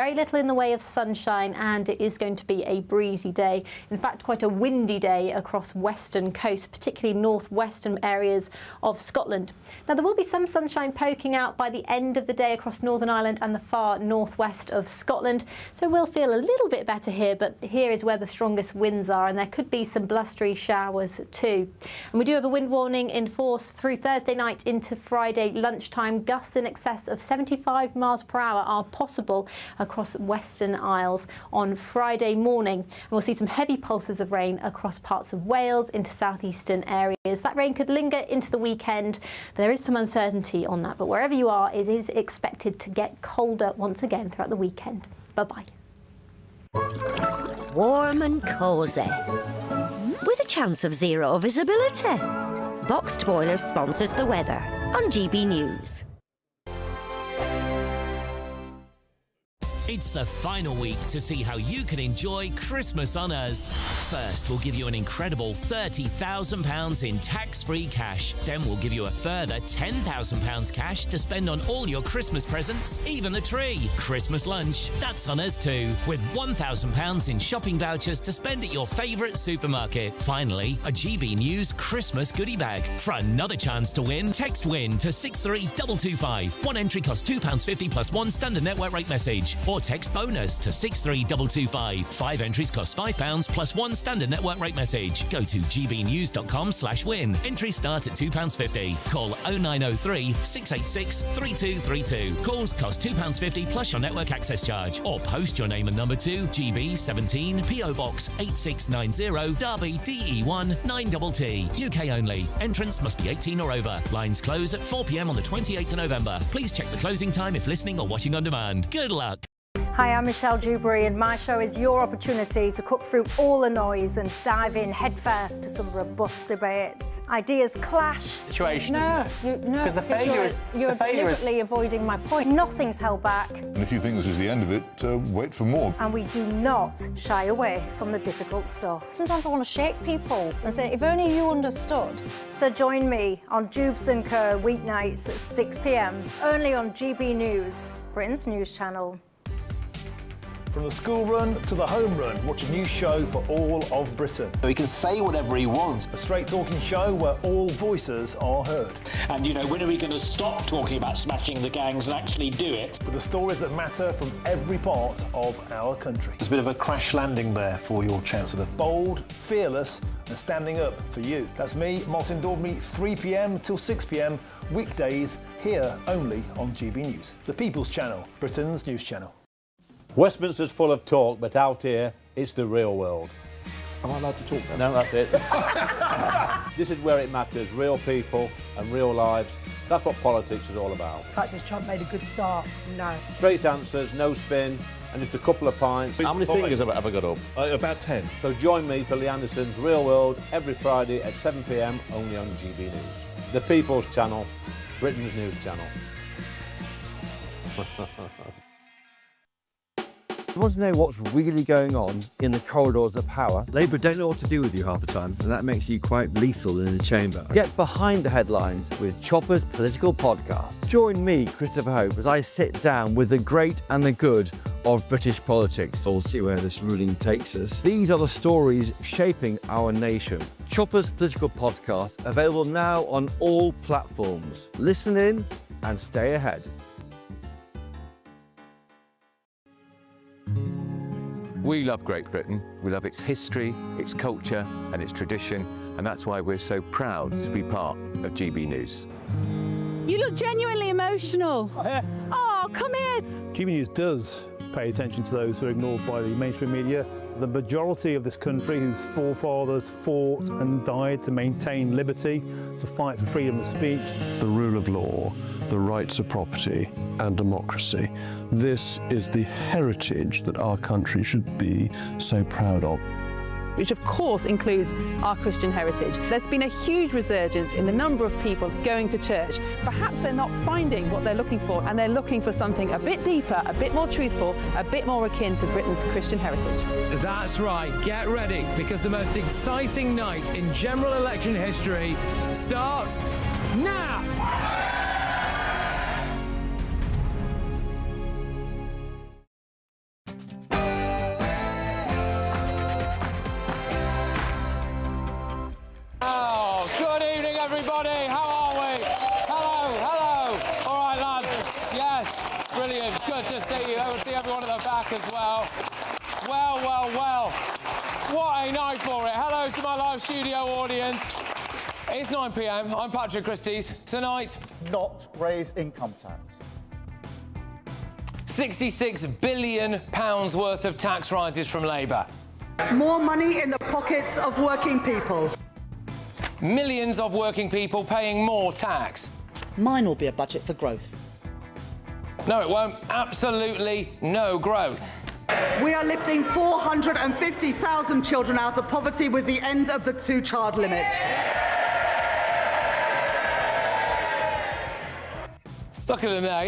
Very little in the way of sunshine, and it is going to be a breezy day. In fact, quite a windy day across western coasts, particularly northwestern areas of Scotland. Now, there will be some sunshine poking out by the end of the day across Northern Ireland and the far northwest of Scotland. So we'll feel a little bit better here, but here is where the strongest winds are, and there could be some blustery showers too. And we do have a wind warning in force through Thursday night into Friday lunchtime. Gusts in excess of 75 miles per hour are possible across Western Isles on Friday morning. And we'll see some heavy pulses of rain across parts of Wales into southeastern areas. That rain could linger into the weekend. There is some uncertainty on that, but wherever you are, it is expected to get colder once again throughout the weekend. Bye-bye. Warm and cosy, with a chance of zero visibility. Boxed Boiler sponsors the weather on GB News. It's the final week to see how you can enjoy Christmas on us. First, we'll give you an incredible £30,000 in tax-free cash. Then we'll give you a further £10,000 cash to spend on all your Christmas presents, even the tree. Christmas lunch, that's on us too, with £1,000 in shopping vouchers to spend at your favourite supermarket. Finally, a GB News Christmas goodie bag. For another chance to win, text WIN to 63225. One entry costs £2.50 plus one standard network rate message. Or text BONUS to 63225. 5 entries cost £5 plus one standard network rate message. Go to gbnews.com/win. Entries start at £2.50. Call 0903 686 3232. Calls cost £2.50 plus your network access charge. Or post your name and number to GB17 PO Box 8690 Derby DE1 9TT. UK only. Entrance must be 18 or over. Lines close at 4 p.m. on the 28th of November. Please check the closing time if listening or watching on demand. Good luck. Hi, I'm Michelle Dewberry, and my show is your opportunity to cut through all the noise and dive in headfirst to some robust debates. Ideas clash. Situation, isn't it? Because the failure is you're deliberately avoiding my point. Nothing's held back. And if you think this is the end of it, wait for more. And we do not shy away from the difficult stuff. Sometimes I want to shake people and say, if only you understood. So join me on Jubes & Co weeknights at 6 p.m, only on GB News, Britain's news channel. From the school run to the home run, watch a new show for all of Britain. He can say whatever he wants. A straight-talking show where all voices are heard. And, you know, when are we going to stop talking about smashing the gangs and actually do it? With the stories that matter from every part of our country. There's a bit of a crash landing there for your Chancellor. Bold, fearless and standing up for you. That's me, Martin Daubney, 3 p.m. till 6 p.m, weekdays, here only on GB News. The People's Channel, Britain's news channel. Westminster's full of talk, but out here, it's the real world. Am I allowed to talk No, now? that's it. This is where it matters, real people and real lives. That's what politics is all about. In fact, has Trump made a good start? No. Straight answers, no spin, and just a couple of pints. How many fingers have I got up? About 10. So join me for Lee Anderson's Real World every Friday at 7 p.m, only on GB News. The People's Channel, Britain's news channel. You want to know what's really going on in the corridors of power? Labour don't know what to do with you half the time, and that makes you quite lethal in the chamber. Get behind the headlines with Chopper's political podcast. Join me, Christopher Hope, as I sit down with the great and the good of British politics. We'll see where this ruling takes us. These are the stories shaping our nation. Chopper's political podcast, available now on all platforms. Listen in and stay ahead. We love Great Britain. We love its history, its culture and its tradition, and that's why we're so proud to be part of GB News. You look genuinely emotional. Oh, come here. GB News does pay attention to those who are ignored by the mainstream media. The majority of this country whose forefathers fought and died to maintain liberty, to fight for freedom of speech. The rule of law, the rights of property and democracy. This is the heritage that our country should be so proud of. Which of course includes our Christian heritage. There's been a huge resurgence in the number of people going to church. Perhaps they're not finding what they're looking for, and they're looking for something a bit deeper, a bit more truthful, a bit more akin to Britain's Christian heritage. That's right, get ready, because the most exciting night in general election history starts now! everybody. How are we? Hello, hello. All right, lads. Yes, brilliant. Good to see you. I will see everyone at the back as well. Well, well, well. What a night for it. Hello to my live studio audience. It's 9 p.m. I'm Patrick Christys. Tonight, not raise income tax. £66 billion worth of tax rises from Labour. More money in the pockets of working people. Millions of working people paying more tax. Mine will be a budget for growth. No, it won't. Absolutely no growth. We are lifting 450,000 children out of poverty with the end of the two-child limits. Look at them there,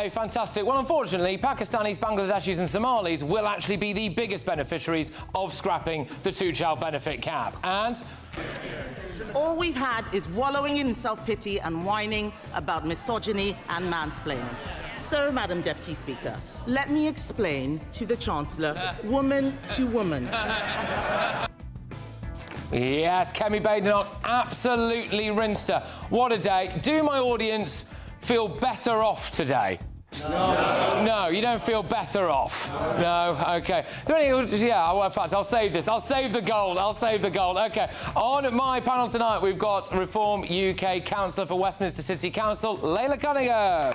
yay, fantastic. Well, unfortunately, Pakistanis, Bangladeshis and Somalis will actually be the biggest beneficiaries of scrapping the two-child benefit cap. And all we've had is wallowing in self-pity and whining about misogyny and mansplaining. So, Madam Deputy Speaker, let me explain to the Chancellor, woman to woman. Yes, Kemi Badenoch absolutely rinsed her. What a day. Do my audience feel better off today? No. No, you don't feel better off? No, OK. Yeah, well, in fact, I'll save this. I'll save the gold. I'll save the gold. OK. On my panel tonight, we've got Reform UK Councillor for Westminster City Council, Layla Cunningham.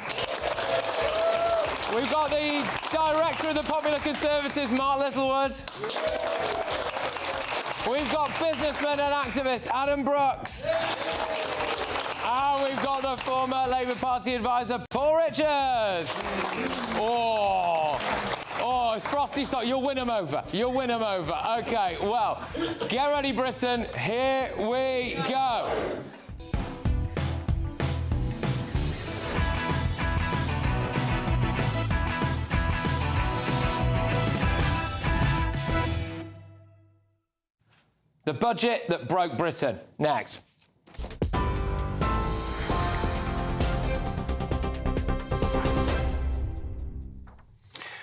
We've got the Director of the Popular Conservatives, Mark Littlewood. We've got businessman and activist, Adam Brooks. And we've got the former Labour Party advisor, Paul Richards. Oh, it's frosty, so you'll win them over. You'll win them over. OK, well, get ready, Britain. Here we go. The budget that broke Britain. Next.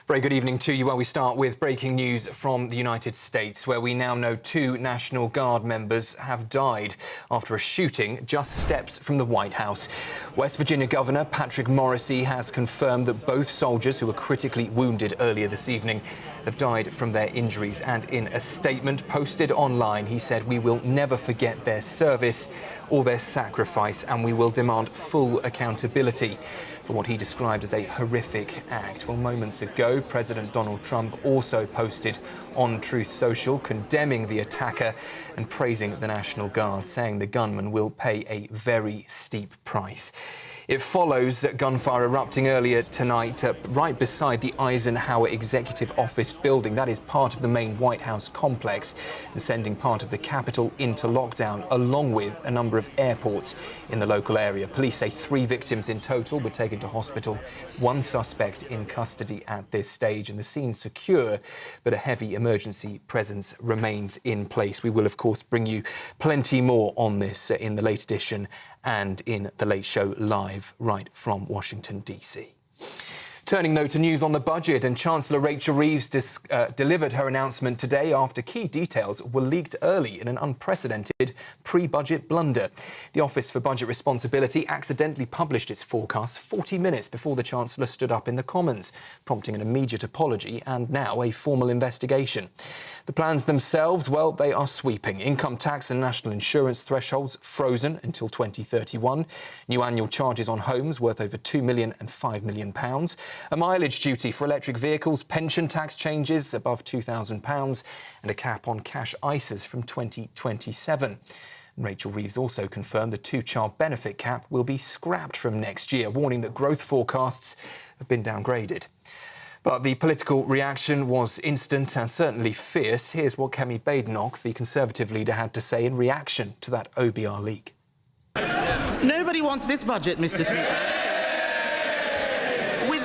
Very good evening to you. Well, we start with breaking news from the United States, where we now know 2 National Guard members have died after a shooting just steps from the White House. West Virginia Governor Patrick Morrisey has confirmed that both soldiers who were critically wounded earlier this evening have died from their injuries. And in a statement posted online, he said, "We will never forget their service or their sacrifice, and we will demand full accountability for what he described as a horrific act." Well, moments ago, President Donald Trump also posted on Truth Social condemning the attacker and praising the National Guard, saying the gunman will pay a very steep price. It follows gunfire erupting earlier tonight right beside the Eisenhower Executive Office building. That is part of the main White House complex, and sending part of the Capitol into lockdown, along with a number of airports in the local area. Police say 3 victims in total were taken to hospital, 1 suspect in custody at this stage, and the scene's secure, but a heavy emergency presence remains in place. We will, of course, bring you plenty more on this in the late edition and in The Late Show Live, right from Washington, D.C. Turning, though, to news on the budget, and Chancellor Rachel Reeves delivered her announcement today after key details were leaked early in an unprecedented pre-budget blunder. The Office for Budget Responsibility accidentally published its forecast 40 minutes before the Chancellor stood up in the Commons, prompting an immediate apology and now a formal investigation. The plans themselves, well, they are sweeping. Income tax and national insurance thresholds frozen until 2031. New annual charges on homes worth over £2 million and £5 million. A mileage duty for electric vehicles, pension tax changes above £2,000, and a cap on cash ISAs from 2027. Rachel Reeves also confirmed the two-child benefit cap will be scrapped from next year, warning that growth forecasts have been downgraded. But the political reaction was instant and certainly fierce. Here's what Kemi Badenoch, the Conservative leader, had to say in reaction to that OBR leak. Nobody wants this budget, Mr. Speaker. With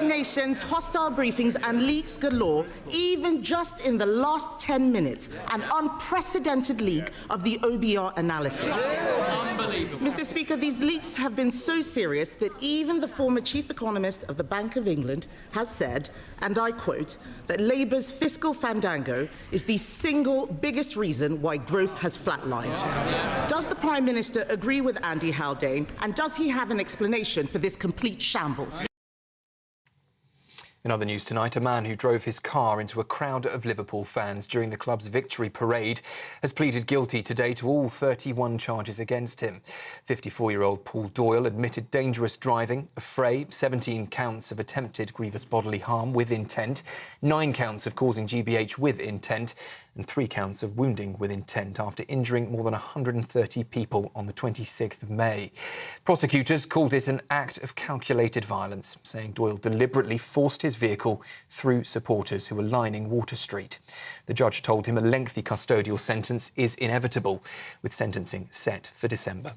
resignations, hostile briefings and leaks galore, even just in the last 10 minutes, an unprecedented leak of the OBR analysis. Unbelievable. Mr. Speaker, these leaks have been so serious that even the former chief economist of the Bank of England has said, and I quote, that Labour's fiscal fandango is the single biggest reason why growth has flatlined. Does the Prime Minister agree with Andy Haldane, and does he have an explanation for this complete shambles? In other news tonight, a man who drove his car into a crowd of Liverpool fans during the club's victory parade has pleaded guilty today to all 31 charges against him. 54-year-old Paul Doyle admitted dangerous driving, a fray, 17 counts of attempted grievous bodily harm with intent, 9 counts of causing GBH with intent, and 3 counts of wounding with intent after injuring more than 130 people on the 26th of May. Prosecutors called it an act of calculated violence, saying Doyle deliberately forced his vehicle through supporters who were lining Water Street. The judge told him a lengthy custodial sentence is inevitable, with sentencing set for December.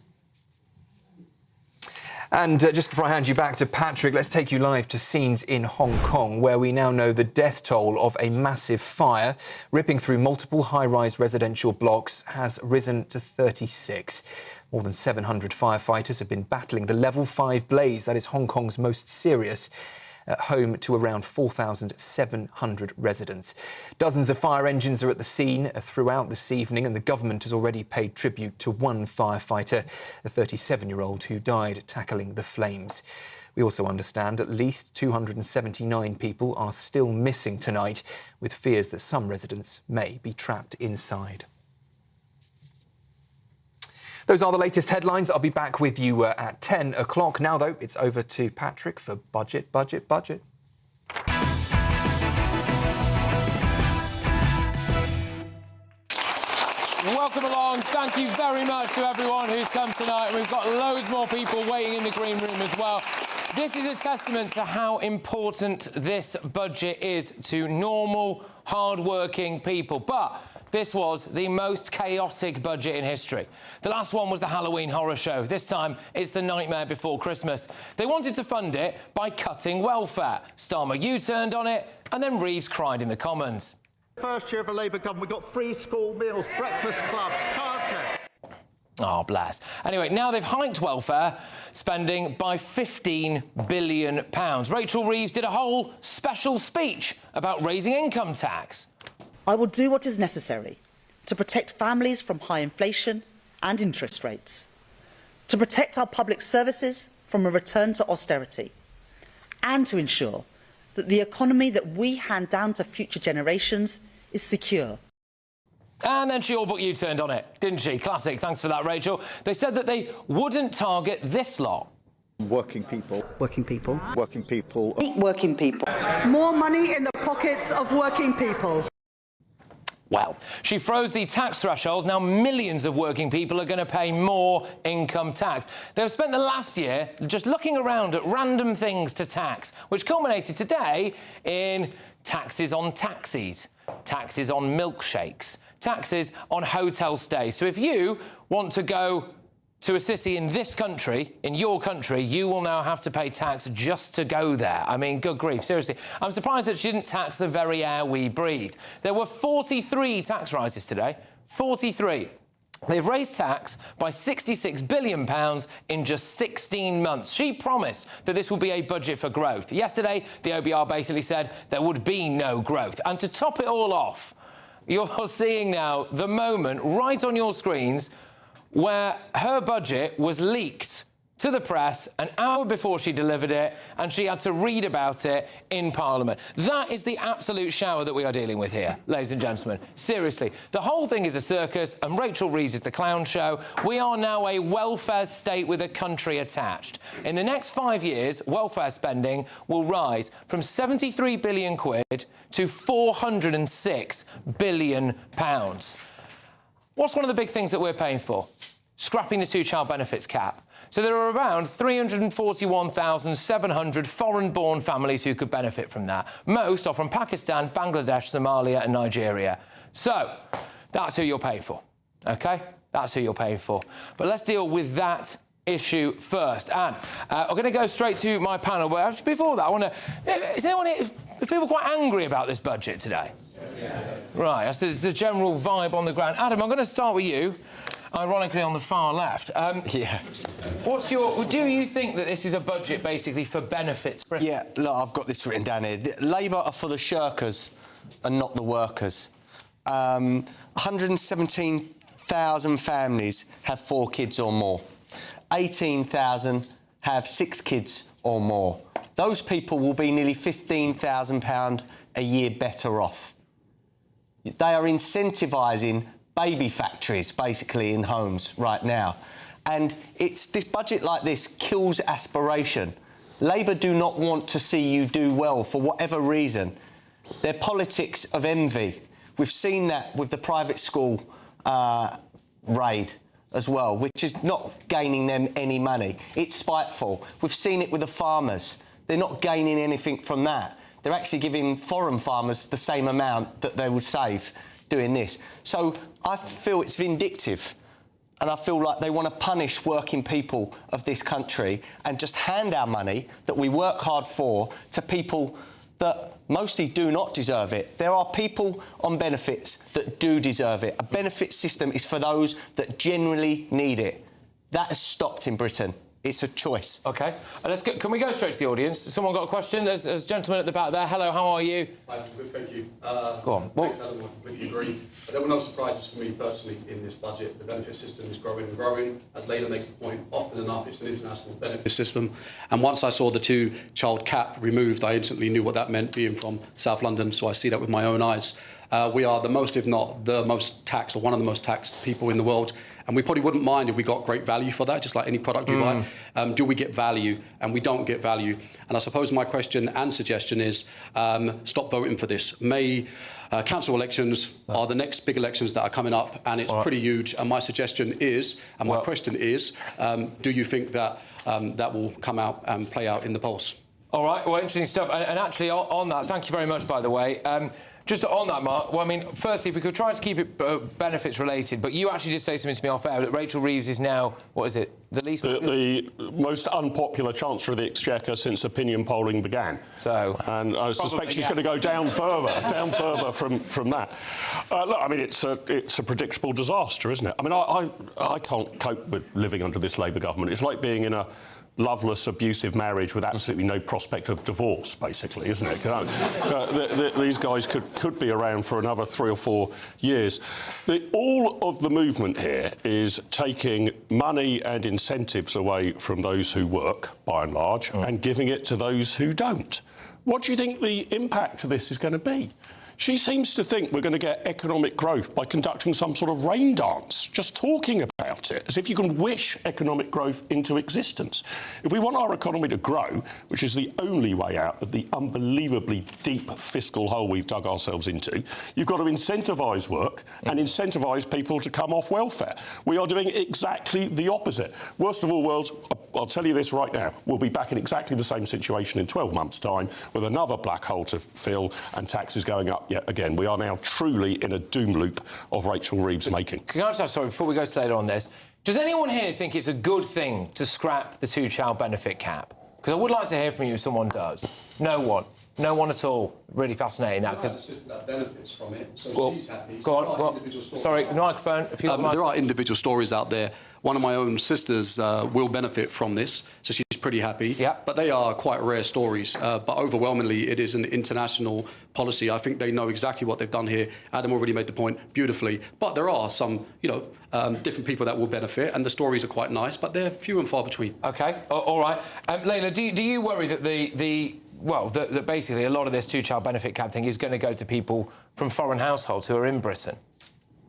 And just before I hand you back to Patrick, let's take you live to scenes in Hong Kong, where we now know the death toll of a massive fire ripping through multiple high-rise residential blocks has risen to 36. More than 700 firefighters have been battling the level 5 blaze that is Hong Kong's most serious, home to around 4,700 residents. Dozens of fire engines are at the scene throughout this evening, and the government has already paid tribute to one firefighter, a 37-year-old who died tackling the flames. We also understand at least 279 people are still missing tonight, with fears that some residents may be trapped inside. Those are the latest headlines. I'll be back with you at 10 o'clock. Now, though, it's over to Patrick for Budget. Welcome along. Thank you very much to everyone who's come tonight. We've got loads more people waiting in the green room as well. This is a testament to how important this budget is to normal, hard-working people. But this was the most chaotic budget in history. The last one was the Halloween horror show. This time, it's the Nightmare Before Christmas. They wanted to fund it by cutting welfare. Starmer U-turned on it, and then Reeves cried in the Commons. First year of a Labour government, we've got free school meals, breakfast clubs, childcare. Oh, blast. Anyway, now they've hiked welfare spending by £15 billion. Rachel Reeves did a whole special speech about raising income tax. I will do what is necessary to protect families from high inflation and interest rates, to protect our public services from a return to austerity, and to ensure that the economy that we hand down to future generations is secure. And then she all but U-turned on it, didn't she? Classic. Thanks for that, Rachel. They said that they wouldn't target this lot. Working people. Working people. Working people. Working people. More money in the pockets of working people. Well, she froze the tax thresholds. Now millions of working people are going to pay more income tax. They've spent the last year just looking around at random things to tax, which culminated today in taxes on taxis, taxes on milkshakes, taxes on hotel stays. So if you want to go to a city in this country, in your country, you will now have to pay tax just to go there. I mean, good grief, seriously. I'm surprised that she didn't tax the very air we breathe. There were 43 tax rises today. 43. They've raised tax by £66 billion in just 16 months. She promised that this would be a budget for growth. Yesterday, the OBR basically said there would be no growth. And to top it all off, you're seeing now the moment right on your screens where her budget was leaked to the press an hour before she delivered it, and she had to read about it in Parliament. That is the absolute shower that we are dealing with here, ladies and gentlemen. Seriously, the whole thing is a circus, and Rachel Reeves is the clown show. We are now a welfare state with a country attached. In the next 5 years, welfare spending will rise from 73 billion quid to 406 billion pounds. What's one of the big things that we're paying for? Scrapping the two-child benefits cap. So there are around 341,700 foreign-born families who could benefit from that. Most are from Pakistan, Bangladesh, Somalia and Nigeria. So that's who you're paying for, OK? That's who you're paying for. But let's deal with that issue first. And I'm going to go straight to my panel, but before that, I want to... Is anyone here... Are people quite angry about this budget today? Yeah. Right, that's the general vibe on the ground. Adam, I'm going to start with you, ironically on the far left. Yeah. Do you think that this is a budget basically for benefits? Yeah, look, I've got this written down here. Labour are for the shirkers and not the workers. 117,000 families have 4 kids or more. 18,000 have 6 kids or more. Those people will be nearly £15,000 a year better off. They are incentivising baby factories, basically, in homes right now. And it's this budget like this kills aspiration. Labour do not want to see you do well for whatever reason. Their politics of envy. We've seen that with the private school raid as well, which is not gaining them any money. It's spiteful. We've seen it with the farmers. They're not gaining anything from that. They're actually giving foreign farmers the same amount that they would save doing this. So I feel it's vindictive, and I feel like they want to punish working people of this country and just hand our money that we work hard for to people that mostly do not deserve it. There are people on benefits that do deserve it. A benefit system is for those that genuinely need it. That has stopped in Britain. It's a choice. OK. Can we go straight to the audience? Someone got a question? There's a gentleman at the back there. Hello, how are you? I'm good, thank you. Go on. Thanks, Adam. I completely agree. There were no surprises for me personally in this budget. The benefit system is growing and growing. As Labour makes the point, often enough, it's an international benefit system. And once I saw the 2-child cap removed, I instantly knew what that meant, being from South London, so I see that with my own eyes. We are the most, if not the most taxed, or one of the most taxed people in the world. And we probably wouldn't mind if we got great value for that, just like any product you buy. Do we get value? And we don't get value. And I suppose my question and suggestion is stop voting for this. Council elections are the next big elections that are coming up, and it's pretty huge. And my suggestion is, and my question is, do you think that that will come out and play out in the polls? All right, well, interesting stuff. And actually, on that, thank you very much, by the way. Just on that, Mark, well, I mean, firstly, if we could try to keep it benefits related, but you actually did say something to me off air that Rachel Reeves is now, what is it, the most unpopular Chancellor of the Exchequer since opinion polling began. So, and I suspect she's going to go down further from that. Look, I mean, it's a predictable disaster, isn't it? I mean, I can't cope with living under this Labour government. It's like being in a loveless, abusive marriage with absolutely no prospect of divorce, basically, isn't it? These guys could be around for another 3 or 4 years. All of the movement here is taking money and incentives away from those who work, by and large, and giving it to those who don't. What do you think the impact of this is going to be? She seems to think we're going to get economic growth by conducting some sort of rain dance, just talking about it, as if you can wish economic growth into existence. If we want our economy to grow, which is the only way out of the unbelievably deep fiscal hole we've dug ourselves into, you've got to incentivise work and incentivise people to come off welfare. We are doing exactly the opposite. Worst of all worlds, I'll tell you this right now, we'll be back in exactly the same situation in 12 months' time with another black hole to fill and taxes going up yet again. We are now truly in a doom loop of Rachel Reeves' making. Can I just, sorry, before we go later on this, does anyone here think it's a good thing to scrap the 2-child benefit cap? Because I would like to hear from you if someone does. No one. No one at all. Really fascinating that. Because the system that benefits from it, so she's happy. Go on. Sorry, microphone. There are individual stories out there. One of my own sisters will benefit from this, so she's pretty happy. Yeah. But they are quite rare stories. But overwhelmingly, it is an international policy. I think they know exactly what they've done here. Adam already made the point beautifully. But there are some, different people that will benefit, and the stories are quite nice, but they're few and far between. OK, all right. Layla, do you worry that that basically a lot of this 2-child benefit cap thing is going to go to people from foreign households who are in Britain?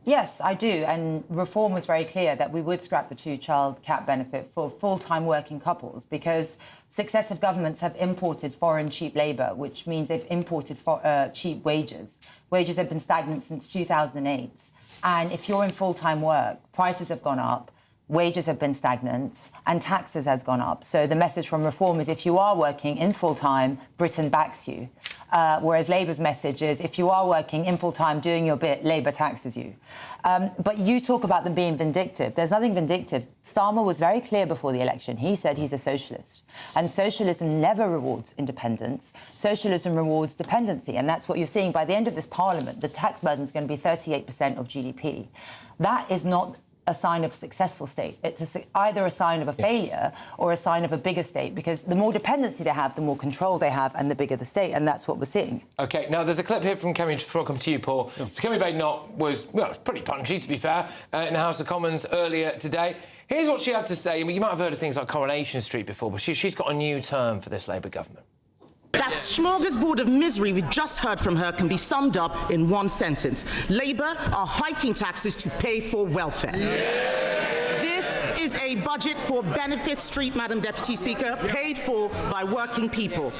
Yes, I do. And Reform was very clear that we would scrap the 2-child cap benefit for full-time working couples because successive governments have imported foreign cheap labour, which means they've imported cheap wages. Wages have been stagnant since 2008. And if you're in full-time work, prices have gone up, wages have been stagnant, and taxes has gone up. So the message from Reform is if you are working in full-time, Britain backs you. Whereas Labour's message is if you are working in full-time, doing your bit, Labour taxes you. But you talk about them being vindictive. There's nothing vindictive. Starmer was very clear before the election. He said he's a socialist. And socialism never rewards independence. Socialism rewards dependency. And that's what you're seeing. By the end of this parliament, the tax burden is going to be 38% of GDP. That is not a sign of a successful state. It's either a sign of a failure or a sign of a bigger state, because the more dependency they have, the more control they have, and the bigger the state, and that's what we're seeing. OK, now there's a clip here from Kemi, before I come to you, Paul. Sure. So Kemi Badenoch was, well, pretty punchy, to be fair, in the House of Commons earlier today. Here's what she had to say. I mean, you might have heard of things like Coronation Street before, but she's got a new term for this Labour government. That smorgasbord of misery we just heard from her can be summed up in one sentence. Labour are hiking taxes to pay for welfare. This is a budget for Benefit Street, Madam Deputy Speaker, paid for by working people.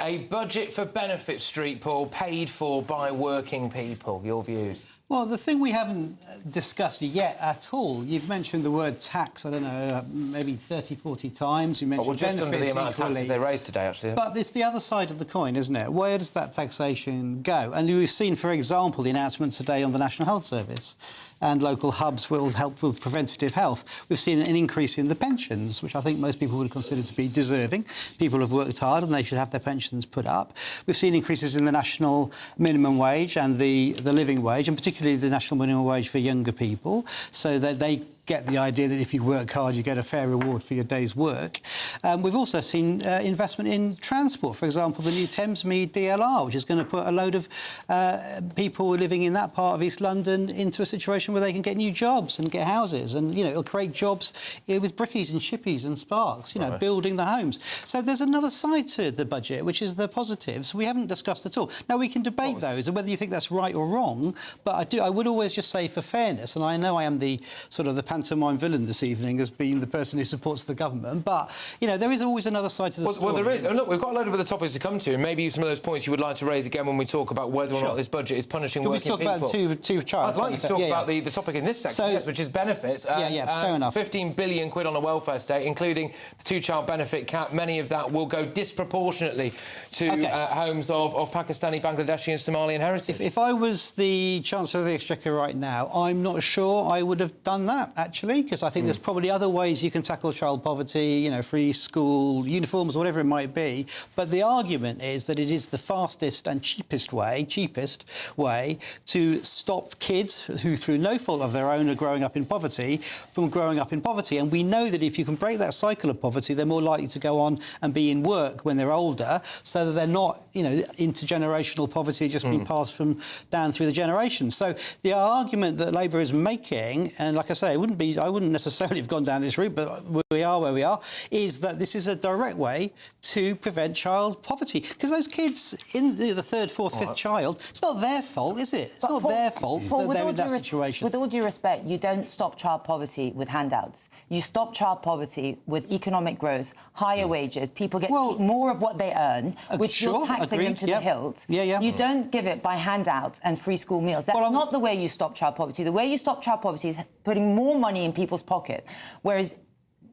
A budget for Benefit Street, Paul, paid for by working people. Your views? Well, the thing we haven't discussed yet at all, you've mentioned the word tax, I don't know, maybe 30, 40 times. You mentioned just benefits under the amount equally. of taxes they raised today, actually. But it's the other side of the coin, isn't it? Where does that taxation go? And we've seen, for example, the announcement today on the National Health Service, and local hubs will help with preventative health. We've seen an increase in the pensions, which I think most people would consider to be deserving. People have worked hard and they should have their pensions put up. We've seen increases in the national minimum wage and the living wage, and particularly the national minimum wage for younger people, so that they get the idea that if you work hard, you get a fair reward for your day's work. We've also seen investment in transport. For example, the new Thamesmead DLR, which is going to put a load of people living in that part of East London into a situation where they can get new jobs and get houses. And, you know, it'll create jobs with Brickies and Shippies and Sparks, you know, building the homes. So there's another side to the budget, which is the positives we haven't discussed at all. Now, we can debate those and whether you think that's right or wrong, but I would always just say for fairness, and I know I am the sort of the pantomime villain this evening as being the person who supports the government, but, you know, there is always another side to the story. Well, there is. And look, we've got a load of other topics to come to, and maybe some of those points you would like to raise again when we talk about whether or not this budget is punishing working people. Can we talk about two-child? I'd like you to talk about the topic in this section, yes, which is benefits. Fair enough. 15 billion quid on a welfare state, including the two-child benefit cap. Many of that will go disproportionately to homes of Pakistani, Bangladeshi and Somalian heritage. If I was the Chancellor of the Exchequer right now, I'm not sure I would have done that, actually, because I think there's probably other ways you can tackle child poverty, you know, free school uniforms, whatever it might be. But the argument is that it is the fastest and cheapest way to stop kids who, through no fault of their own, are growing up in poverty, from growing up in poverty. And we know that if you can break that cycle of poverty, they're more likely to go on and be in work when they're older, so that they're not, you know, intergenerational poverty just being passed from down through the generations. So the argument that Labour is making, and like I say, I wouldn't necessarily have gone down this route, but we are where we are, is that this is a direct way to prevent child poverty. Because those kids in the third, fourth, fifth child, it's not their fault, is it? It's not their fault that they're in that situation. With all due respect, you don't stop child poverty with handouts. You stop child poverty with economic growth, higher wages. People get to keep more of what they earn, which you're taxing them to the hilt. You don't give it by handouts and free school meals. That's not the way you stop child poverty. The way you stop child poverty is putting more money in people's pocket. Whereas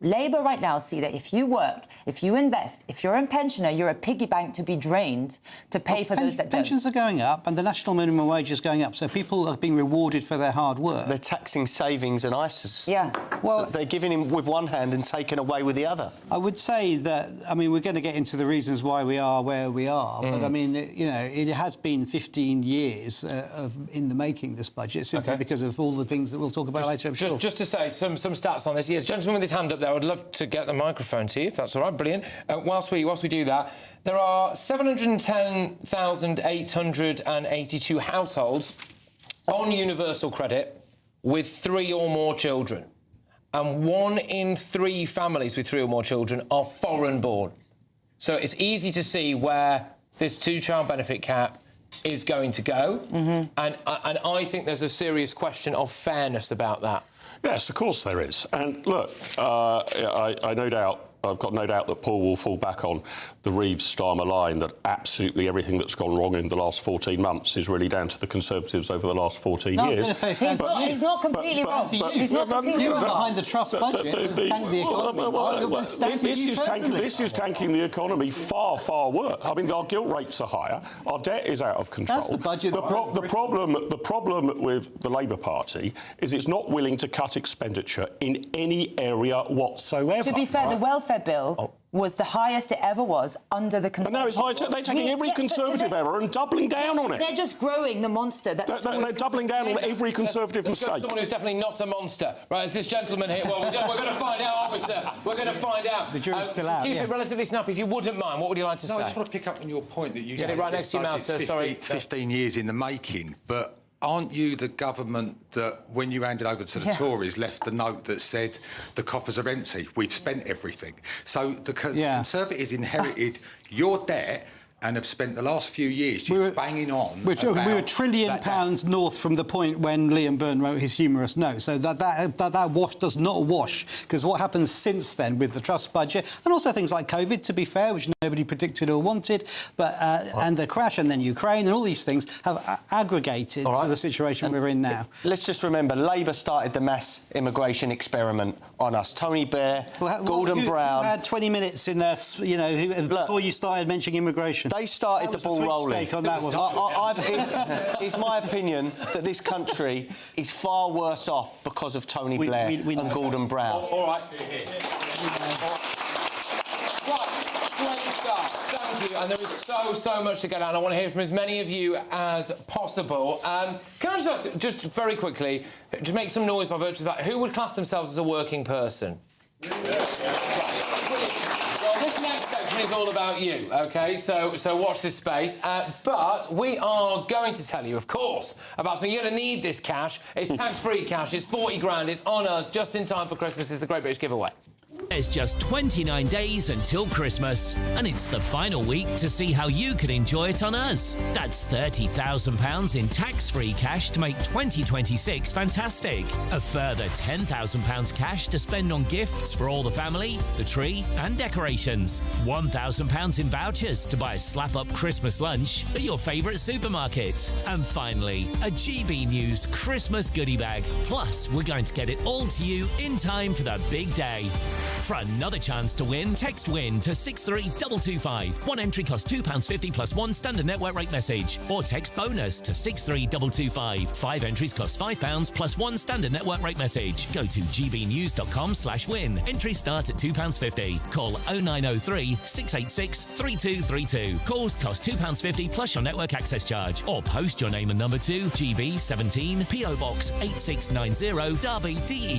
Labour right now see that if you work, if you invest, if you're a pensioner, you're a piggy bank to be drained to pay for those that don't. Pensions are going up and the national minimum wage is going up, so people are being rewarded for their hard work. They're taxing savings and ISAs. Yeah. Well, so they're giving him with one hand and taking away with the other. I would say that, I mean, we're going to get into the reasons why we are where we are, but I mean, you know, it has been 15 years in the making, this budget, simply because of all the things that we'll talk about later, I'm sure. Just to say some stats on this. Yes, gentleman with his hand up there, I would love to get the microphone to you, if that's all right. Brilliant. Whilst we do that, there are 710,882 households on universal credit with 3 or more children. And 1 in 3 families with 3 or more children are foreign-born. So it's easy to see where this two-child benefit cap is going to go. And I think there's a serious question of fairness about that. Yes, of course there is. And look, I no doubt I've got no doubt that Paul will fall back on the Reeves-Starmer line that absolutely everything that's gone wrong in the last 14 months is really down to the Conservatives over the last 14 years. He's not completely wrong. He's not completely wrong. Behind the Truss budget, tank the economy. This is tanking the economy far, far worse. I mean, our gilt rates are higher, our debt is out of control. That's the budget. The problem with the Labour Party is it's not willing to cut expenditure in any area whatsoever. To be fair, the welfare bill was the highest it ever was under the Conservative. No, it's high. They're taking every Conservative error and doubling down on it. They're just growing the monster. They're doubling down on every Conservative mistake. Someone who's definitely not a monster. Right, it's this gentleman here. Well, we're going to find out, aren't we, sir? We're going to find out. The jury's still out. Keep it relatively snappy, if you wouldn't mind. What would you like to say? I just want to pick up on your point that you said right next to your mouth, sir. Sorry. 15 years in the making, but aren't you the government that, when you handed over to the Tories, left the note that said the coffers are empty, we've spent everything? So the Conservatives inherited your debt and have spent the last few years banging on. We were £1 trillion north from the point when Liam Byrne wrote his humorous note. So that wash does not wash, because what happens since then with the Truss budget, and also things like COVID, to be fair, which nobody predicted or wanted, but and the crash, and then Ukraine, and all these things have aggregated to the situation we're in now. Let's just remember, Labour started the mass immigration experiment on us. Tony Blair, Gordon Brown. You had 20 minutes in there, you know, before you started mentioning immigration. They started the ball rolling. On that it's my opinion that this country is far worse off because of Tony Blair and Gordon Brown. All right. Great stuff. Thank you. And there is so much to get on. I want to hear from as many of you as possible. Can I just ask, just very quickly, just make some noise by virtue of that, who would class themselves as a working person? This next section is all about you, OK? So watch this space. But we are going to tell you, of course, about something. You're going to need this cash. It's tax-free cash. It's 40 grand. It's on us just in time for Christmas. It's the Great British Giveaway. There's just 29 days until Christmas, and it's the final week to see how you can enjoy it on us. That's £30,000 in tax-free cash to make 2026 fantastic. A further £10,000 cash to spend on gifts for all the family, the tree and decorations. £1,000 in vouchers to buy a slap-up Christmas lunch at your favourite supermarket. And finally, a GB News Christmas goodie bag. Plus, we're going to get it all to you in time for the big day. For another chance to win, text WIN to 63225. One entry costs £2.50 plus one standard network rate message. Or text BONUS to 63225. 5 entries cost £5 plus one standard network rate message. Go to gbnews.com/win. Entries start at £2.50. Call 0903 686 3232. Calls cost £2.50 plus your network access charge. Or post your name and number to GB17 PO Box 8690 Derby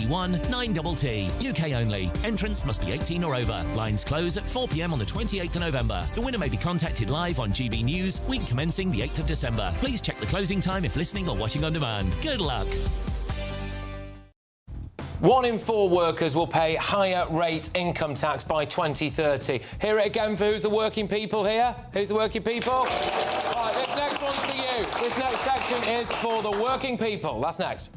DE1 9TT. UK only. Entrance must be 18 or over. Lines close at 4 p.m. on the 28th of November. The winner may be contacted live on GB News, week commencing the 8th of December. Please check the closing time if listening or watching on demand. Good luck. 1 in 4 workers will pay higher rate income tax by 2030. Hear it again for who's the working people here? Who's the working people? All right, this next one's for you. This next section is for the working people. That's next.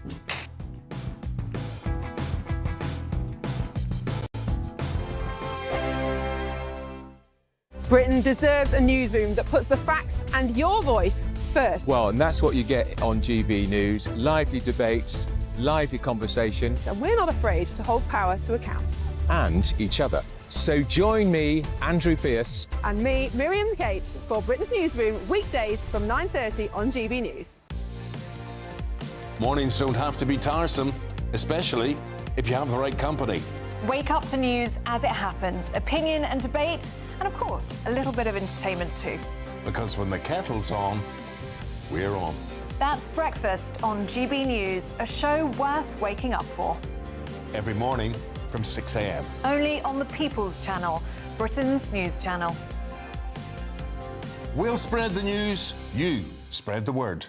Britain deserves a newsroom that puts the facts and your voice first. Well, and that's what you get on GB News. Lively debates, lively conversation. And we're not afraid to hold power to account. And each other. So join me, Andrew Pierce. And me, Miriam Gates, for Britain's Newsroom, weekdays from 9:30 on GB News. Mornings don't have to be tiresome, especially if you have the right company. Wake up to news as it happens, opinion and debate, and of course, a little bit of entertainment too. Because when the kettle's on, we're on. That's Breakfast on GB News, a show worth waking up for. Every morning from 6 a.m. Only on the People's Channel, Britain's news channel. We'll spread the news, you spread the word.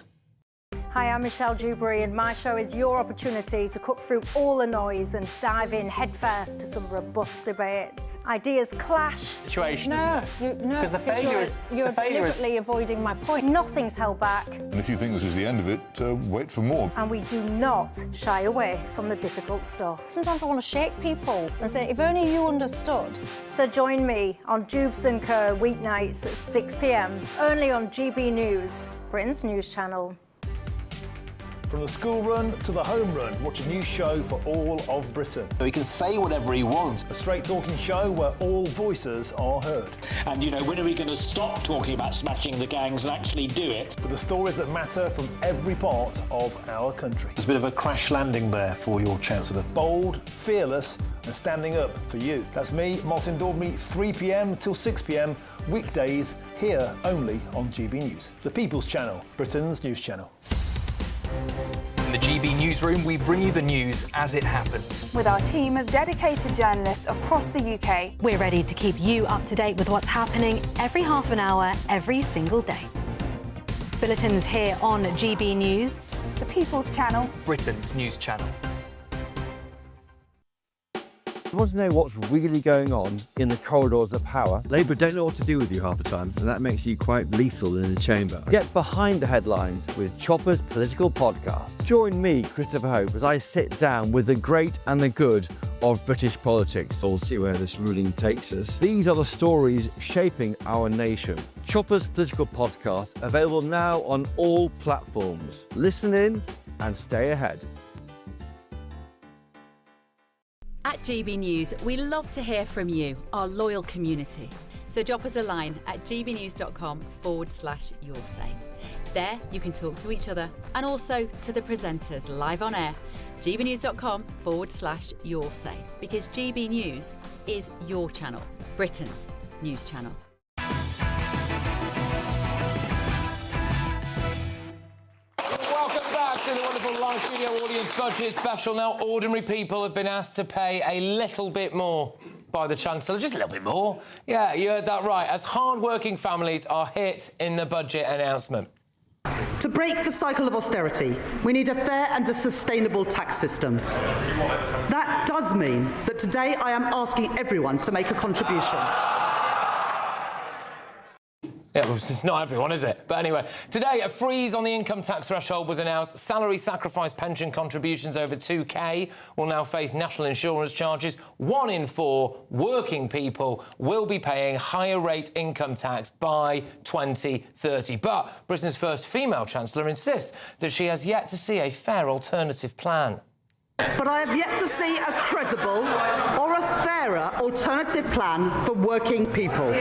Hi, I'm Michelle Dewberry, and my show is your opportunity to cut through all the noise and dive in headfirst to some robust debates. Ideas clash. Situation, No, isn't it? no, Because the failure is you're deliberately avoiding my point. Nothing's held back, And if you think this is the end of it, wait for more. and we do not shy away from the difficult stuff. Sometimes I want to shake people and say, if only you understood. So join me on Jubes & Co. weeknights at 6 p.m. only on GB News, Britain's news channel. From the school run to the home run, watch a new show for all of Britain. He can say whatever he wants. A straight talking show where all voices are heard. And, you know, when are we going to stop talking about smashing the gangs and actually do it? With the stories that matter from every part of our country. There's a bit of a crash landing there for your Chancellor. Bold, fearless and standing up for you. That's me, Martin Daubney, 3 p.m. till 6 p.m, weekdays, here only on GB News. The People's Channel, Britain's news channel. In the GB Newsroom, we bring you the news as it happens. With our team of dedicated journalists across the UK, we're ready to keep you up to date with what's happening every half an hour, every single day. Bulletins here on GB News. The People's Channel, Britain's news channel. You want to know what's really going on in the corridors of power? Labour don't know what to do with you half the time, and that makes you quite lethal in the chamber. Get behind the headlines with Chopper's political podcast. Join me, Christopher Hope, as I sit down with the great and the good of British politics. We'll see where this ruling takes us. These are the stories shaping our nation. Chopper's political podcast, available now on all platforms. Listen in and stay ahead. At GB News, we love to hear from you, our loyal community. So drop us a line at gbnews.com/your say. There you can talk to each other and also to the presenters live on air. gbnews.com/your say, because GB News is your channel, Britain's news channel. Welcome back to the wonderful live studio audience budget special. Now, ordinary people have been asked to pay a little bit more by the Chancellor, just a little bit more. Yeah, you heard that right, as hard-working families are hit in the budget announcement. To break the cycle of austerity, we need a fair and a sustainable tax system. That does mean that today I am asking everyone to make a contribution. Yeah, well, it's not everyone, is it? But anyway, today a freeze on the income tax threshold was announced. Salary sacrifice pension contributions over 2k will now face national insurance charges. 1 in 4 working people will be paying higher rate income tax by 2030. But Britain's first female Chancellor insists that she has yet to see a fair alternative plan. But I have yet to see a credible or a fairer alternative plan for working people.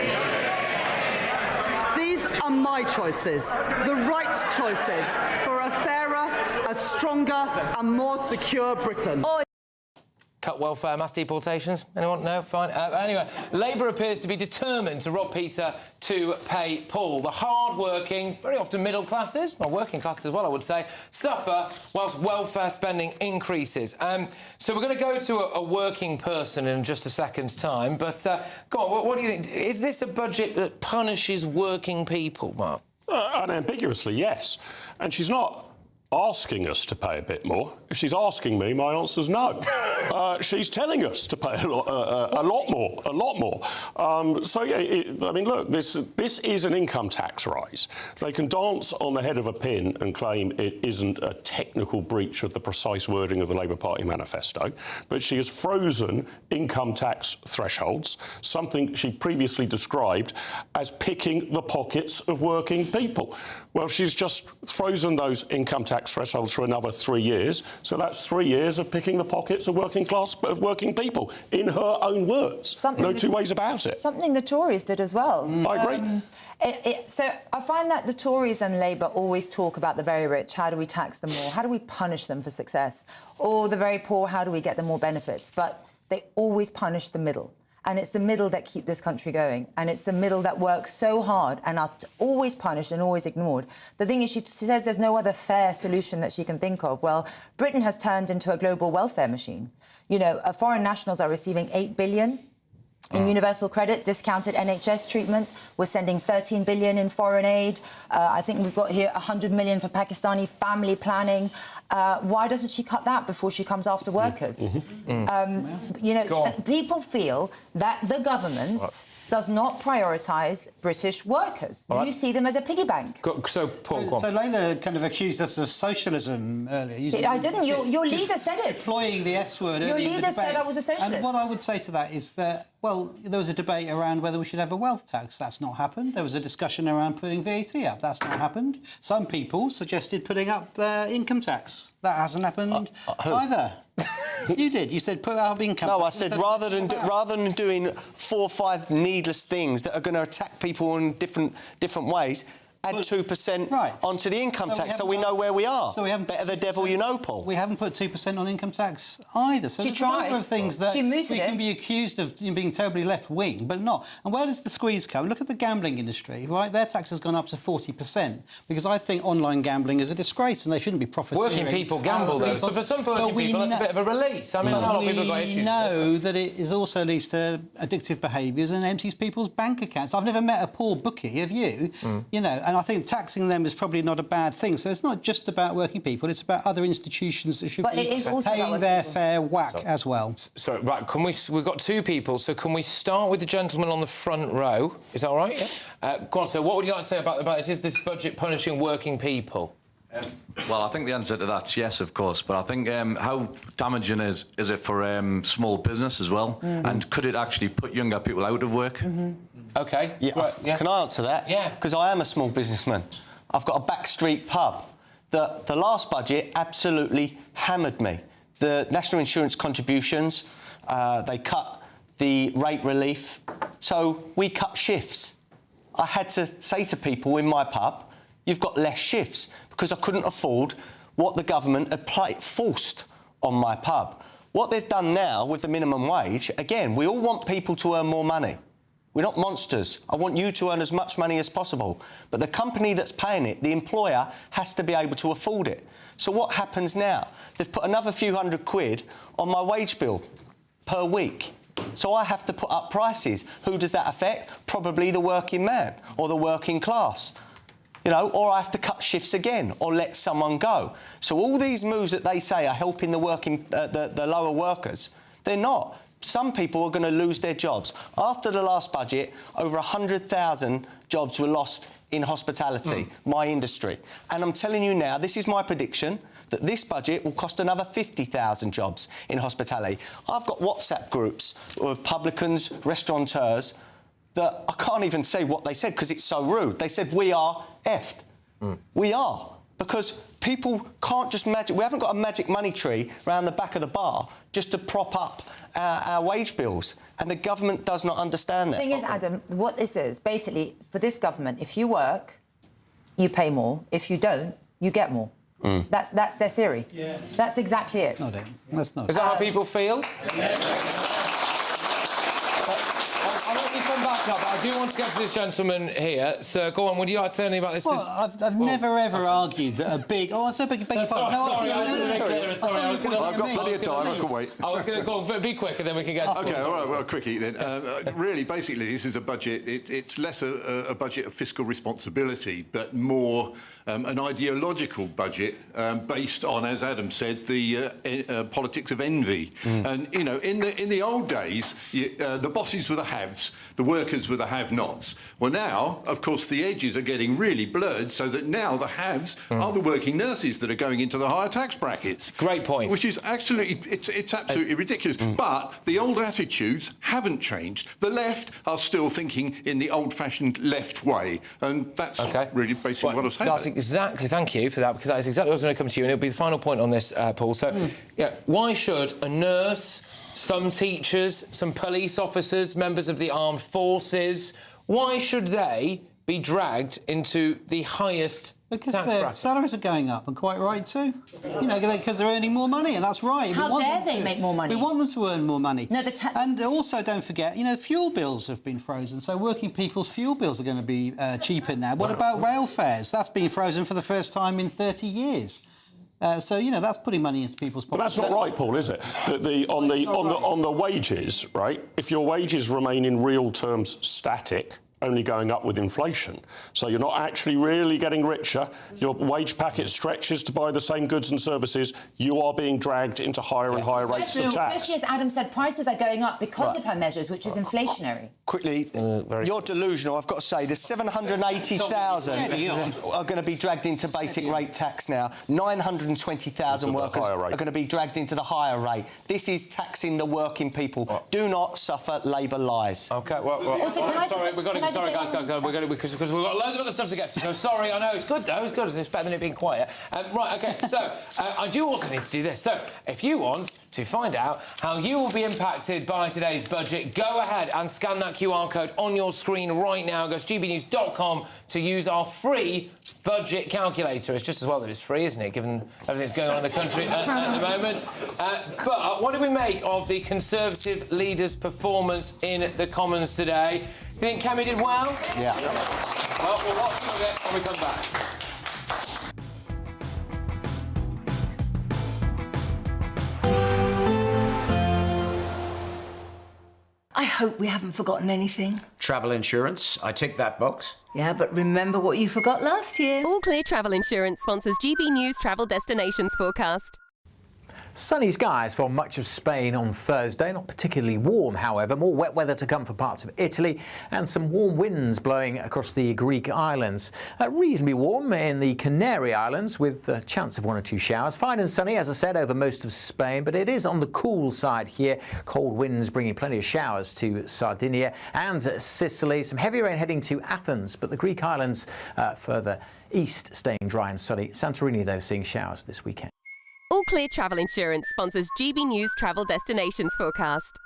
These are my choices, the right choices for a fairer, a stronger and more secure Britain. Cut welfare, mass deportations? Anyone? No? Fine. Anyway, Labour appears to be determined to rob Peter to pay Paul. The hard-working, very often middle classes, well, working classes as well, I would say, suffer whilst welfare spending increases. So we're going to go to a working person in just a second's time, but go on, what do you think? Is this a budget that punishes working people, Mark? Unambiguously, yes. And she's not asking us to pay a bit more. If she's asking me, my answer's no. She's telling us to pay a lot more. So yeah, I mean, look, this is an income tax rise. They can dance on the head of a pin and claim it isn't a technical breach of the precise wording of the Labour Party manifesto, but she has frozen income tax thresholds, something she previously described as picking the pockets of working people. Well, she's just frozen those income tax thresholds for another 3 years. So that's 3 years of picking the pockets of working people, in her own words. No two ways about it. Something the Tories did as well. I agree. So I find that the Tories and Labour always talk about the very rich. How do we tax them more? How do we punish them for success? Or the very poor, how do we get them more benefits? But they always punish the middle. And it's the middle that keep this country going. And it's the middle that works so hard and are always punished and always ignored. The thing is, she says there's no other fair solution that she can think of. Well, Britain has turned into a global welfare machine. You know, foreign nationals are receiving $8 billion in universal credit, discounted NHS treatment. We're sending 13 billion in foreign aid. I think we've got here 100 million for Pakistani family planning. Why doesn't she cut that before she comes after workers? You know, people feel that the government does not prioritise British workers. You see them as a piggy bank. So, Paul, so Layla kind of accused us of socialism earlier. I didn't. Your leader said it. Deploying the S word. Your leader said I was a socialist. And what I would say to that is that, well, there was a debate around whether we should have a wealth tax. That's not happened. There was a discussion around putting VAT up. That's not happened. Some people suggested putting up income tax. That hasn't happened either. You did. You said put up income tax. No, I said rather than doing 4 or 5 needless things that are going to attack people in different ways, add 2% onto the income tax so we know where we are. So we haven't better the devil you know, Paul. We haven't put 2% on income tax either. So there's a number of things that we can be accused of being terribly left-wing, but not. And where does the squeeze come? Look at the gambling industry, right? Their tax has gone up to 40% because I think online gambling is a disgrace and they shouldn't be profiteering. Working people gamble, though. So for some working people, that's a bit of a release. I mean, a lot of people have got issues. We know that it is also leads to addictive behaviours and empties people's bank accounts. I've never met a poor bookie, have you? You know, and I think taxing them is probably not a bad thing. So it's not just about working people, it's about other institutions that should be paying their fair whack as well. So, right, we've got 2 people, so can we start with the gentleman on the front row? Is that all right? Yeah. Go on, so what would you like to say about this? Is this budget punishing working people? Well, I think the answer to that's yes, of course. But I think how damaging is it for small business as well? And could it actually put younger people out of work? OK. Yeah. Can I answer that? Yeah. Because I am a small businessman. I've got a backstreet pub. The last budget absolutely hammered me. The national insurance contributions, they cut the rate relief. So we cut shifts. I had to say to people in my pub, you've got less shifts, because I couldn't afford what the government had forced on my pub. What they've done now with the minimum wage, again, we all want people to earn more money. We're not monsters. I want you to earn as much money as possible. But the company that's paying it, the employer, has to be able to afford it. So what happens now? They've put another few £100 on my wage bill per week. So I have to put up prices. Who does that affect? Probably the working man or the working class. You know, or I have to cut shifts again or let someone go. So all these moves that they say are helping the the lower workers, they're not. Some people are going to lose their jobs. After the last budget, over 100,000 jobs were lost in hospitality, my industry. And I'm telling you now, this is my prediction, that this budget will cost another 50,000 jobs in hospitality. I've got WhatsApp groups of publicans, restaurateurs, that I can't even say what they said because it's so rude. They said, we are effed. We are. Because people can't just magic... We haven't got a magic money tree around the back of the bar just to prop up our wage bills. And the government does not understand that. The thing is, Adam, what this is, basically, for this government, if you work, you pay more. If you don't, you get more. That's their theory. Yeah. That's exactly it. Not it. That's not Is that how people feel? I want you to come back up, but I do want to get to this gentleman here. So, go on, would you like to say anything about this? Well, I've never, ever argued that a big... Oh, I said beg your pardon. Sorry, I was going to make clear. Sorry, I've got plenty of time, I can wait. I was going to go be quick and then we can get... OK, all right, well, quickie then. Really, basically, this is a budget... It's less a budget of fiscal responsibility, but more an ideological budget based on, as Adam said, the politics of envy. And, you know, in the old days, the bosses were the haves, the workers were the have-nots. Well, now, of course, the edges are getting really blurred so that now the haves are the working nurses that are going into the higher tax brackets. Great point. Which is absolutely... It's absolutely ridiculous. But the old attitudes haven't changed. The left are still thinking in the old-fashioned left way. And that's really basically what I was saying. That's exactly... Thank you for that, because that is exactly what I was going to come to you, and it'll be the final point on this, Paul. So, yeah, why should a nurse, some teachers, some police officers, members of the armed forces, why should they be dragged into the highest because tax their bracket? salaries are going up, and quite right too. You know, because they're earning more money, and that's right. How dare they make more money? We want them to earn more money. No, and also, don't forget, you know, fuel bills have been frozen, so working people's fuel bills are going to be cheaper now. What about rail fares? That's been frozen for the first time in 30 years. So, you know, that's putting money into people's pockets. But that's not right, Paul, is it? That on the wages, right? If your wages remain in real terms static, only going up with inflation. So you're not actually really getting richer. Your wage packet stretches to buy the same goods and services. You are being dragged into higher and higher rates of tax. Especially as Adam said, prices are going up because of her measures, which is inflationary. Quickly, you're delusional, I've got to say. There's 780,000 are going to be dragged into basic rate tax now. 920,000 workers are going to be dragged into the higher rate. This is taxing the working people. Do not suffer Labour lies. OK, well sorry, we've got to... Sorry, guys, because we've got loads of other stuff to get to. So sorry, I know it's good though. It's good. It's better than it being quiet. Right, OK. So I do also need to do this. So if you want to find out how you will be impacted by today's budget, go ahead and scan that QR code on your screen right now. Go to gbnews.com to use our free budget calculator. It's just as well that it's free, isn't it, given everything that's going on in the country at the moment. But what do we make of the Conservative leader's performance in the Commons today? You think Kemi did well? Yeah. Well, we'll watch some of it when we come back. I hope we haven't forgotten anything. Travel insurance, I tick that box. Yeah, but remember what you forgot last year. All Clear Travel Insurance sponsors GB News Travel Destinations Forecast. Sunny skies for much of Spain on Thursday, not particularly warm, however. More wet weather to come for parts of Italy and some warm winds blowing across the Greek islands. Reasonably warm in the Canary Islands with a chance of 1 or 2 showers. Fine and sunny, as I said, over most of Spain, but it is on the cool side here. Cold winds bringing plenty of showers to Sardinia and Sicily. Some heavy rain heading to Athens, but the Greek islands further east staying dry and sunny. Santorini, though, seeing showers this weekend. All Clear Travel Insurance sponsors GB News Travel Destinations Forecast.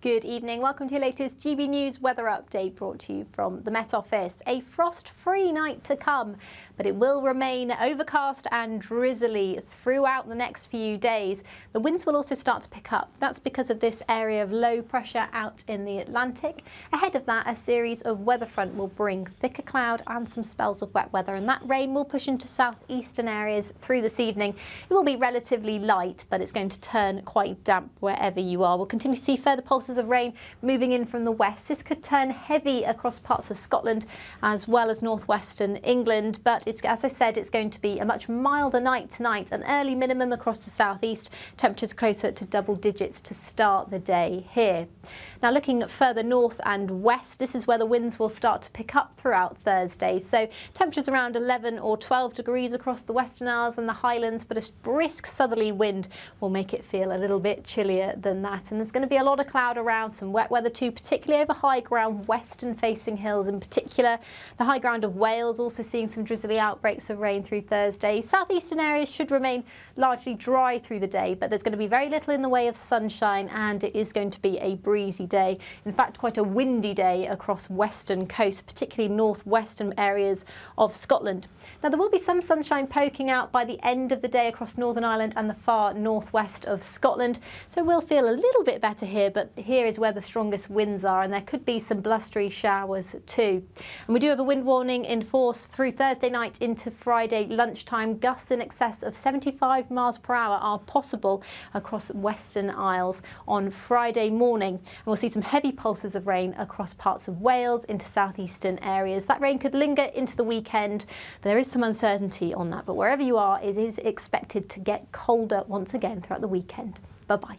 Good evening. Welcome to your latest GB News weather update brought to you from the Met Office. A frost-free night to come, but it will remain overcast and drizzly throughout the next few days. The winds will also start to pick up. That's because of this area of low pressure out in the Atlantic. Ahead of that, a series of weather front will bring thicker cloud and some spells of wet weather, and that rain will push into southeastern areas through this evening. It will be relatively light, but it's going to turn quite damp wherever you are. We'll continue to see further pulses of rain moving in from the west. This could turn heavy across parts of Scotland as well as northwestern England, but as I said, it's going to be a much milder night tonight. An early minimum across the southeast, temperatures closer to double digits to start the day here. Now looking further north and west, this is where the winds will start to pick up throughout Thursday. So temperatures around 11 or 12 degrees across the Western Isles and the Highlands, but a brisk southerly wind will make it feel a little bit chillier than that. And there's going to be a lot of cloud around, some wet weather too, particularly over high ground, western facing hills in particular. The high ground of Wales also seeing some drizzly outbreaks of rain through Thursday. Southeastern areas should remain largely dry through the day, but there's going to be very little in the way of sunshine, and it is going to be a breezy day. In fact, quite a windy day across western coasts, particularly northwestern areas of Scotland. Now, there will be some sunshine poking out by the end of the day across Northern Ireland and the far northwest of Scotland, so we'll feel a little bit better here, but here is where the strongest winds are, and there could be some blustery showers too. And we do have a wind warning in force through Thursday night into Friday lunchtime. Gusts in excess of 75 miles per hour are possible across Western Isles on Friday morning. And we'll see some heavy pulses of rain across parts of Wales into southeastern areas. That rain could linger into the weekend. There is some uncertainty on that, but wherever you are, it is expected to get colder once again throughout the weekend. Bye-bye.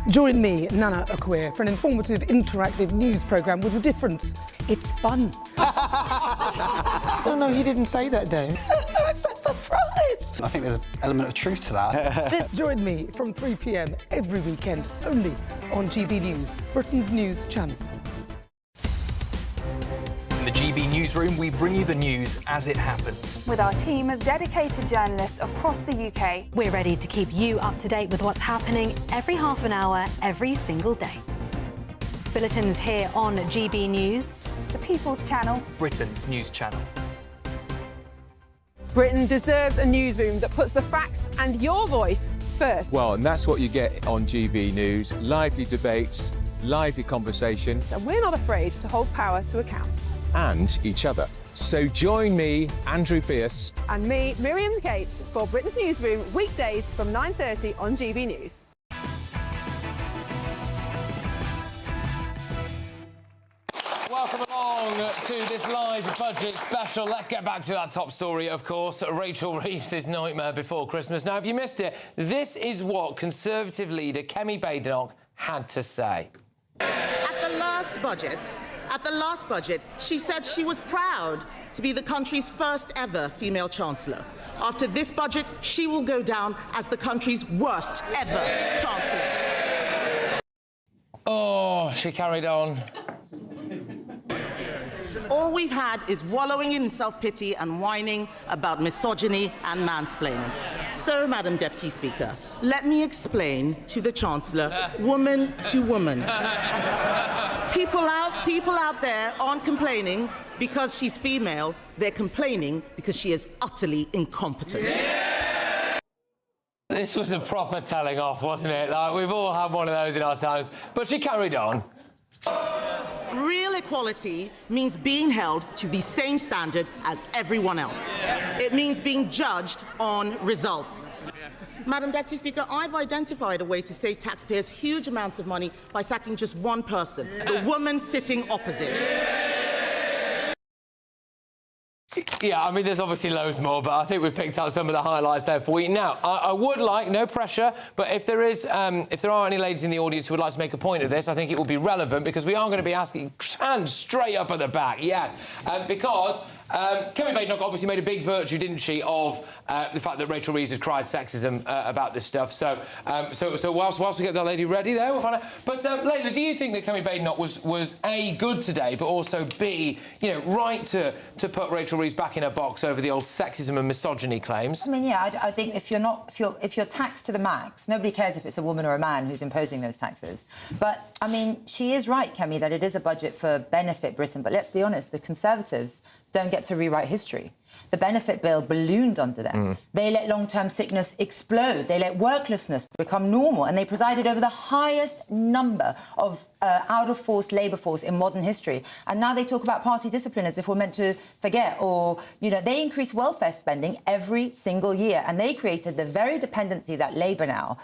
Join me, Nana Akweer, for an informative, interactive news programme with a difference. It's fun. No, he didn't say that, Dave. I'm so surprised. I think there's an element of truth to that. Join me from 3 p.m. every weekend, only on GB News, Britain's news channel. In the GB Newsroom, we bring you the news as it happens. With our team of dedicated journalists across the UK. We're ready to keep you up to date with what's happening every half an hour, every single day. Bulletins here on GB News. The People's Channel. Britain's news channel. Britain deserves a newsroom that puts the facts and your voice first. Well, and that's what you get on GB News. Lively debates, lively conversation. And we're not afraid to hold power to account. and each other. So join me, Andrew Pierce. And me, Miriam Cates, for Britain's Newsroom, weekdays from 9:30 on GB News. Welcome along to this live budget special. Let's get back to that top story, of course, Rachel Reeves' nightmare before Christmas. Now, if you missed it, this is what Conservative leader Kemi Badenoch had to say. At the last budget, she said she was proud to be the country's first ever female chancellor. After this budget, she will go down as the country's worst ever chancellor. Oh, she carried on. All we've had is wallowing in self-pity and whining about misogyny and mansplaining. So, Madam Deputy Speaker, let me explain to the Chancellor, woman to woman. People out there aren't complaining because she's female. They're complaining because she is utterly incompetent. Yeah. This was a proper telling off, wasn't it? Like, we've all had one of those in our times. But she carried on. Real equality means being held to the same standard as everyone else. It means being judged on results. Madam Deputy Speaker, I've identified a way to save taxpayers huge amounts of money by sacking just one person, the woman sitting opposite. Yeah, I mean, there's obviously loads more, but I think we've picked out some of the highlights there for you. Now, I would like, no pressure, but if there are any ladies in the audience who would like to make a point of this, I think it would be relevant, because we are going to be asking hands straight up at the back, yes, because Kemi Badenoch obviously made a big virtue, didn't she, of the fact that Rachel Reeves had cried sexism about this stuff. So whilst we get that lady ready there, we'll find out. But Layla, do you think that Kemi Badenoch was A, good today, but also B, you know, right to put Rachel Reeves back in her box over the old sexism and misogyny claims? I mean, yeah, I think if you're taxed to the max, nobody cares if it's a woman or a man who's imposing those taxes. But I mean, she is right, Kemi, that it is a budget for benefit Britain. But let's be honest, the Conservatives don't get to rewrite history. The benefit bill ballooned under them. They let long-term sickness explode. They let worklessness become normal, and they presided over the highest number of out-of-force labour force in modern history. And now they talk about party discipline as if we're meant to forget. Or, you know, they increase welfare spending every single year, and they created the very dependency that Labour now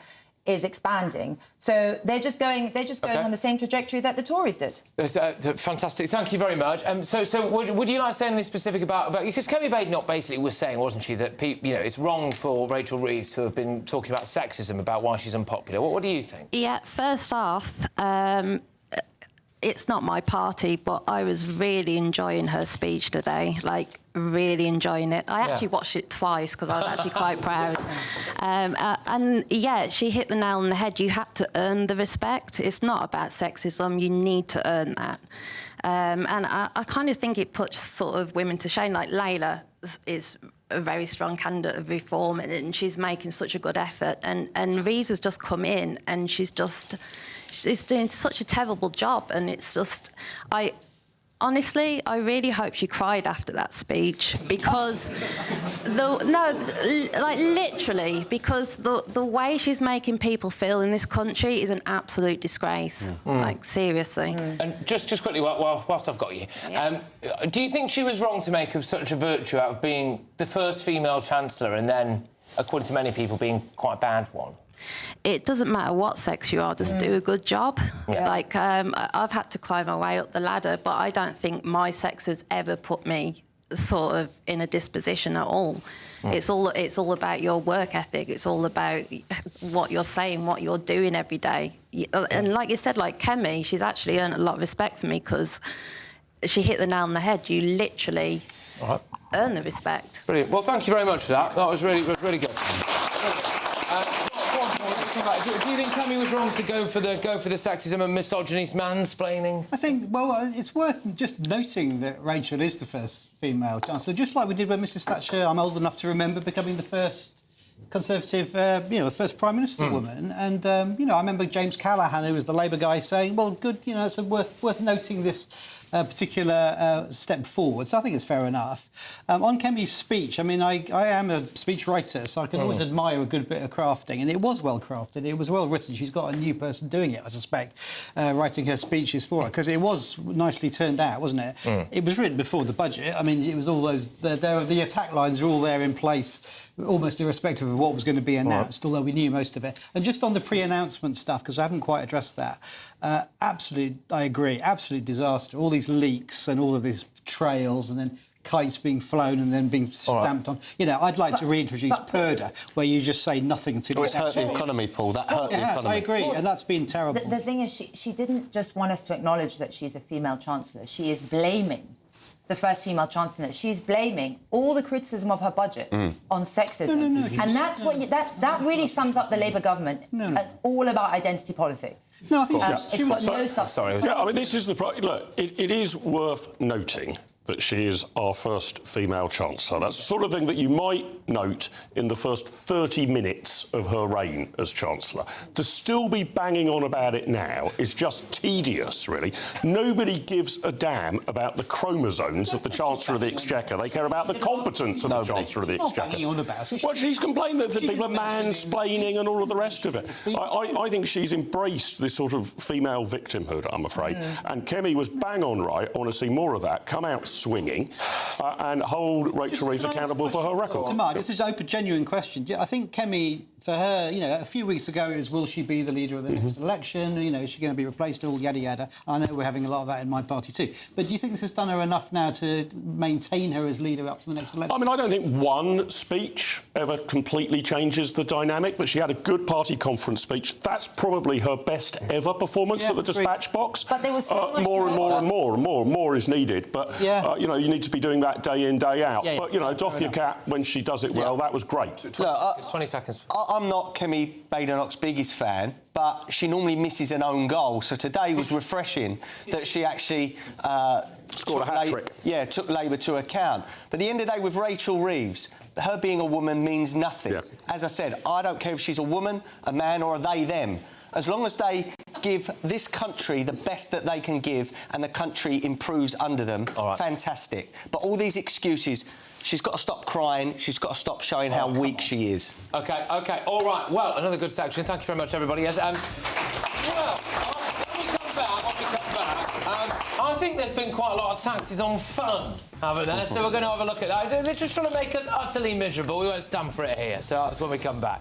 is expanding. So they're just going on the same trajectory that the Tories did. That's fantastic. Thank you very much. So would you like to say anything specific about because Kemi Badenoch basically was saying, wasn't she, that it's wrong for Rachel Reeves to have been talking about sexism, about why she's unpopular. What do you think? Yeah, first off, it's not my party, but I was really enjoying her speech today, like really enjoying it. I actually watched it twice because I was actually quite proud. And yeah, she hit the nail on the head. You have to earn the respect. It's not about sexism. You need to earn that. And I kind of think it puts sort of women to shame. Like Layla is a very strong candidate of reform, and she's making such a good effort. And Reeves has just come in, and she's doing such a terrible job. And it's just, honestly, I really hope she cried after that speech, because literally, because the way she's making people feel in this country is an absolute disgrace. Like, seriously. And just quickly, whilst I've got you, do you think she was wrong to make such a virtue out of being the first female chancellor and then, according to many people, being quite a bad one? It doesn't matter what sex you are, just do a good job. Yeah. Like, I've had to climb my way up the ladder, but I don't think my sex has ever put me sort of in a disposition at all. It's all about your work ethic. It's all about what you're saying, what you're doing every day. And like you said, like Kemi, she's actually earned a lot of respect for me because she hit the nail on the head. You literally earn the respect. Brilliant. Well, thank you very much for that. That was really good. Do you think Kemi was wrong to go for the sexism and misogynist mansplaining? I think, well, it's worth just noting that Rachel is the first female chancellor, just like we did when Mrs Thatcher, I'm old enough to remember, becoming the first Conservative, the first Prime Minister woman. And, I remember James Callaghan, who was the Labour guy, saying, well, good, it's worth noting this particular step forward. So I think it's fair enough. On Kemi's speech, I mean, I am a speech writer, so I can always admire a good bit of crafting, and it was well crafted. It was well written. She's got a new person doing it, I suspect, writing her speeches for her, because it was nicely turned out, wasn't it? It was written before the budget. I mean, it was all those... The attack lines are all there in place, almost irrespective of what was going to be announced, although we knew most of it. And just on the pre-announcement stuff, because I haven't quite addressed that, I agree, absolute disaster. All these leaks and all of these trails and then kites being flown and then being stamped on. You know, I'd like to reintroduce PERDA, where you just say nothing until it's hurt the economy, Paul. That hurt the economy. I agree, and that's been terrible. The thing is, she didn't just want us to acknowledge that she's a female chancellor. She is blaming the first female chancellor. She's blaming all the criticism of her budget on sexism. And that's what that really sums up the Labour government. It's all about identity politics. No, I think it's got no substance. Yeah, I mean, this is the... Look, it is worth noting that she is our first female chancellor. That's the sort of thing that you might note in the first 30 minutes of her reign as chancellor. To still be banging on about it now is just tedious, really. Nobody gives a damn about the chromosomes of the Chancellor of the Exchequer. They care about the competence of the Chancellor of the Exchequer. Well, she's complained that people are mansplaining and all of the rest of it. I think she's embraced this sort of female victimhood, I'm afraid. And Kemi was bang on right. I want to see more of that. Come out swinging and hold Rachel Reeves accountable for her record. This is an open, genuine question. I think Kemi, for her, you know, a few weeks ago it was, will she be the leader of the next election? You know, is she going to be replaced? All yada yada. I know we're having a lot of that in my party too. But do you think this has done her enough now to maintain her as leader up to the next election? I mean, I don't think one speech ever completely changes the dynamic, but she had a good party conference speech. That's probably her best ever performance at the dispatch box. But there was so much more is needed. But you know, you need to be doing that day in, day out. But you know, doff your cap when she does it well. That was great. 20 seconds. I'm not Kemi Badenoch's biggest fan, but she normally misses an own goal. So today was refreshing that she actually scored a hat-trick. Took Labour to account. But at the end of the day, with Rachel Reeves, her being a woman means nothing. As I said, I don't care if she's a woman, a man, or a they, them. As long as they give this country the best that they can give and the country improves under them, fantastic. But all these excuses, she's got to stop crying, she's got to stop showing how weak she is. OK, all right. Well, another good section. Thank you very much, everybody. Yes, well, when we come back, I think there's been quite a lot of taxes on fun, haven't there? So we're going to have a look at that. They're just trying to make us utterly miserable. We won't stand for it here, so that's when we come back.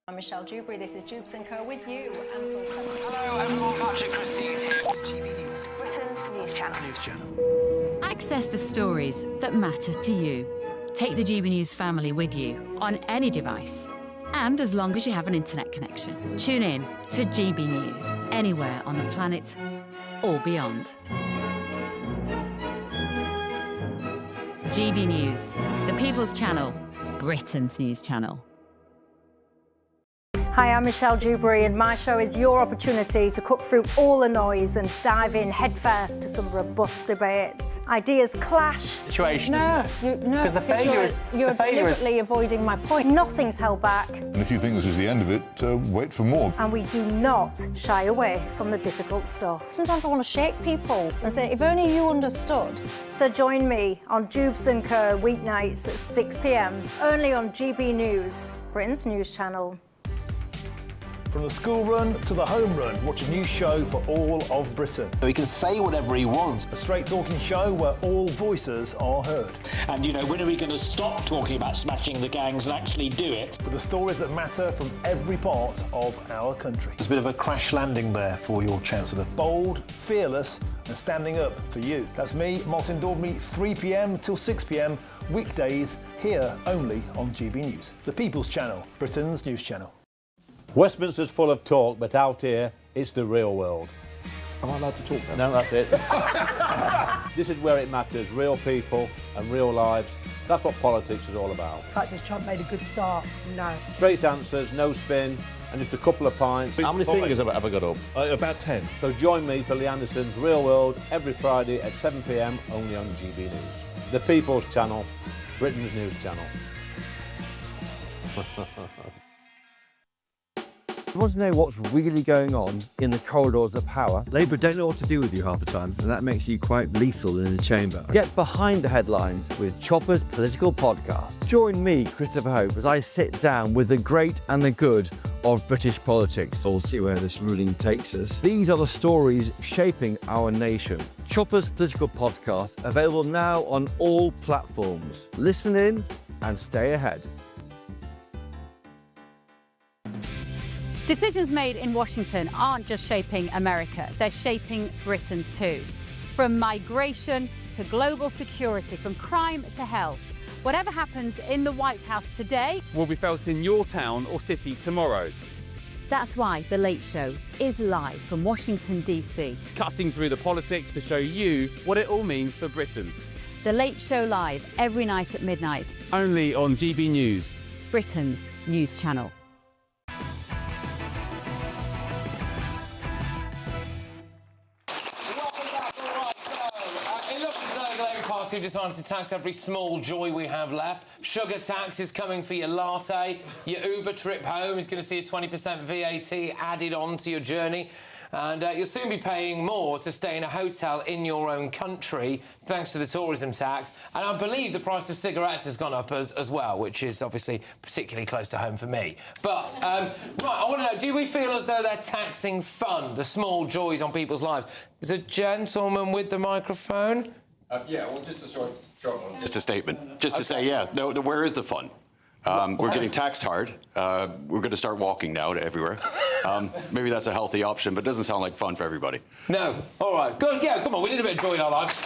I'm Michelle Dewberry, this is Jubes & Co with you. Hello everyone, Patrick Christys here. GB News, Britain's news channel. Access the stories that matter to you. Take the GB News family with you on any device. And as long as you have an internet connection. Tune in to GB News, anywhere on the planet or beyond. GB News, the People's Channel, Britain's news channel. Hi, I'm Michelle Dewberry and my show is your opportunity to cut through all the noise and dive in headfirst to some robust debates. Ideas clash. Situation, no, because the failure is... You're deliberately avoiding my point. Nothing's held back. And if you think this is the end of it, wait for more. And we do not shy away from the difficult stuff. Sometimes I want to shake people and say, if only you understood. So join me on Jubes & Co weeknights at 6 p.m, only on GB News, Britain's news channel. From the school run to the home run, watch a new show for all of Britain. So he can say whatever he wants. A straight talking show where all voices are heard. And, you know, when are we going to stop talking about smashing the gangs and actually do it? With the stories that matter from every part of our country. There's a bit of a crash landing there for your Chancellor. Bold, fearless and standing up for you. That's me, Martin Daubney, 3 p.m. till 6 p.m, weekdays, here only on GB News. The People's Channel, Britain's news channel. Westminster's full of talk, but out here, it's the real world. Am I allowed to talk now? No, that's it. This is where it matters, real people and real lives. That's what politics is all about. The fact that Trump made a good start, no. Straight answers, no spin, and just a couple of pints. How many fingers have I got up? About 10. So join me for Lee Anderson's Real World every Friday at 7 p.m, only on GB News. The People's Channel, Britain's news channel. You want to know what's really going on in the corridors of power? Labour don't know what to do with you half the time, and that makes you quite lethal in the chamber. Get behind the headlines with Chopper's Political Podcast. Join me, Christopher Hope, as I sit down with the great and the good of British politics. We'll see where this ruling takes us. These are the stories shaping our nation. Chopper's Political Podcast, available now on all platforms. Listen in and stay ahead. Decisions made in Washington aren't just shaping America, they're shaping Britain too. From migration to global security, from crime to health. Whatever happens in the White House today will be felt in your town or city tomorrow. That's why The Late Show is live from Washington, D.C. Cutting through the politics to show you what it all means for Britain. The Late Show live every night at midnight. Only on GB News, Britain's news channel. Party decided to tax every small joy we have left. Sugar tax is coming for your latte. Your Uber trip home is going to see a 20% VAT added on to your journey. And you'll soon be paying more to stay in a hotel in your own country, thanks to the tourism tax. And I believe the price of cigarettes has gone up as well, which is obviously particularly close to home for me. But, right, I want to know, do we feel as though they're taxing fun, the small joys on people's lives? There's a gentleman with the microphone. Yeah, well, just a short one. Just a statement. Just to say, yeah, no, where is the fun? We're getting taxed hard. We're going to start walking now to everywhere. Maybe that's a healthy option, but it doesn't sound like fun for everybody. No. All right. Good. Yeah, come on. We need a bit of joy in our lives.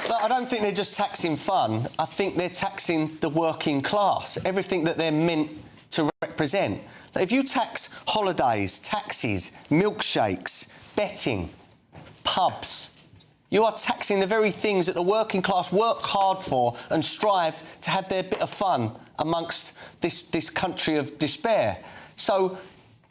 No, I don't think they're just taxing fun. I think they're taxing the working class, everything that they're meant to represent. If you tax holidays, taxis, milkshakes, betting, pubs, you are taxing the very things that the working class work hard for and strive to have their bit of fun amongst this country of despair. So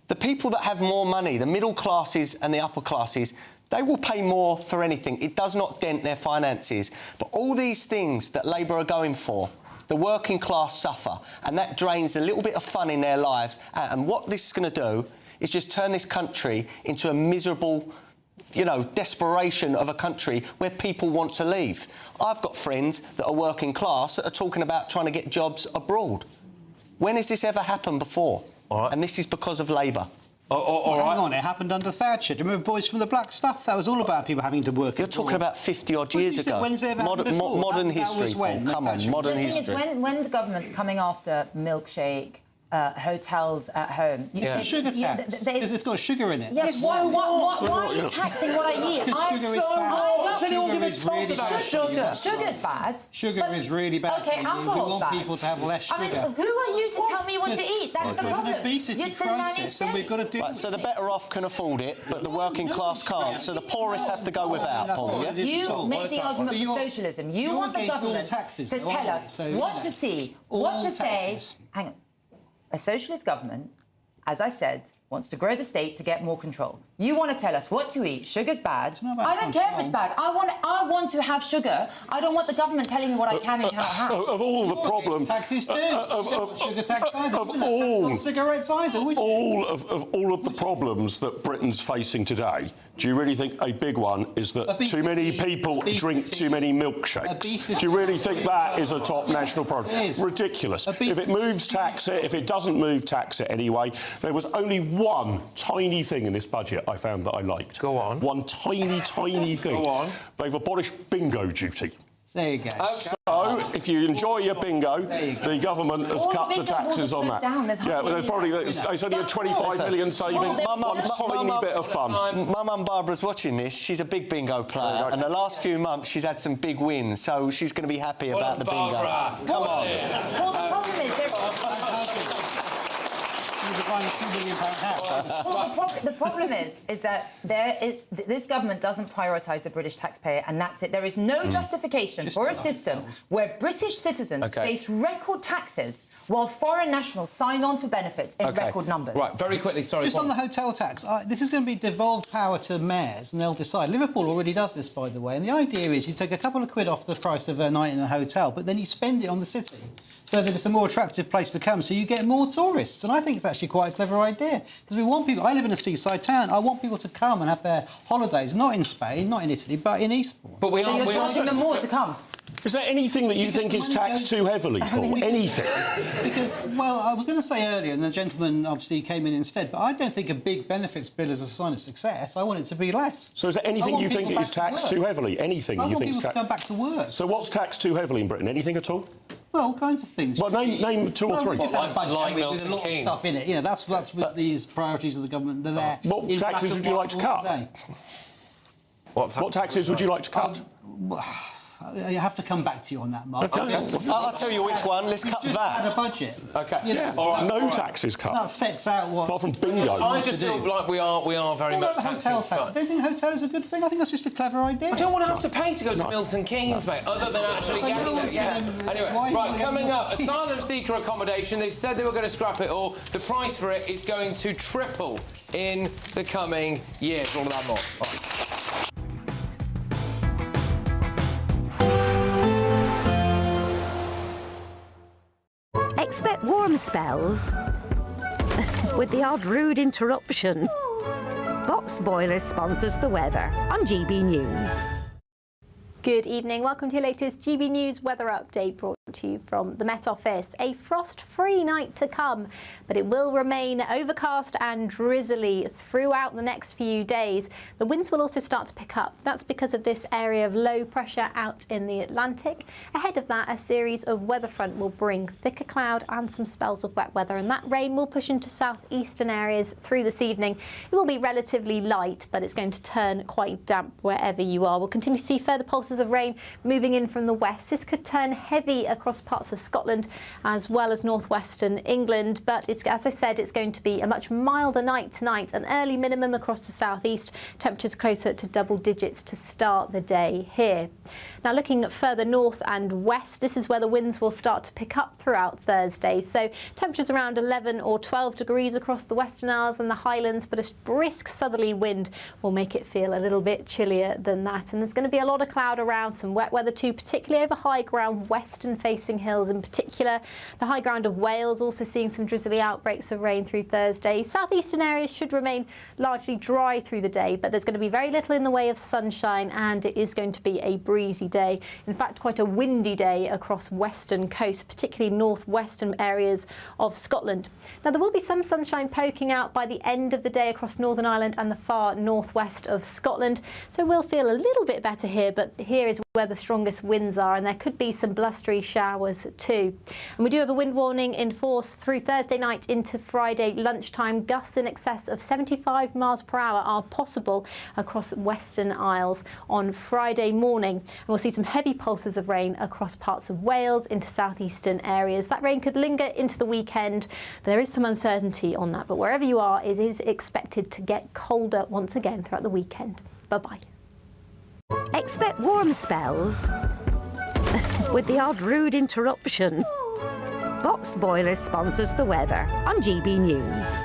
the people that have more money, the middle classes and the upper classes, they will pay more for anything. It does not dent their finances. But all these things that Labour are going for, the working class suffer, and that drains a little bit of fun in their lives. And what this is going to do is just turn this country into a miserable, you know, desperation of a country where people want to leave. I've got friends that are working class that are talking about trying to get jobs abroad. When has this ever happened before? And this is because of Labour. Hang on, it happened under Thatcher. Do you remember Boys from the Black Stuff? That was all about people having to work. You're talking about 50-odd years ago. When's it ever happened before? Modern history, Paul. Come on, modern history. When the government's coming after milkshake, hotels at home. You say sugar tax, because it's got sugar in it. Yes, why are you taxing what I eat? I'm so Sugar. Sugar's bad. Sugar is really bad. Okay, alcohol's bad. We want people to have less sugar. I mean, who are you to tell me what to eat? That's the problem. There's an obesity crisis, and we've got to deal with it. So the better off can afford it, but the working class can't. So the poorest have to go without, Paul. Yeah? You make the argument for socialism. You want the government to tell us what to see, what to say. Hang on. A socialist government, as I said, wants to grow the state to get more control. You want to tell us what to eat. Sugar's bad. I don't care if it's bad. I want to have sugar. I don't want the government telling me what I can and cannot have. Of all the problems, taxes too. Sugar tax either. Of all cigarettes either. All of the problems that Britain's facing today, do you really think a big one is that too many people drink too many milkshakes? Do you really think that is a top national problem? Ridiculous. If it moves, tax it. If it doesn't move, tax it anyway. There was only one tiny thing in this budget I found that I liked. Go on. One tiny thing. Go on. They've abolished bingo duty. There you go. Okay. So, if you enjoy your bingo, the government has cut the taxes on that. Yeah, but there's probably it's only a 25 million saving. One tiny bit of fun. My mum Barbara's watching this. She's a big bingo player, and the last few months she's had some big wins, so she's going to be happy about the bingo. Come on. Well, the problem is £2 million house. Well, the problem is that this government doesn't prioritise the British taxpayer, and that's it. There is no justification for a system where British citizens face record taxes while foreign nationals sign on for benefits in record numbers. Right, very quickly, sorry. Just on the hotel tax, this is going to be devolved power to mayors, and they'll decide. Liverpool already does this, by the way, and the idea is you take a couple of quid off the price of a night in a hotel, but then you spend it on the city so that it's a more attractive place to come, so you get more tourists. And I think it's actually quite a clever idea, because we want people... I live in a seaside town. I want people to come and have their holidays, not in Spain, not in Italy, but in Eastbourne. But so you're charging them more to come? Is there anything that you think is taxed too heavily, Paul? Anything? Because, well, I was going to say earlier, and the gentleman obviously came in instead, but I don't think a big benefits bill is a sign of success. I want it to be less. So is there anything you think is taxed too heavily? Anything you think is taxed? I want people to go back to work. So what's taxed too heavily in Britain? Anything at all? Well, all kinds of things. Well, name two or three. We just have a budget with a lot of stuff in it. You know, that's what these priorities of the government. They're there. What taxes would you like to cut? What taxes would you like to cut? I have to come back to you on that, Mark. Okay. I'll tell you which one. Let's cut that. Had a budget. Okay. You know, all right. No taxes cut. That sets out what... Apart from bingo. I just feel like we are very much taxing. Hotel tax. I don't think hotel is a good thing. I think that's just a clever idea. I don't want to have to pay to go to Milton Keynes, mate, other than actually getting there. Yeah. Anyway, right, coming up, asylum seeker accommodation. They said they were going to scrap it all. The price for it is going to triple in the coming years. All of that more. Right. Expect warm spells with the odd rude interruption. Box Boilers sponsors the weather on GB News. Good evening. Welcome to your latest GB News weather update brought to you from the Met Office. A frost-free night to come, but it will remain overcast and drizzly throughout the next few days. The winds will also start to pick up. That's because of this area of low pressure out in the Atlantic. Ahead of that, a series of weather front will bring thicker cloud and some spells of wet weather, and that rain will push into southeastern areas through this evening. It will be relatively light, but it's going to turn quite damp wherever you are. We'll continue to see further pulses of rain moving in from the west. This could turn heavy across parts of Scotland as well as northwestern England, but as I said, it's going to be a much milder night tonight. An early minimum across the southeast, temperatures closer to double digits to start the day here. Now looking further north and west, this is where the winds will start to pick up throughout Thursday. So temperatures around 11 or 12 degrees across the Western Isles and the Highlands, but a brisk southerly wind will make it feel a little bit chillier than that. And there's going to be a lot of cloud around, some wet weather too, particularly over high ground, western facing hills in particular. The high ground of Wales also seeing some drizzly outbreaks of rain through Thursday. Southeastern areas should remain largely dry through the day, but there's going to be very little in the way of sunshine, and it is going to be a breezy day. In fact, quite a windy day across western coast, particularly northwestern areas of Scotland. Now, there will be some sunshine poking out by the end of the day across Northern Ireland and the far northwest of Scotland, so we'll feel a little bit better here, but here is where the strongest winds are, and there could be some blustery showers too. And we do have a wind warning in force through Thursday night into Friday lunchtime. Gusts in excess of 75 miles per hour are possible across Western Isles on Friday morning. And we'll see some heavy pulses of rain across parts of Wales into southeastern areas. That rain could linger into the weekend. There is some uncertainty on that, but wherever you are, it is expected to get colder once again throughout the weekend. Bye-bye. Expect warm spells with the odd rude interruption. Box Boilers sponsors the weather on GB News.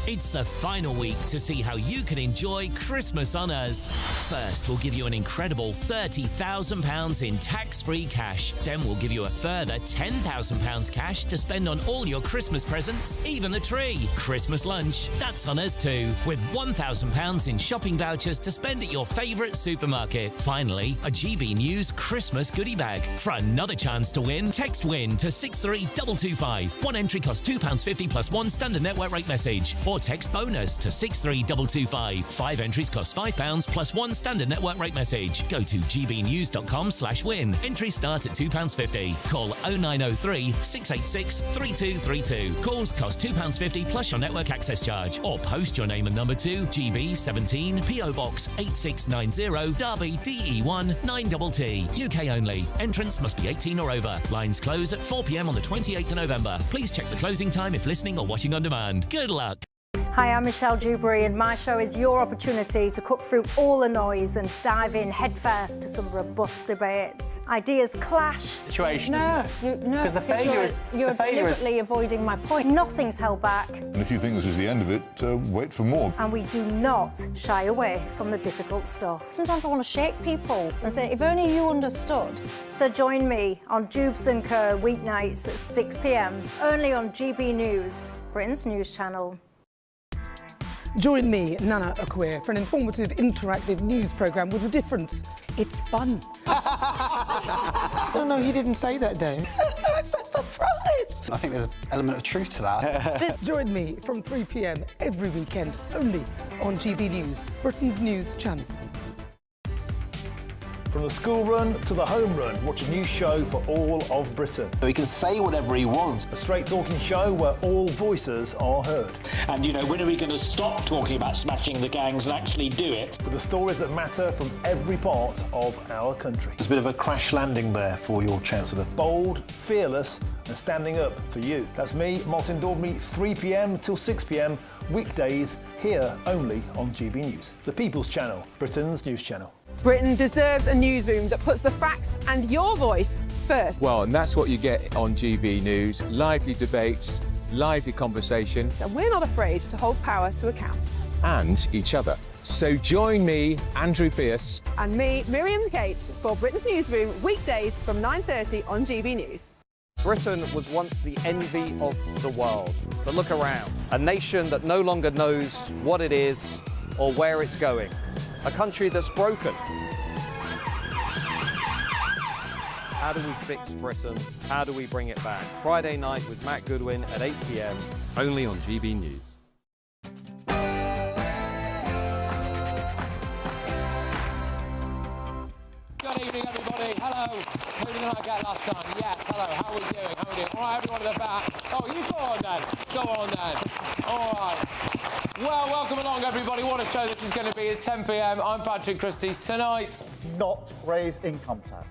It's the final week to see how you can enjoy Christmas on us. First, we'll give you an incredible £30,000 in tax-free cash. Then we'll give you a further £10,000 cash to spend on all your Christmas presents, even the tree. Christmas lunch, that's on us too, with £1,000 in shopping vouchers to spend at your favourite supermarket. Finally, a GB News Christmas goodie bag. For another chance to win, text WIN to 63225. One entry costs £2.50 plus one standard network rate message. Or or text BONUS to 63225. 5 entries cost £5 plus 1 standard network rate message. Go to gbnews.com/win. Entries start at £2.50. Call 0903 686 3232. Calls cost £2.50 plus your network access charge. Or post your name and number to GB17 PO Box 8690 Derby DE1 9TT. UK only. Entrance must be 18 or over. Lines close at 4 p.m. on the 28th of November. Please check the closing time if listening or watching on demand. Good luck. Hi, I'm Michelle Dewberry, and my show is your opportunity to cut through all the noise and dive in headfirst to some robust debates. Ideas clash. Situation, isn't it? Because the failure is you're deliberately avoiding my point. Nothing's held back, And if you think this is the end of it, wait for more. and we do not shy away from the difficult stuff. Sometimes I want to shake people and say, if only you understood. So join me on Jubes and Kerr weeknights at 6 p.m. only on GB News, Britain's news channel. Join me, Nana Akweer, for an informative, interactive news programme with a difference. It's fun. No, he didn't say that, Dave. I'm so surprised. I think there's an element of truth to that. Join me from 3 p.m. every weekend, only on GB News, Britain's news channel. From the school run to the home run, watch a new show for all of Britain. He can say whatever he wants. A straight talking show where all voices are heard. And, you know, when are we going to stop talking about smashing the gangs and actually do it? With the stories that matter from every part of our country. There's a bit of a crash landing there for your chancellor. Bold, fearless and standing up for you. That's me, Martin Daubney, 3 p.m. till 6 p.m. weekdays here only on GB News. The People's Channel, Britain's news channel. Britain deserves a newsroom that puts the facts and your voice first. Well, and that's what you get on GB News. Lively debates, lively conversation. And we're not afraid to hold power to account. And each other. So join me, Andrew Pierce. And me, Miriam Cates, for Britain's Newsroom, weekdays from 9:30 on GB News. Britain was once the envy of the world. But look around. A nation that no longer knows what it is or where it's going. A country that's broken. How do we fix Britain? How do we bring it back? Friday night with Matt Goodwin at 8 p.m. only on GB News. Good evening, everybody. Hello. Who did I get last time? Yes, hello. How are we doing? How are we doing? All right, everyone at the back. Oh, you go on then. Go on then. All right. Well, welcome along, everybody. What a show this is going to be. It's 10 p.m. I'm Patrick Christys. Tonight, not raise income tax.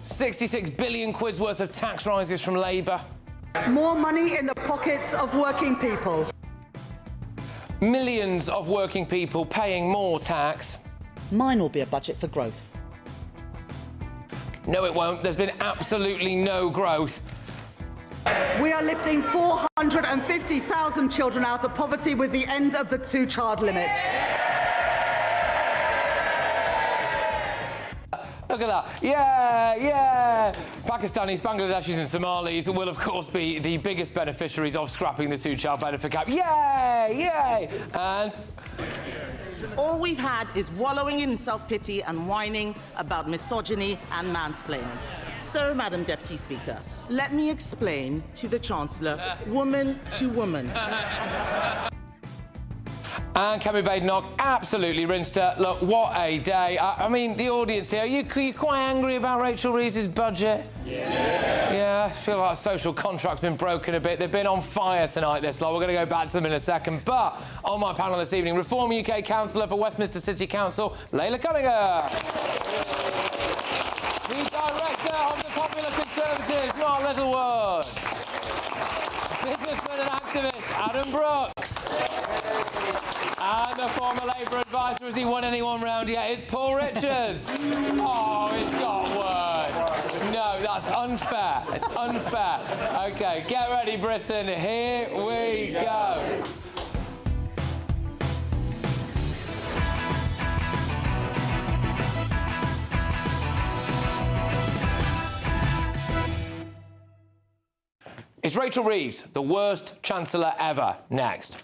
66 billion quid's worth of tax rises from Labour. More money in the pockets of working people. Millions of working people paying more tax. Mine will be a budget for growth. No, it won't. There's been absolutely no growth. We are lifting 450,000 children out of poverty with the end of the two-child limit. Look at that. Yeah, yeah. Pakistanis, Bangladeshis and Somalis will, of course, be the biggest beneficiaries of scrapping the two-child benefit cap. Yay, yay. And All we've had is wallowing in self-pity and whining about misogyny and mansplaining. So, Madam Deputy Speaker, let me explain to the Chancellor, woman to woman. And Kemi Badenoch absolutely rinsed her. Look, what a day. I mean, the audience here, are you quite angry about Rachel Reeves' budget? Yeah, I feel like social contract's been broken a bit. They've been on fire tonight, this lot. We're going to go back to them in a second. But on my panel this evening, Reform UK Councillor for Westminster City Council, Layla Cunningham. The Director of the Popular Conservatives, Mark Littlewood. Businessman and activist, Adam Brooks. And the former Labour advisor, has he won anyone round yet? It's Paul Richards. Oh, it's got worse. No, that's unfair. It's unfair. OK, get ready, Britain. Here we go. Is Rachel Reeves the worst Chancellor ever? Next.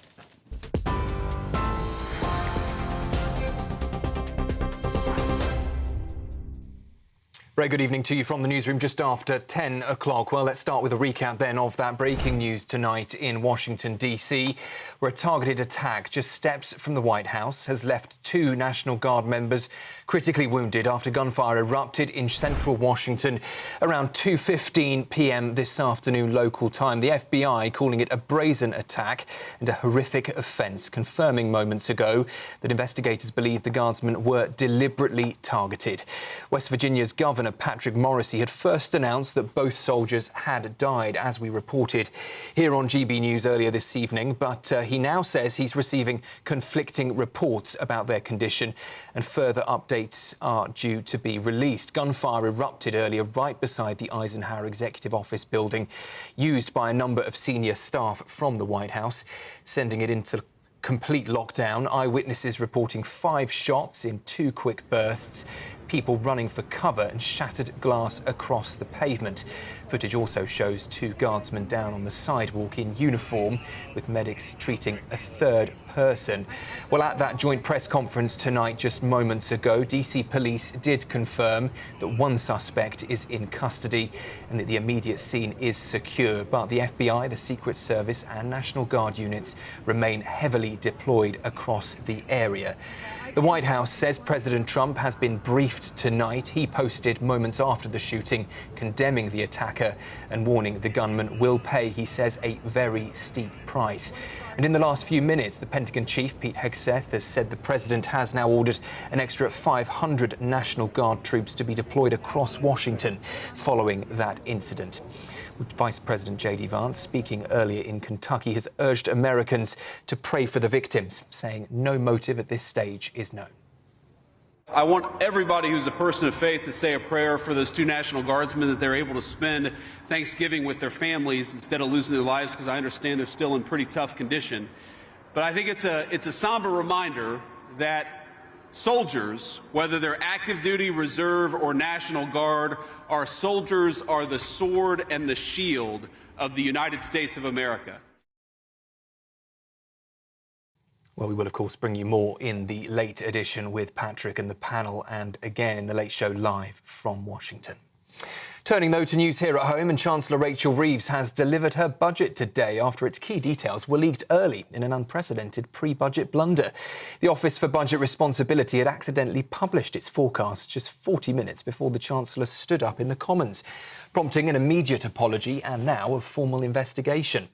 Very good evening to you from the newsroom just after 10 o'clock. Well, let's start with a recap then of that breaking news tonight in Washington, D.C., where a targeted attack just steps from the White House has left 2 National Guard members critically wounded after gunfire erupted in central Washington around 2:15 p.m. this afternoon local time. The FBI calling it a brazen attack and a horrific offence, confirming moments ago that investigators believe the Guardsmen were deliberately targeted. West Virginia's Governor Patrick Morrisey had first announced that both soldiers had died, as we reported here on GB News earlier this evening, but he now says he's receiving conflicting reports about their condition and further updates are due to be released. Gunfire erupted earlier right beside the Eisenhower Executive Office building, used by a number of senior staff from the White House, sending it into complete lockdown. Eyewitnesses reporting 5 shots in 2 quick bursts, people running for cover and shattered glass across the pavement. Footage also shows 2 guardsmen down on the sidewalk in uniform, with medics treating a 3rd person. Well, at that joint press conference tonight, just moments ago, DC police did confirm that 1 suspect is in custody and that the immediate scene is secure. But the FBI, the Secret Service and National Guard units remain heavily deployed across the area. The White House says President Trump has been briefed tonight. He posted moments after the shooting, condemning the attacker and warning the gunman will pay, he says, a very steep price. And in the last few minutes, the Pentagon chief, Pete Hegseth, has said the president has now ordered an extra 500 National Guard troops to be deployed across Washington following that incident. Vice President J.D. Vance, speaking earlier in Kentucky, has urged Americans to pray for the victims, saying no motive at this stage is known. I want everybody who's a person of faith to say a prayer for those 2 National Guardsmen, that they're able to spend Thanksgiving with their families instead of losing their lives, because I understand they're still in pretty tough condition. But I think it's a somber reminder that soldiers, whether they're active duty, reserve, or National Guard, our soldiers are the sword and the shield of the United States of America. Well, we will, of course, bring you more in the late edition with Patrick and the panel, and again in the Late Show live from Washington. Turning, though, to news here at home, and Chancellor Rachel Reeves has delivered her budget today after its key details were leaked early in an unprecedented pre-budget blunder. The Office for Budget Responsibility had accidentally published its forecasts just 40 minutes before the Chancellor stood up in the Commons, prompting an immediate apology and now a formal investigation.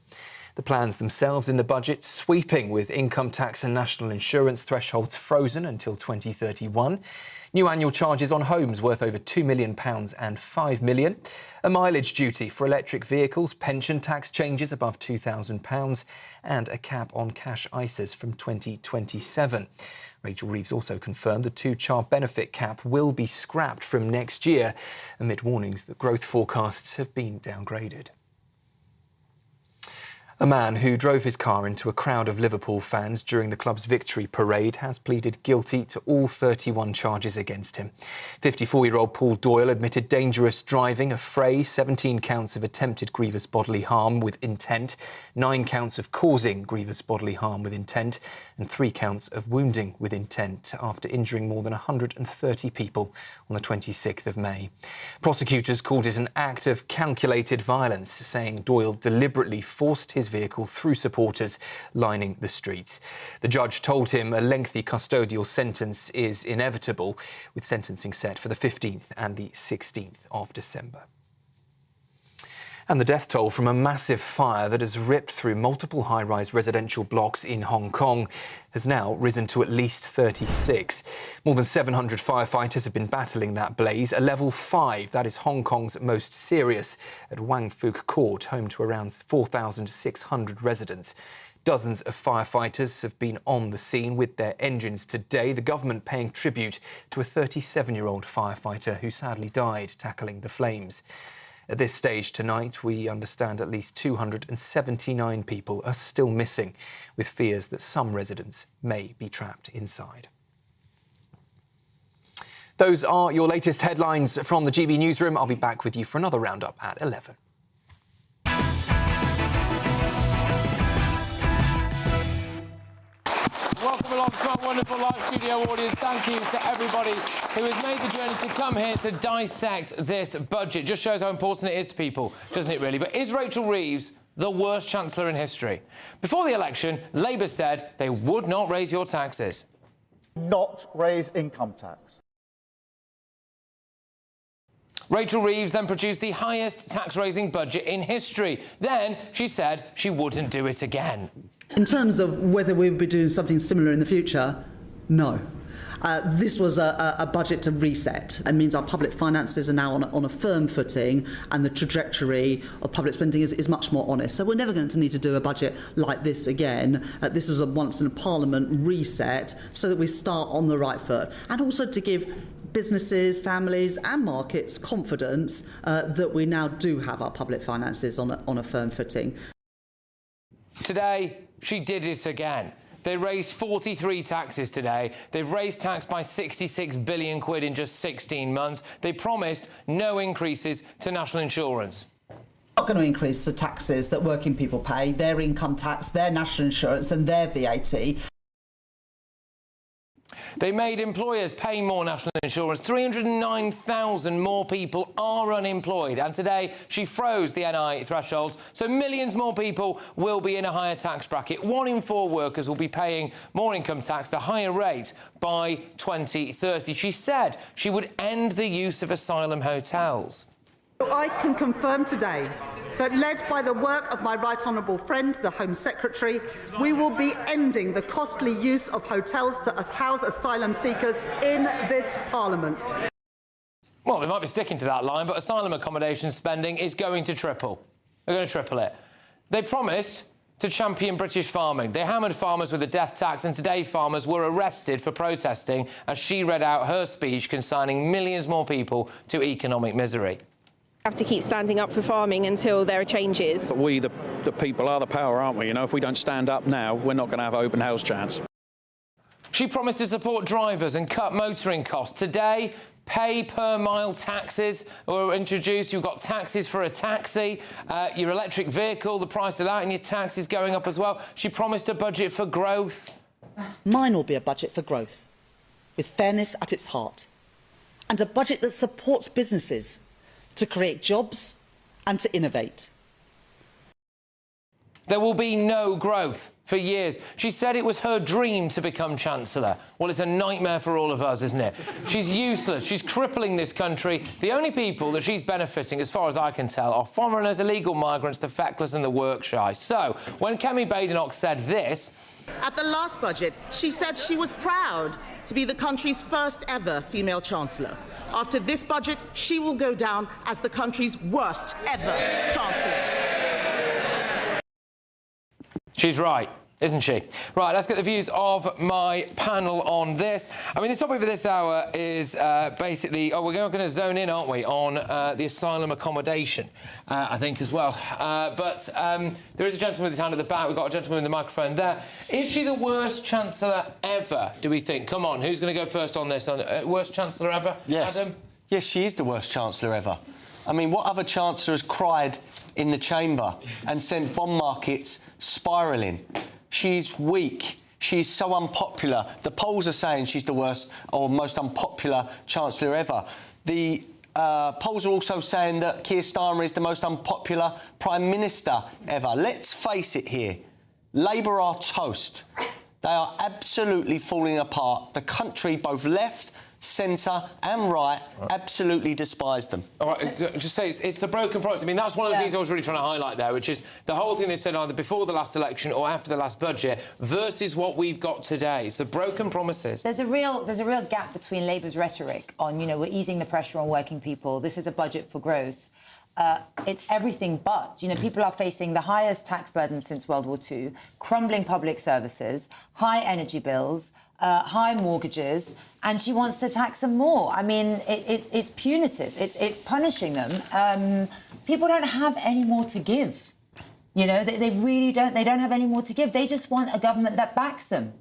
The plans themselves in the budget sweeping, with income tax and national insurance thresholds frozen until 2031. New annual charges on homes worth over £2 million and £5 million. A mileage duty for electric vehicles, pension tax changes above £2,000 and a cap on cash ISAs from 2027. Rachel Reeves also confirmed the 2-child benefit cap will be scrapped from next year, amid warnings that growth forecasts have been downgraded. A man who drove his car into a crowd of Liverpool fans during the club's victory parade has pleaded guilty to all 31 charges against him. 54-year-old Paul Doyle admitted dangerous driving, a fray, 17 counts of attempted grievous bodily harm with intent, 9 counts of causing grievous bodily harm with intent, and 3 counts of wounding with intent after injuring more than 130 people on the 26th of May. Prosecutors called it an act of calculated violence, saying Doyle deliberately forced his vehicle through supporters lining the streets. The judge told him a lengthy custodial sentence is inevitable, with sentencing set for the 15th and the 16th of December. And the death toll from a massive fire that has ripped through multiple high-rise residential blocks in Hong Kong has now risen to at least 36. More than 700 firefighters have been battling that blaze, a level 5, that is Hong Kong's most serious, at Wang Fuk Court, home to around 4,600 residents. Dozens of firefighters have been on the scene with their engines today, the government paying tribute to a 37-year-old firefighter who sadly died tackling the flames. At this stage tonight, we understand at least 279 people are still missing, with fears that some residents may be trapped inside. Those are your latest headlines from the GB Newsroom. I'll be back with you for another roundup at 11. Welcome along to our wonderful live studio audience. Thank you to everybody who has made the journey to come here to dissect this budget. Just shows how important it is to people, doesn't it, really? But is Rachel Reeves the worst chancellor in history? Before the election, Labour said they would not raise your taxes. Not raise income tax. Rachel Reeves then produced the highest tax-raising budget in history. Then she said she wouldn't do it again. In terms of whether we'll be doing something similar in the future, no. This was a budget to reset. It means our public finances are now on a firm footing, and the trajectory of public spending is much more honest. So we're never going to need to do a budget like this again. This was a once-in-a-parliament reset so that we start on the right foot, and also to give businesses, families and markets confidence that we now do have our public finances on a firm footing. Today, she did it again. They raised 43 taxes today. They've raised tax by 66 billion quid in just 16 months. They promised no increases to national insurance. Not going to increase the taxes that working people pay, their income tax, their national insurance and their VAT. They made employers pay more national insurance. 309,000 more people are unemployed. And today, she froze the NI thresholds, so millions more people will be in a higher tax bracket. 1 in 4 workers will be paying more income tax, the higher rate, by 2030. She said she would end the use of asylum hotels. I can confirm today that, led by the work of my right honourable friend, the Home Secretary, we will be ending the costly use of hotels to house asylum seekers in this Parliament. Well, they might be sticking to that line, but asylum accommodation spending is going to triple. They're going to triple it. They promised to champion British farming. They hammered farmers with a death tax, and today farmers were arrested for protesting as she read out her speech consigning millions more people to economic misery. Have to keep standing up for farming until there are changes. But we, the people, are the power, aren't we? You know, if we don't stand up now, we're not going to have an open house chance. She promised to support drivers and cut motoring costs. Today, pay per mile taxes were introduced. You've got taxes for a taxi, your electric vehicle, the price of that and your tax is going up as well. She promised a budget for growth. Mine will be a budget for growth, with fairness at its heart, and a budget that supports businesses to create jobs and to innovate. There will be no growth for years. She said it was her dream to become Chancellor. Well, it's a nightmare for all of us, isn't it? She's useless. She's crippling this country. The only people that she's benefiting, as far as I can tell, are foreigners, illegal migrants, the feckless and the work-shy. So, when Kemi Badenoch said this... At the last budget, she said she was proud to be the country's first ever female Chancellor. After this budget, she will go down as the country's worst ever Chancellor. She's right, isn't she? Right, let's get the views of my panel on this. I mean, the topic for this hour is basically... Oh, we're going to zone in, aren't we, on the asylum accommodation, I think, as well. But there is a gentleman with his hand at the back. We've got a gentleman with the microphone there. Is she the worst Chancellor ever, do we think? Come on, who's going to go first on this? Worst Chancellor ever? Yes. Adam? Yes, she is the worst Chancellor ever. I mean, what other Chancellor has cried in the chamber and sent bond markets spiralling? She's weak. She's so unpopular. The polls are saying she's the worst or most unpopular Chancellor ever. The polls are also saying that Keir Starmer is the most unpopular Prime Minister ever. Let's face it here. Labour are toast. They are absolutely falling apart. The country, both left, centre and right, absolutely despise them. All right, just say it's the broken promise. I mean, that's one of the things I was really trying to highlight there, which is the whole thing they said either before the last election or after the last budget versus what we've got today. It's the broken promises. There's a real gap between Labour's rhetoric on, you know, we're easing the pressure on working people. This is a budget for growth. It's everything but. You know, people are facing the highest tax burden since World War II, crumbling public services, high energy bills, high mortgages, and she wants to tax them more. I mean, it's punitive. It's punishing them. People don't have any more to give. You know, they really don't. They don't have any more to give. They just want a government that backs them.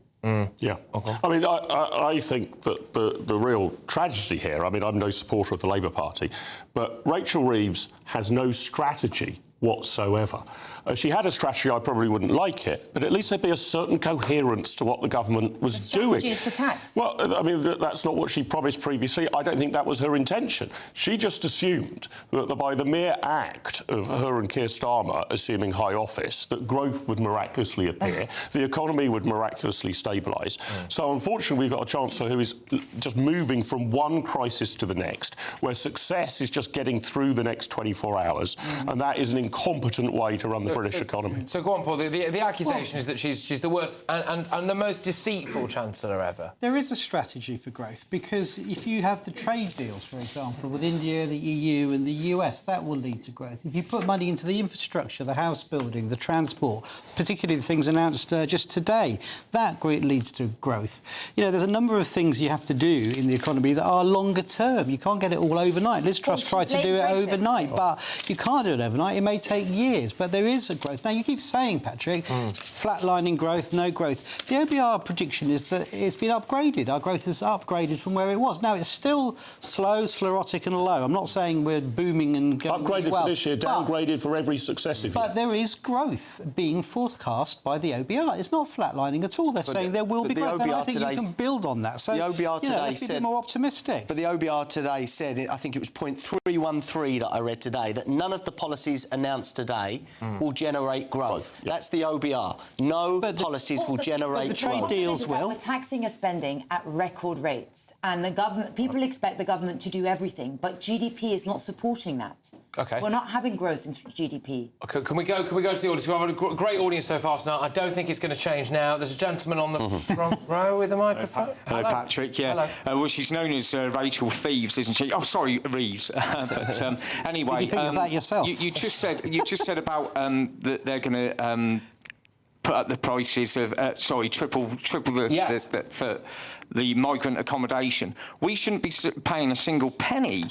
Yeah. Okay. I mean, I think that the real tragedy here, I mean, I'm no supporter of the Labour Party, but Rachel Reeves has no strategy whatsoever. If she had a strategy, I probably wouldn't like it, but at least there'd be a certain coherence to what the government was doing. Strategy is to tax. Well, I mean, that's not what she promised previously. I don't think that was her intention. She just assumed that by the mere act of her and Keir Starmer assuming high office, that growth would miraculously appear, the economy would miraculously stabilise. So, unfortunately, we've got a Chancellor who is just moving from one crisis to the next, where success is just getting through the next 24 hours, and that is an incompetent way to run the British economy. So go on, Paul. The accusation is that she's the worst and the most deceitful Chancellor ever. There is a strategy for growth, because if you have the trade deals, for example, with India, the EU and the US, that will lead to growth. If you put money into the infrastructure, the house building, the transport, particularly the things announced just today, that leads to growth. You know, there's a number of things you have to do in the economy that are longer term. You can't get it all overnight. Liz Truss tried to do it overnight, but you can't do it overnight. It may take years, but there is a growth. Now, you keep saying, Patrick, flatlining growth, no growth. The OBR prediction is that it's been upgraded. Our growth is upgraded from where it was. Now, it's still slow, sclerotic and low. I'm not saying we're booming and going upgraded well, for this year, downgraded for every successive year. But there is growth being forecast by the OBR. It's not flatlining at all. They're saying there will be growth, and I think you can build on that. So, the OBR today let's be a bit more optimistic. But the OBR today said, I think it was point 313 that I read today, that none of the policies announced today will generate growth. That's the OBR. No policies will generate the trade growth. deals will. We're taxing a spending at record rates, and the government. People expect the government to do everything, but GDP is not supporting that. Okay. We're not having growth in GDP. Okay, can we go to the audience? We've had a great audience so far tonight. I don't think it's going to change now. There's a gentleman on the front row with the microphone. Hello, Patrick. Yeah. Hello. Well, she's known as Rachel Thieves, isn't she? Oh, sorry, Reeves. But anyway, Did you think of that yourself? You just said about that they're going to put up the prices of triple for the migrant accommodation. We shouldn't be paying a single penny.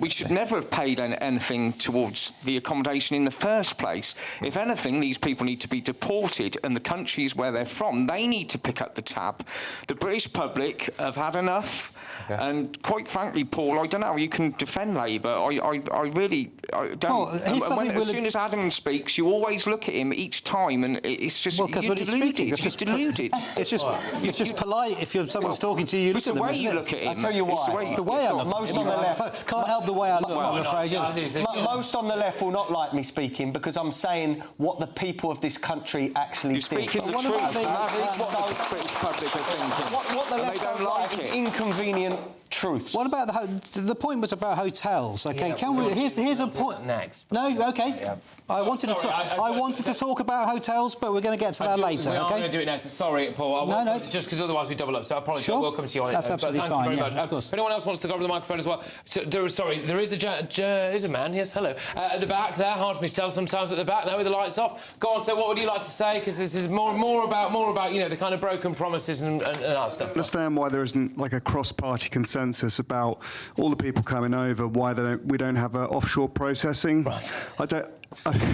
We should never have paid anything towards the accommodation in the first place. If anything, these people need to be deported, and the countries where they're from, they need to pick up the tab. The British public have had enough. And quite frankly, Paul, I don't know how you can defend Labour. I really don't. As soon as Adam speaks, you always look at him each time, and it's just you're deluded. You're just deluded. It's just polite if someone's talking to you. It's the way you look at him. I'll tell you why. It's the way I look. Most on the left can't help the way I look. I'm afraid. Most on the left will not like me speaking because I'm saying what the people of this country actually think. You're speaking the truth. That's what the British public are thinking. What the left don't like is inconvenient truths. What about the point was about hotels? Okay, can we? Here's a point. Next. No, okay. Yeah. I wanted to talk about hotels, but we're going to get to that later. We are okay. going to do it next. Sorry, Paul. No. Just because otherwise we double up. So I apologise. Sure. We'll come to you on That's it. absolutely Thank fine. you very Of much. course. If anyone else wants to go over the microphone as well. So, there is a man. Yes, hello. At the back there. Hard for me to tell sometimes at the back there with the lights off. Go on. So what would you like to say? Because this is more about the kind of broken promises and that stuff. I understand why there isn't like a cross-party consensus about all the people coming over, why we don't have offshore processing. Right.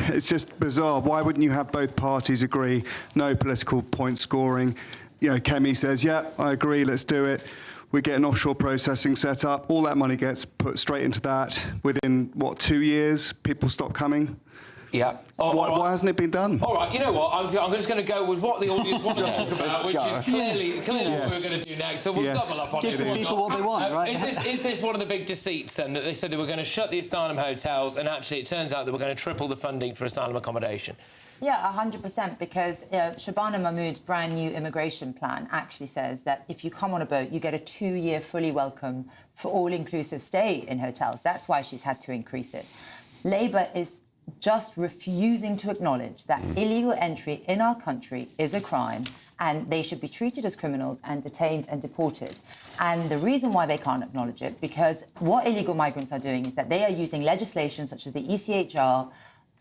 It's just bizarre. Why wouldn't you have both parties agree? No political point scoring. You know, Kemi says, yeah, I agree, let's do it. We get an offshore processing set up. All that money gets put straight into that. Within, 2 years, people stop coming? Yeah. Why hasn't it been done? All right, you know what? I'm just going to go with what the audience want to talk about, which is clearly what we're going to do next. So we'll double up on it. Give the people what they want, right? Is this one of the big deceits, then, that they said they were going to shut the asylum hotels, and actually it turns out that we're going to triple the funding for asylum accommodation? Yeah, 100%, because Shabana Mahmood's brand new immigration plan actually says that if you come on a boat, you get a 2-year fully welcome for all-inclusive stay in hotels. That's why she's had to increase it. Labour is just refusing to acknowledge that illegal entry in our country is a crime, and they should be treated as criminals and detained and deported. And the reason why they can't acknowledge it, because what illegal migrants are doing is that they are using legislation such as the ECHR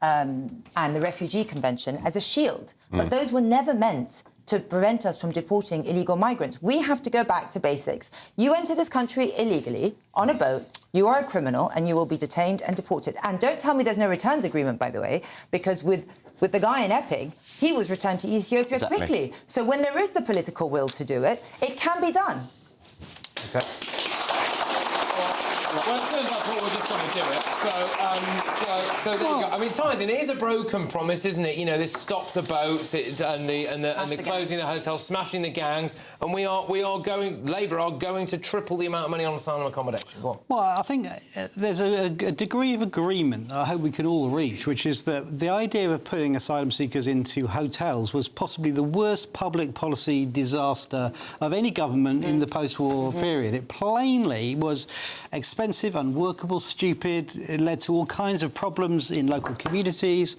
and the Refugee Convention as a shield. But those were never meant to prevent us from deporting illegal migrants. We have to go back to basics. You enter this country illegally on a boat, you are a criminal, and you will be detained and deported. And don't tell me there's no returns agreement, by the way, because with the guy in Epping, he was returned to Ethiopia quickly. So when there is the political will to do it, it can be done. OK. Well, it turns out Paul, we're just going to do it. So there you go. I mean, Tyson, it is a broken promise, isn't it? You know, this stop the boats and the closing the hotels, smashing the gangs, and Labour are going to triple the amount of money on asylum accommodation. Go on. Well, I think there's a degree of agreement that I hope we can all reach, which is that the idea of putting asylum seekers into hotels was possibly the worst public policy disaster of any government in the post-war period. It plainly was expensive, unworkable, stupid. It led to all kinds of problems in local communities,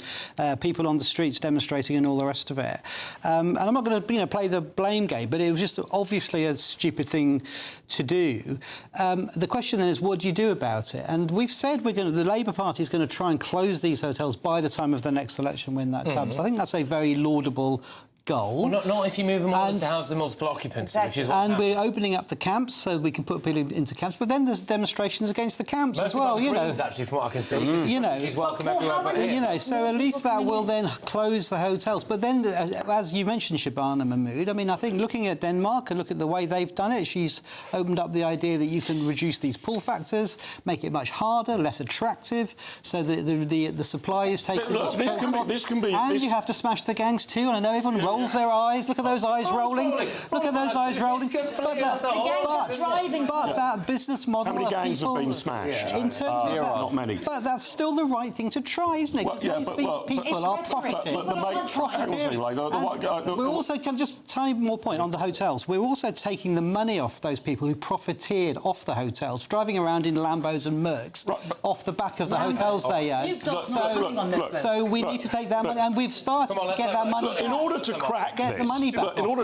people on the streets demonstrating and all the rest of it. And I'm not going to play the blame game, but it was just obviously a stupid thing to do. The question then is, what do you do about it? And we've said the Labour Party is going to try and close these hotels by the time of the next election when that comes. I think that's a very laudable goal. Well, not if you move them all into houses of multiple occupancy, which is what's we're opening up the camps so we can put people into camps, but then there's demonstrations against the camps as well. You know, actually, from what I can see, you know, she's welcome everywhere but here. You know, so at least that will then close the hotels. But then, as you mentioned, Shabana Mahmood, I mean, I think looking at Denmark and look at the way they've done it, she's opened up the idea that you can reduce these pull factors, make it much harder, less attractive, so the supply is taken. Look, this can be. And you have to smash the gangs too. And I know everyone rolls their eyes. Look at those eyes rolling. Look at those eyes rolling. But that business model. How many gangs have been smashed? In terms of that, not many. But that's still the right thing to try, isn't it? Because these people are profiting. We're also, just tiny more point on the hotels. We're also taking the money off those people who profiteered off the hotels, driving around in Lambos and Mercs off the back of the hotels they own. So we need to take that money, and we've started to get that money. In order to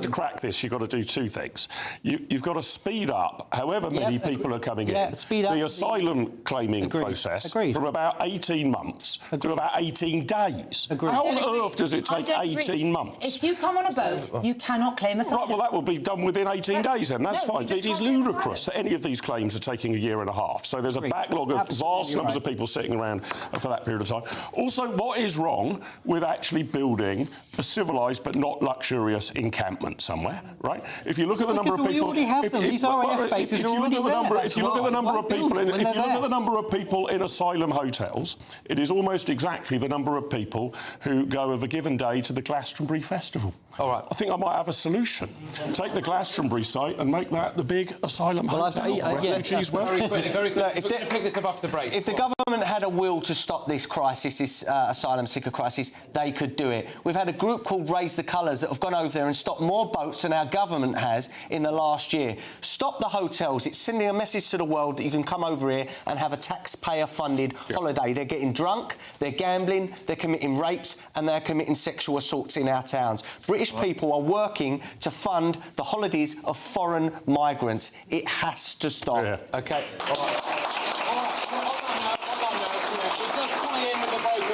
crack this, you've got to do two things. You've got to speed up however many people are coming in. The asylum claiming process from about 18 months to about 18 days. How on earth does it take 18 months? If you come on a boat, you cannot claim asylum. Right, well, that will be done within 18 days then. That's fine. It is ludicrous that any of these claims are taking a year and a half. So there's a backlog of vast numbers of people sitting around for that period of time. Also, what is wrong with actually building a civilised but not luxurious encampment somewhere, right? If you look at the number of people... we already have them. These RAF bases are already there. If you look at the number of people in... If you look at the number of people in asylum hotels, it is almost exactly the number of people who go of a given day to the Glastonbury Festival. All right. I think I might have a solution. Take the Glastonbury site and make that the big asylum hotel. Very quickly. If they pick this up after the break. If the government had a will to stop this crisis, this asylum seeker crisis, they could do it. We've had a group called Raise the Colours that have gone over there and stopped more boats than our government has in the last year. Stop the hotels. It's sending a message to the world that you can come over here and have a taxpayer-funded holiday. They're getting drunk, they're gambling, they're committing rapes and they're committing sexual assaults in our towns. British people are working to fund the holidays of foreign migrants. It has to stop. Yeah. OK. All right.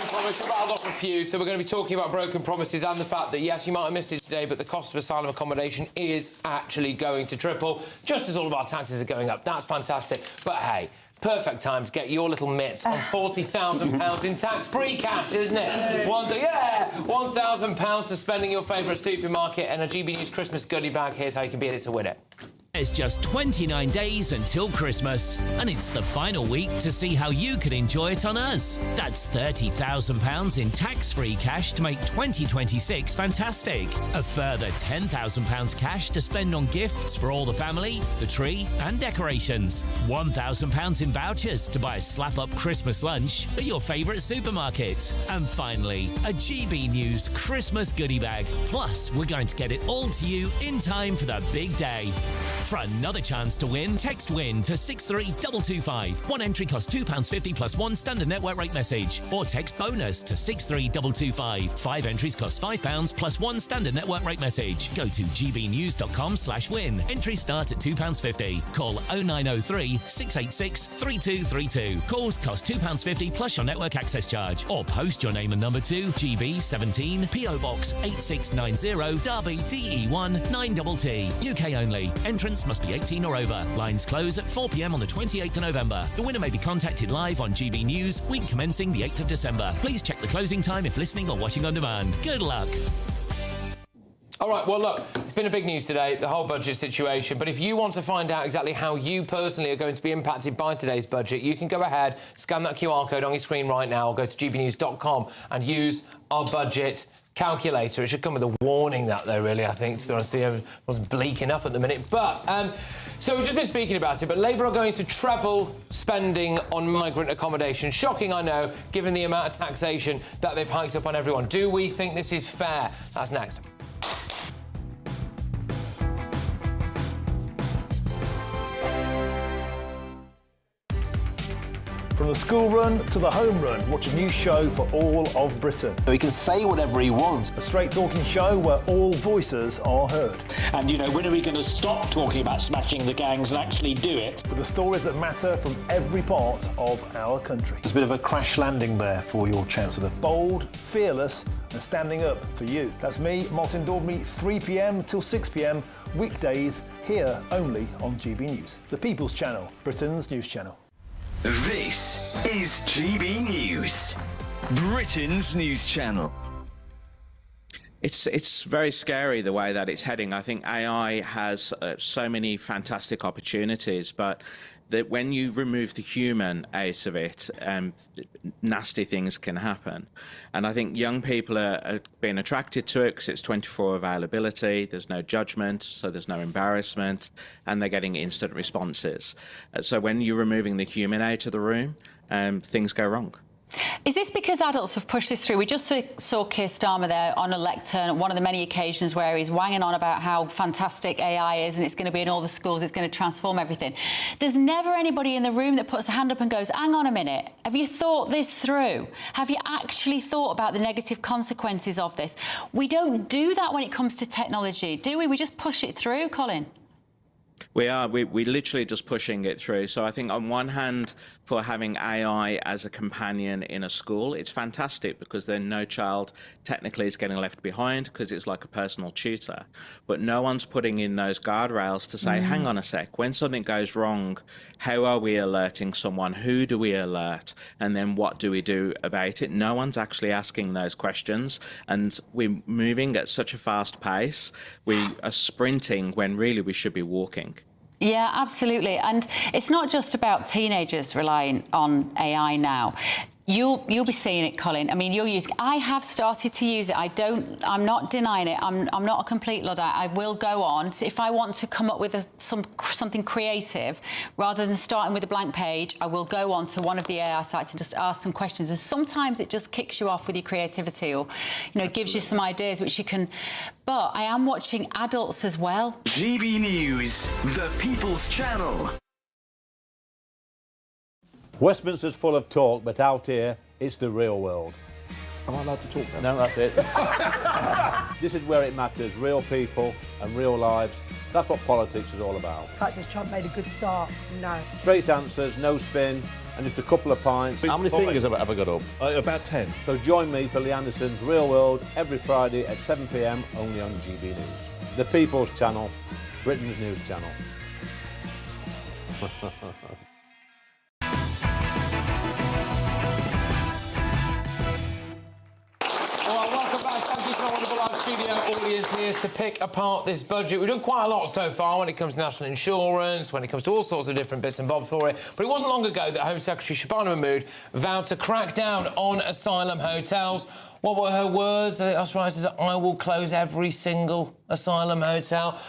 Promise. We rattled off a few, so we're going to be talking about broken promises and the fact that, yes, you might have missed it today, but the cost of asylum accommodation is actually going to triple, just as all of our taxes are going up. That's fantastic. But, hey, perfect time to get your little mitts on £40,000 in tax-free cash, isn't it? £1,000 to spending your favourite supermarket and a GB News Christmas goodie bag. Here's how you can be in it to win it. There's just 29 days until Christmas, and it's the final week to see how you can enjoy it on us. That's £30,000 in tax-free cash to make 2026 fantastic. A further £10,000 cash to spend on gifts for all the family, the tree and decorations. £1,000 in vouchers to buy a slap-up Christmas lunch at your favourite supermarket. And finally, a GB News Christmas goodie bag. Plus, we're going to get it all to you in time for the big day. For another chance to win, text WIN to 63225. One entry costs £2.50 plus one standard network rate message. Or text BONUS to 63225. 5 entries cost £5 plus one standard network rate message. Go to gbnews.com/win. Entries start at £2.50. Call 0903 686 3232. Calls cost £2.50 plus your network access charge. Or post your name and number to GB17 PO Box 8690 Derby DE1 9TT. UK only. Entrance must be 18 or over. Lines close at 4 p.m. on the 28th of November. The winner may be contacted live on GB News, week commencing the 8th of December. Please check the closing time if listening or watching on demand. Good luck. All right, well, look, it's been a big news today, the whole budget situation. But if you want to find out exactly how you personally are going to be impacted by today's budget, you can go ahead, scan that QR code on your screen right now, or go to gbnews.com and use our budget calculator. It should come with a warning, that, though, really, I think, to be honest. It wasn't bleak enough at the minute. But, so we've just been speaking about it, but Labour are going to treble spending on migrant accommodation. Shocking, I know, given the amount of taxation that they've hiked up on everyone. Do we think this is fair? That's next. From the school run to the home run, watch a new show for all of Britain. He can say whatever he wants. A straight-talking show where all voices are heard. And, you know, when are we going to stop talking about smashing the gangs and actually do it? With the stories that matter from every part of our country. There's a bit of a crash landing there for your Chancellor. Bold, fearless and standing up for you. That's me, Martin Daubney, 3 p.m. till 6 p.m, weekdays, here only on GB News. The People's Channel, Britain's news channel. This is GB News, Britain's news channel. It's very scary the way that it's heading. I think AI has so many fantastic opportunities, but that when you remove the human out of it, nasty things can happen. And I think young people are being attracted to it because it's 24 availability, there's no judgment, so there's no embarrassment, and they're getting instant responses. So when you're removing the human out of the room, things go wrong. Is this because adults have pushed this through? We just saw Keir Starmer there on a lectern on one of the many occasions where he's wanging on about how fantastic AI is and it's going to be in all the schools, it's going to transform everything. There's never anybody in the room that puts their hand up and goes, hang on a minute, have you thought this through? Have you actually thought about the negative consequences of this? We don't do that when it comes to technology, do we? We just push it through, Colin. We are. We're literally just pushing it through. So I think on one hand, for having AI as a companion in a school, it's fantastic because then no child technically is getting left behind because it's like a personal tutor. But no one's putting in those guardrails to say, hang on a sec, when something goes wrong, how are we alerting someone? Who do we alert? And then what do we do about it? No one's actually asking those questions. And we're moving at such a fast pace. We are sprinting when really we should be walking. Yeah, absolutely. And it's not just about teenagers relying on AI now. You'll be seeing it, Colin. I mean, you're using. I have started to use it. I'm not denying it. I'm not a complete Luddite. I will go on if I want to come up with something creative, rather than starting with a blank page. I will go on to one of the AI sites and just ask some questions. And sometimes it just kicks you off with your creativity, or gives you some ideas which you can. But I am watching adults as well. GB News, the People's Channel. Westminster's full of talk, but out here, it's the real world. Am I allowed to talk now? No, that's it. This is where it matters, real people and real lives. That's what politics is all about. In fact, has Trump made a good start? No. Straight answers, no spin, and just a couple of pints. How many fingers have I ever got up? About 10. So join me for Lee Anderson's Real World every Friday at 7 p.m, only on GB News. The People's Channel, Britain's news channel. Studio audience here to pick apart this budget. We've done quite a lot so far when it comes to national insurance, when it comes to all sorts of different bits and bobs for it. But it wasn't long ago that Home Secretary Shabana Mahmood vowed to crack down on asylum hotels. What were her words? I think that's right. She said, I will close every single asylum hotel.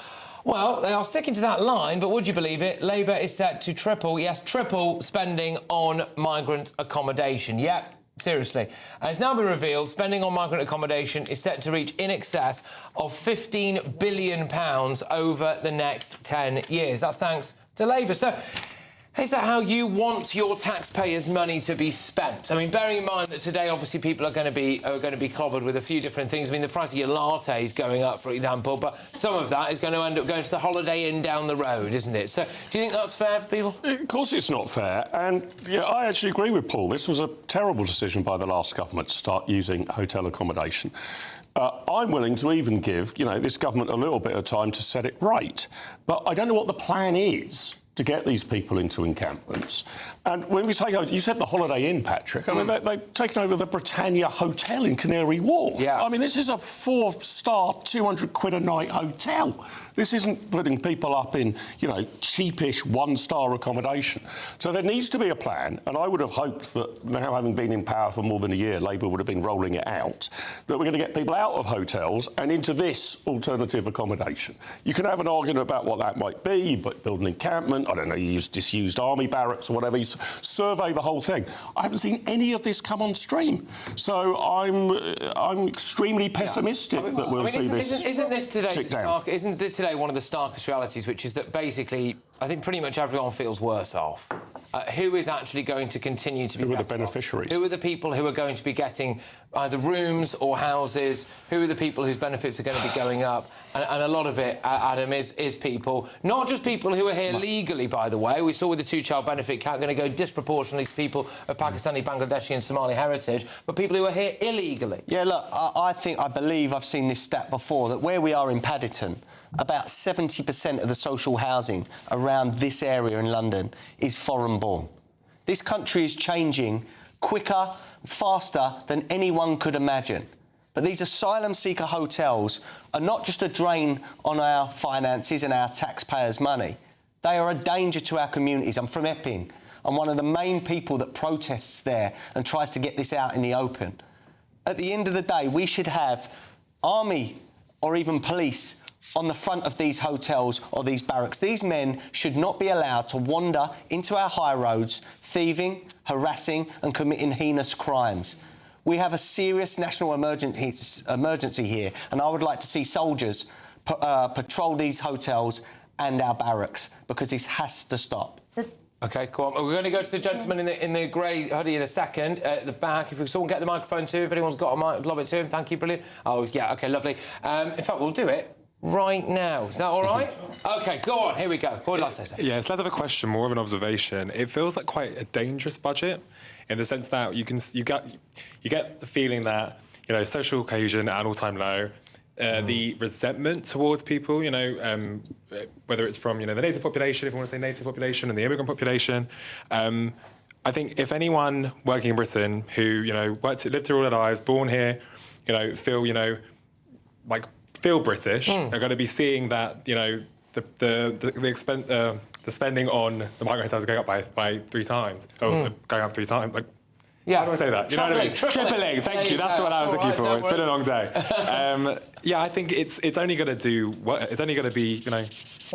Well, they are sticking to that line, but would you believe it? Labour is set to triple spending on migrant accommodation. Yep. Seriously. And it's now been revealed spending on migrant accommodation is set to reach in excess of £15 billion over the next 10 years. That's thanks to Labour. So, is that how you want your taxpayers' money to be spent? I mean, bearing in mind that today, obviously, people are going to be clobbered with a few different things. I mean, the price of your latte is going up, for example, but some of that is going to end up going to the Holiday Inn down the road, isn't it? So, do you think that's fair for people? Of course it's not fair, and yeah, I actually agree with Paul. This was a terrible decision by the last government to start using hotel accommodation. I'm willing to even give, this government a little bit of time to set it right. But I don't know what the plan is to get these people into encampments. And when we say, you said the Holiday Inn, Patrick. I mean, they've taken over the Britannia Hotel in Canary Wharf. Yeah. I mean, this is a 4-star, 200 quid a night hotel. This isn't putting people up in, you know, cheapish one-star accommodation. So there needs to be a plan, and I would have hoped that now, having been in power for more than a year, Labour would have been rolling it out, that we're going to get people out of hotels and into this alternative accommodation. You can have an argument about what that might be, but build an encampment, I don't know, you use disused army barracks or whatever, you survey the whole thing. I haven't seen any of this come on stream. So I'm extremely pessimistic that we'll see this Isn't this today tick down. isn't this today one of the starkest realities, which is that basically I think pretty much everyone feels worse off. Who is actually going to continue to be Who are the better off? beneficiaries? Who are the people who are going to be getting either rooms or houses? Who are the people whose benefits are going to be going up? And a lot of it, Adam, is people, not just people who are here legally, by the way. We saw with the two-child benefit cap going to go disproportionately to people of Pakistani, Bangladeshi and Somali heritage, but people who are here illegally. Yeah, look, I believe I've seen this stat before, that where we are in Paddington, about 70% of the social housing around this area in London is foreign-born. This country is changing quicker, faster than anyone could imagine. But these asylum seeker hotels are not just a drain on our finances and our taxpayers' money. They are a danger to our communities. I'm from Epping. I'm one of the main people that protests there and tries to get this out in the open. At the end of the day, we should have army or even police on the front of these hotels or these barracks. These men should not be allowed to wander into our high roads, thieving, harassing and committing heinous crimes. We have a serious national emergency here, and I would like to see soldiers patrol these hotels and our barracks, because this has to stop. OK, cool. We're going to go to the gentleman in the grey hoodie in a second, at the back. If someone get the microphone too, if anyone's got a mic, lob it to him. Thank you, brilliant. Oh, yeah, OK, lovely. In fact, we'll do it right now. Is that all right? OK, go on, here we go. What would I say? Yeah, it's less of a question, more of an observation. It feels like quite a dangerous budget, in the sense that you get the feeling that, you know, social cohesion at an all-time low, the resentment towards people, you know, whether it's from, you know, the native population, if you want to say native population, and the immigrant population. I think if anyone working in Britain who, you know, lived through all their lives, born here, you know, feel, you know, like feel British, are going to be seeing that, you know, the spending on the migrant hotels is going up by 3 times, or going up 3 times. Like, yeah. How do I say that? You know what I mean? Tripling. Thank you. That's the one I was looking for. It's been a long day. Yeah, I think it's only going to do. It's only going to be, you know,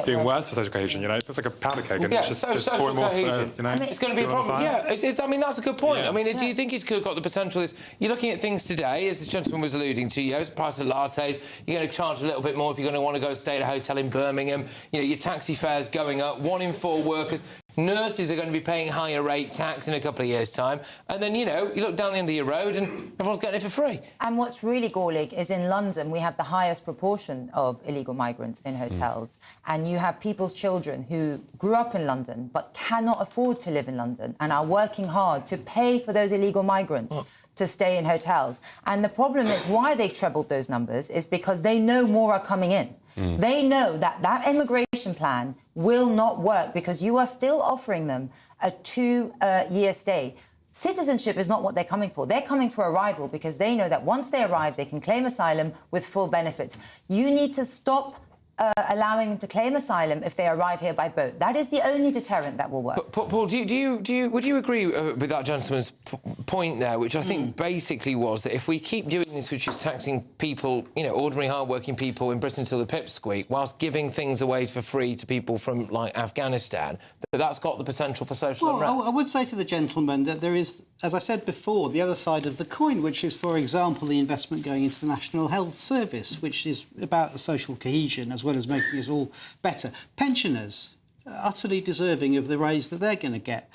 doing worse for social cohesion. You know, it's like a powder keg, and it's just pouring more. You know, I mean, it's going to be a problem. Yeah, I mean, that's a good point. Yeah. I mean, do you think it's got the potential? You're looking at things today, as this gentleman was alluding to. You know, the price of lattes. You're going to charge a little bit more if you're going to want to go stay at a hotel in Birmingham. You know, your taxi fares going up. 1 in 4 workers. Nurses are going to be paying higher rate tax in a couple of years' time. And then, you know, you look down the end of your road and everyone's getting it for free. And what's really galling is in London, we have the highest proportion of illegal migrants in hotels. And you have people's children who grew up in London but cannot afford to live in London and are working hard to pay for those illegal migrants to stay in hotels. And the problem is why they've trebled those numbers is because they know more are coming in. They know that that immigration plan will not work because you are still offering them a 2-year stay. Citizenship is not what they're coming for. They're coming for arrival because they know that once they arrive, they can claim asylum with full benefits. You need to stop allowing them to claim asylum if they arrive here by boat. That is the only deterrent that will work. Paul, would you agree with that gentleman's point there, which I think basically was that if we keep doing this, which is taxing people, you know, ordinary hard-working people in Britain till the pips squeak, whilst giving things away for free to people from, like, Afghanistan, that's got the potential for social unrest? I would say to the gentleman that there is, as I said before, the other side of the coin, which is, for example, the investment going into the National Health Service, which is about social cohesion as well as making us all better. Pensioners, utterly deserving of the raise that they're going to get.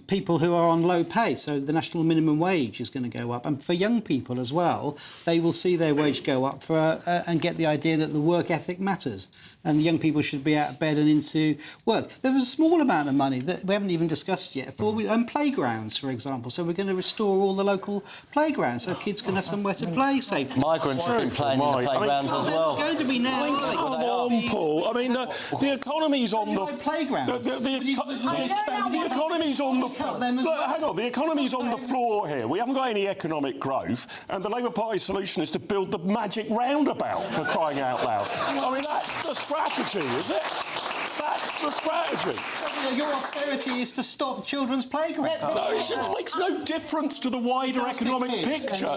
people who are on low pay, so the national minimum wage is going to go up. And for young people as well, they will see their wage go up and get the idea that the work ethic matters. And young people should be out of bed and into work. There was a small amount of money that we haven't even discussed yet for playgrounds, for example. So we're going to restore all the local playgrounds so kids can have somewhere to play safely. Migrants have been playing in the playgrounds as well. They're going to be now. Come on, Paul. I mean, the economy's on the playgrounds. The economy's on the floor. Hang on, the economy's on the floor here. We haven't got any economic growth, and the Labour Party solution is to build the magic roundabout, for crying out loud. I mean, that's the strategy, is it? That's the strategy. Your austerity is to stop children's playgrounds. No, it makes no difference to the wider economic picture.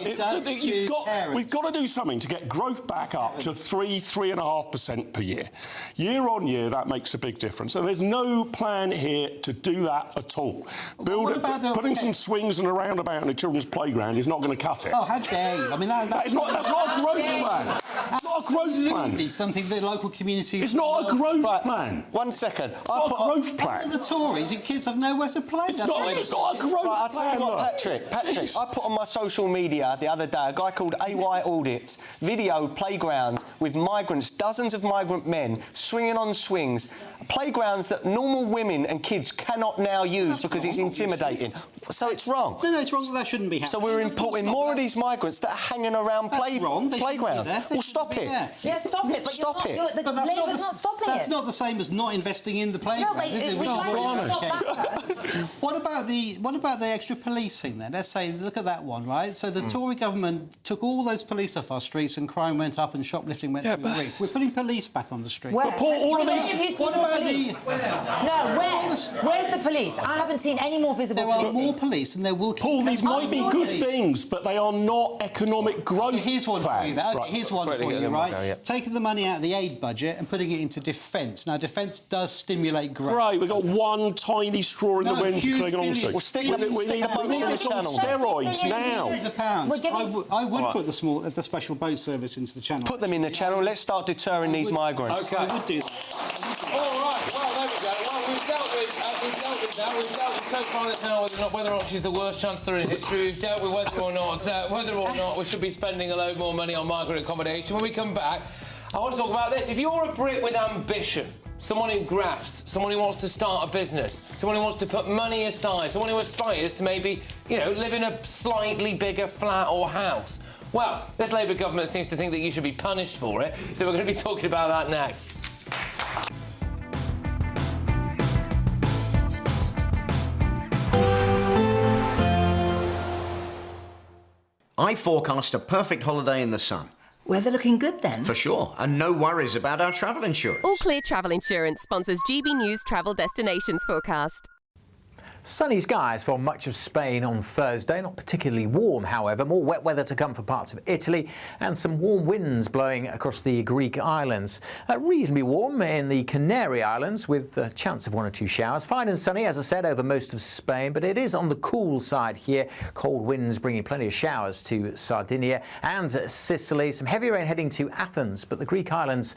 We've got to do something to get growth back up to 3.5% per year. Year on year, that makes a big difference. And there's no plan here to do that at all. Putting some swings and a roundabout in a children's playground is not going to cut it. Oh, how dare you? I mean, that's not a growth plan. It's not a growth plan. Something the local community. It's not a growth plan. 1 second. It's not a growth plan. The Tories, your kids have nowhere to play. It's not a growth plan. I'll tell you what, Patrick, I put on my social media the other day a guy called AY Audits videoed playgrounds with migrants, dozens of migrant men swinging on swings, playgrounds that normal women and kids cannot now use because it's intimidating. So it's wrong. No, it's wrong. That shouldn't be happening. So we're importing more of these migrants that are hanging around playgrounds. Well, stop it. Yeah, stop it. But stop it. Labour's not stopping it. That's not the same as not investing in the playground. What about the extra policing then? Let's say, look at that one, right? So the Tory government took all those police off our streets and crime went up and shoplifting went through the roof. We're putting police back on the street. Where? All of these. What about the? No, where? Where's the police? I haven't seen any more visible. There are more police, and there will. Paul, these might be good things, but they are not economic growth. Here's one for you. Here's one for you, right? Go, yeah. Taking the money out of the aid budget and putting it into defence. Now, defence does stimulate growth. Right, we've got one tiny straw in the wind to cling on to. Well, stick the boats in the channel. Steroids now. I would put the special boat service into the channel. Put them in the channel. Let's start deterring these migrants. Okay. I would do that. All right. Well, there we go. Well, we've dealt with that. We've dealt with so far now whether or not she's the worst chancellor in history. We've dealt with whether or not we should be spending a load more money on migrant accommodation. When we come back, I want to talk about this. If you're a Brit with ambition, someone who grafts, someone who wants to start a business, someone who wants to put money aside, someone who aspires to maybe, live in a slightly bigger flat or house. Well, this Labour government seems to think that you should be punished for it, so we're going to be talking about that next. I forecast a perfect holiday in the sun. Weather looking good then? For sure, and no worries about our travel insurance. All Clear Travel Insurance sponsors GBNews Travel Destinations Forecast. Sunny skies for much of Spain on Thursday, not particularly warm, however. More wet weather to come for parts of Italy and some warm winds blowing across the Greek islands. Reasonably warm in the Canary Islands with a chance of 1 or 2 showers. Fine and sunny, as I said, over most of Spain, but it is on the cool side here. Cold winds bringing plenty of showers to Sardinia and Sicily. Some heavy rain heading to Athens, but the Greek islands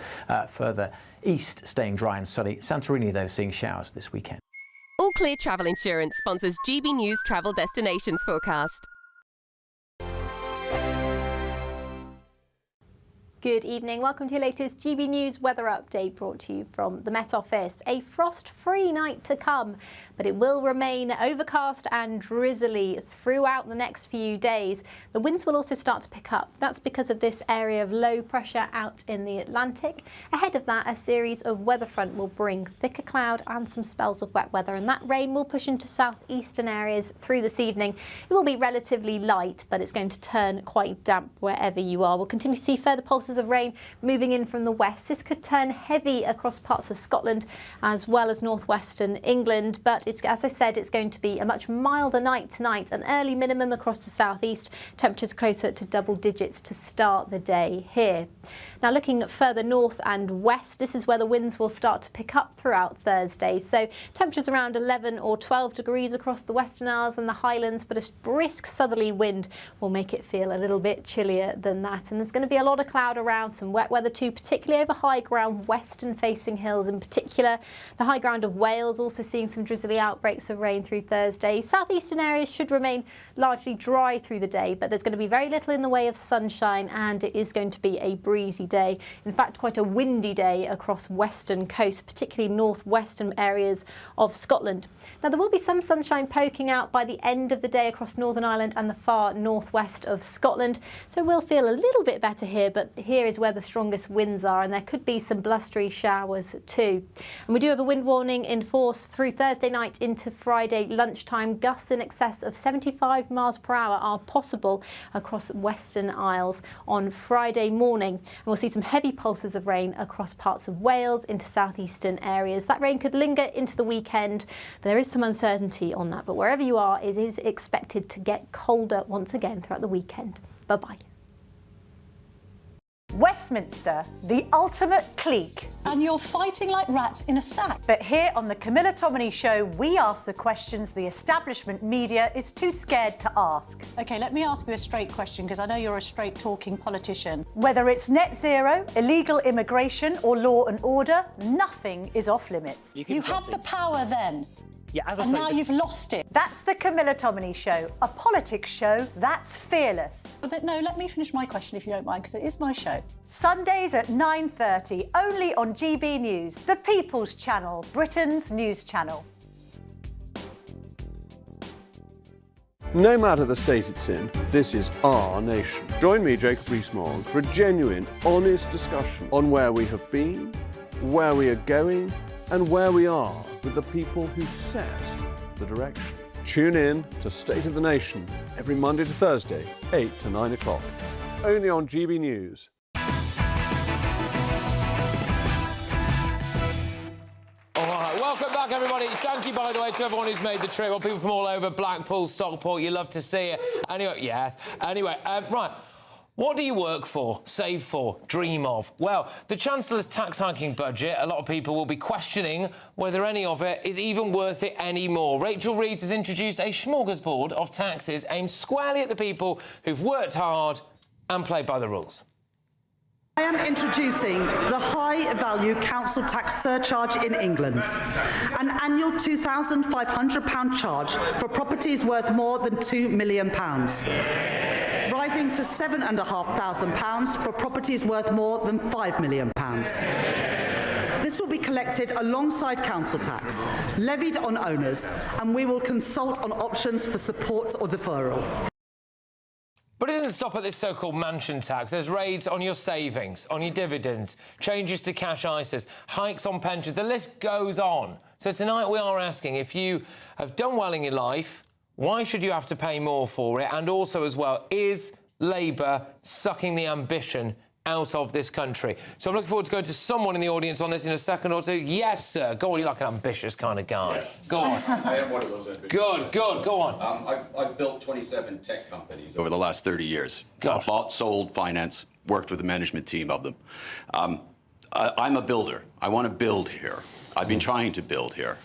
further east staying dry and sunny. Santorini, though, seeing showers this weekend. All Clear Travel Insurance sponsors GBNews Travel Destinations Forecast. Good evening. Welcome to your latest GB News weather update brought to you from the Met Office. A frost-free night to come, but it will remain overcast and drizzly throughout the next few days. The winds will also start to pick up. That's because of this area of low pressure out in the Atlantic. Ahead of that, a series of weather front will bring thicker cloud and some spells of wet weather, and that rain will push into southeastern areas through this evening. It will be relatively light, but it's going to turn quite damp wherever you are. We'll continue to see further pulses of rain moving in from the west. This could turn heavy across parts of Scotland as well as northwestern England, but as I said, it's going to be a much milder night tonight. An early minimum across the southeast, temperatures closer to double digits to start the day here. Now looking further north and west, this is where the winds will start to pick up throughout Thursday. So temperatures around 11 or 12 degrees across the Western Isles and the Highlands, but a brisk southerly wind will make it feel a little bit chillier than that. And there's going to be a lot of cloud around, some wet weather too, particularly over high ground, western-facing hills in particular. The high ground of Wales also seeing some drizzly outbreaks of rain through Thursday. Southeastern areas should remain largely dry through the day, but there's going to be very little in the way of sunshine, and it is going to be a breezy day. In fact, quite a windy day across western coasts, particularly northwestern areas of Scotland. Now, there will be some sunshine poking out by the end of the day across Northern Ireland and the far northwest of Scotland, so we'll feel a little bit better here, but here is where the strongest winds are, and there could be some blustery showers too. And we do have a wind warning in force through Thursday night into Friday lunchtime. Gusts in excess of 75 miles per hour are possible across Western Isles on Friday morning. And we'll see some heavy pulses of rain across parts of Wales into southeastern areas. That rain could linger into the weekend, but there is some uncertainty on that. But wherever you are, it is expected to get colder once again throughout the weekend. Bye-bye. Westminster, the ultimate clique. And you're fighting like rats in a sack. But here on the Camilla Tominey Show, we ask the questions the establishment media is too scared to ask. OK, let me ask you a straight question, because I know you're a straight-talking politician. Whether it's net zero, illegal immigration or law and order, nothing is off limits. You had the power then. Yeah, as and now you've lost it. That's the Camilla Tominey Show, a politics show that's fearless. But no, let me finish my question if you don't mind, because it is my show. Sundays at 9:30, only on GB News, the People's Channel, Britain's news channel. No matter the state it's in, this is our nation. Join me, Jacob Rees-Mogg, for a genuine, honest discussion on where we have been, where we are going, and where we are with the people who set the direction. Tune in to State of the Nation every Monday to Thursday, 8 to 9 o'clock. Only on GB News. All right, welcome back, everybody. Thank you, by the way, to everyone who's made the trip. Well, people from all over Blackpool, Stockport, you love to see it. Anyway, yes. Anyway, right. What do you work for, save for, dream of? Well, the Chancellor's tax hiking budget, a lot of people will be questioning whether any of it is even worth it anymore. Rachel Reeves has introduced a smorgasbord of taxes aimed squarely at the people who've worked hard and played by the rules. I am introducing the high-value council tax surcharge in England, an annual £2,500 charge for properties worth more than £2 million, rising to £7,500 for properties worth more than £5 million. This will be collected alongside council tax, levied on owners, and we will consult on options for support or deferral. But it doesn't stop at this so-called mansion tax. There's raids on your savings, on your dividends, changes to cash ISAs, hikes on pensions. The list goes on. So tonight we are asking, if you have done well in your life, why should you have to pay more for it? And also, as well, is Labour sucking the ambition out of this country? So I'm looking forward to going to someone in the audience on this in a second or two. Yes, sir. Go on, you're like an ambitious kind of guy. Yeah. Go on. I am one of those ambitious Good, go on. I've built 27 tech companies over the last 30 years. Bought, sold, financed, worked with the management team of them. I'm a builder. I want to build here. I've been trying to build here.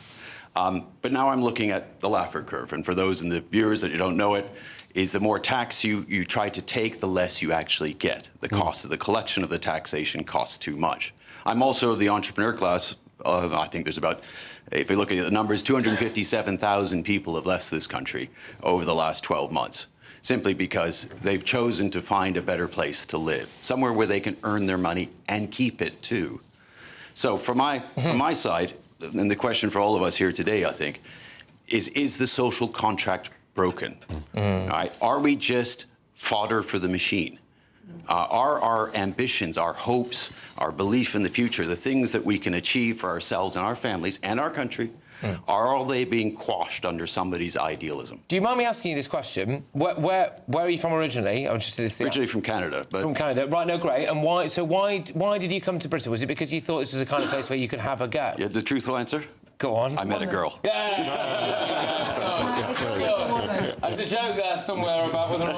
But now I'm looking at the Laffer curve. And for those in the viewers that you don't know it, is the more tax you try to take, the less you actually get. The cost of the collection of the taxation costs too much. I'm also the entrepreneur class of, I think there's about, if we look at the numbers, 257,000 people have left this country over the last 12 months, simply because they've chosen to find a better place to live, somewhere where they can earn their money and keep it too. So from my side, and the question for all of us here today, I think, is the social contract broken? All right? Are we just fodder for the machine? Are our ambitions, our hopes, our belief in the future, the things that we can achieve for ourselves and our families and our country, are all they being quashed under somebody's idealism? Do you mind me asking you this question? Where are you from originally? Originally from Canada. But from Canada, right? No, great. And why? So why did you come to Britain? Was it because you thought this was the kind of place where you could have a go? Yeah, the truthful answer? Go on. I met a girl. There's a joke there somewhere about whether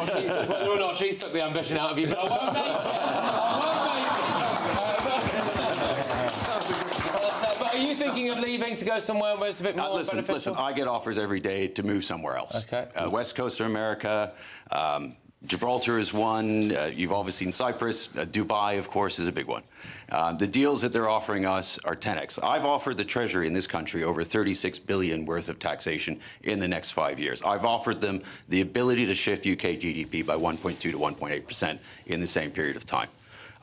or not she took the ambition out of you, but I won't make it. But are you thinking of leaving to go somewhere where it's a bit more beneficial? Listen, I get offers every day to move somewhere else. Okay. West Coast of America, Gibraltar is one. You've obviously seen Cyprus. Dubai, of course, is a big one. The deals that they're offering us are 10x. I've offered the Treasury in this country over 36 billion worth of taxation in the next 5 years. I've offered them the ability to shift UK GDP by 1.2 to 1.8% in the same period of time.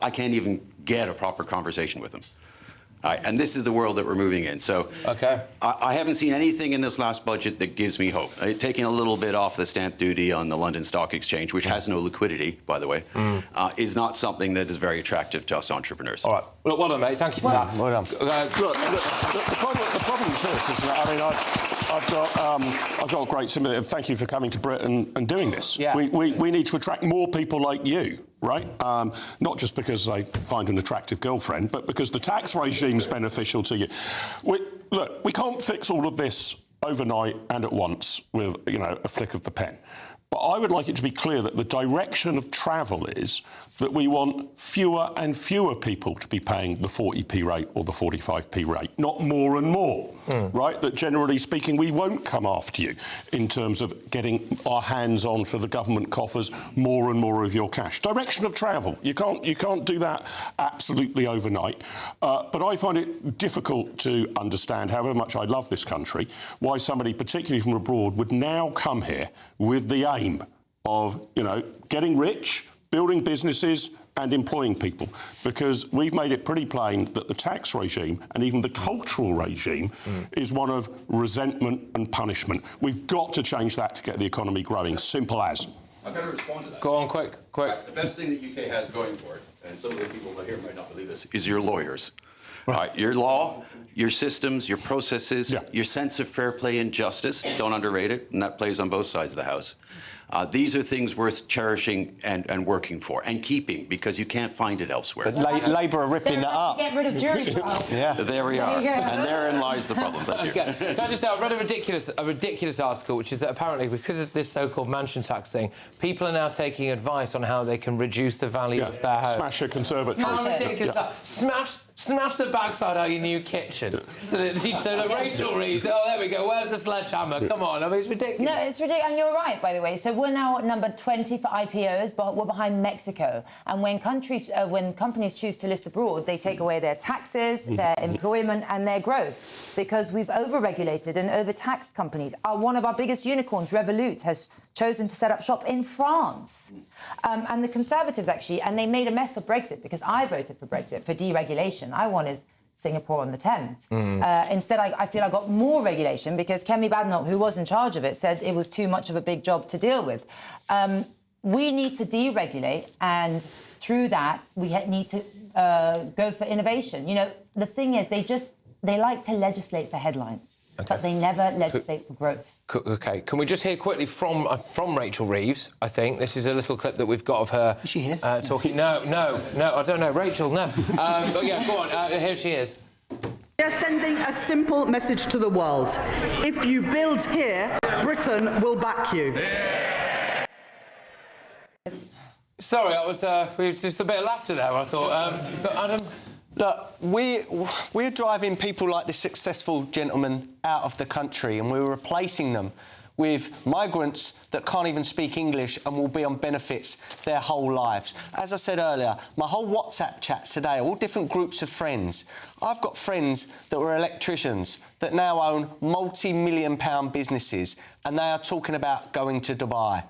I can't even get a proper conversation with them. And this is the world that we're moving in. So I haven't seen anything in this last budget that gives me hope. Taking a little bit off the stamp duty on the London Stock Exchange, which has no liquidity, by the way, is not something that is very attractive to us entrepreneurs. All right. Well done, mate. Thank you for that. Well done. Look, the problem is this, isn't it? I mean, I've got great sympathy. Thank you for coming to Britain and doing this. Yeah. We need to attract more people like you, right? Not just because they find an attractive girlfriend, but because the tax regime's beneficial to you. Look, we can't fix all of this overnight and at once with, a flick of the pen. But I would like it to be clear that the direction of travel is that we want fewer and fewer people to be paying the 40p rate or the 45p rate, not more and more, right? That generally speaking, we won't come after you in terms of getting our hands on for the government coffers more and more of your cash. Direction of travel. You can't do that absolutely overnight. But I find it difficult to understand, however much I love this country, why somebody, particularly from abroad, would now come here with the aim of, getting rich, building businesses and employing people, because we've made it pretty plain that the tax regime and even the cultural regime is one of resentment and punishment. We've got to change that to get the economy growing. Simple as. I've got to respond to that. Go on, quick. The best thing that UK has going for it, and some of the people here might not believe this, is your lawyers. Right. Your law, your systems, your processes, your sense of fair play and justice, don't underrate it, and that plays on both sides of the house. These are things worth cherishing and working for and keeping, because you can't find it elsewhere. But Labour are ripping that up. Get rid of jury trials. Yeah. There we are. And therein lies the problem. Thank you. Can I just say, I read a ridiculous article, which is that apparently because of this so-called mansion tax thing, people are now taking advice on how they can reduce the value of their home. Smash a conservatory. Smash the backside out of your new kitchen. So that Rachel Reeves, there we go, where's the sledgehammer? Come on, I mean, it's ridiculous. No, it's ridiculous, and you're right, by the way. So we're now at number 20 for IPOs, but we're behind Mexico. And when companies choose to list abroad, they take away their taxes, their employment and their growth, because we've over-regulated and overtaxed companies. One of our biggest unicorns, Revolut, has chosen to set up shop in France. And the Conservatives, actually, and they made a mess of Brexit, because I voted for Brexit, for deregulation. I wanted Singapore on the Thames. Instead, I feel I got more regulation, because Kemi Badenoch, who was in charge of it, said it was too much of a big job to deal with. We need to deregulate, and through that, we need to go for innovation. The thing is, they like to legislate for headlines. But they never legislate for growth. OK, can we just hear quickly from Rachel Reeves, I think? This is a little clip that we've got of her... Is she here? Talking... No, I don't know. Rachel, no. But yeah, go on, here she is. We are sending a simple message to the world. If you build here, Britain will back you. Sorry, I was just a bit of laughter there, I thought. But Adam... Look, we're driving people like this successful gentleman out of the country, and we're replacing them with migrants that can't even speak English and will be on benefits their whole lives. As I said earlier, my whole WhatsApp chats today are all different groups of friends. I've got friends that were electricians that now own multi-million-pound businesses, and they are talking about going to Dubai.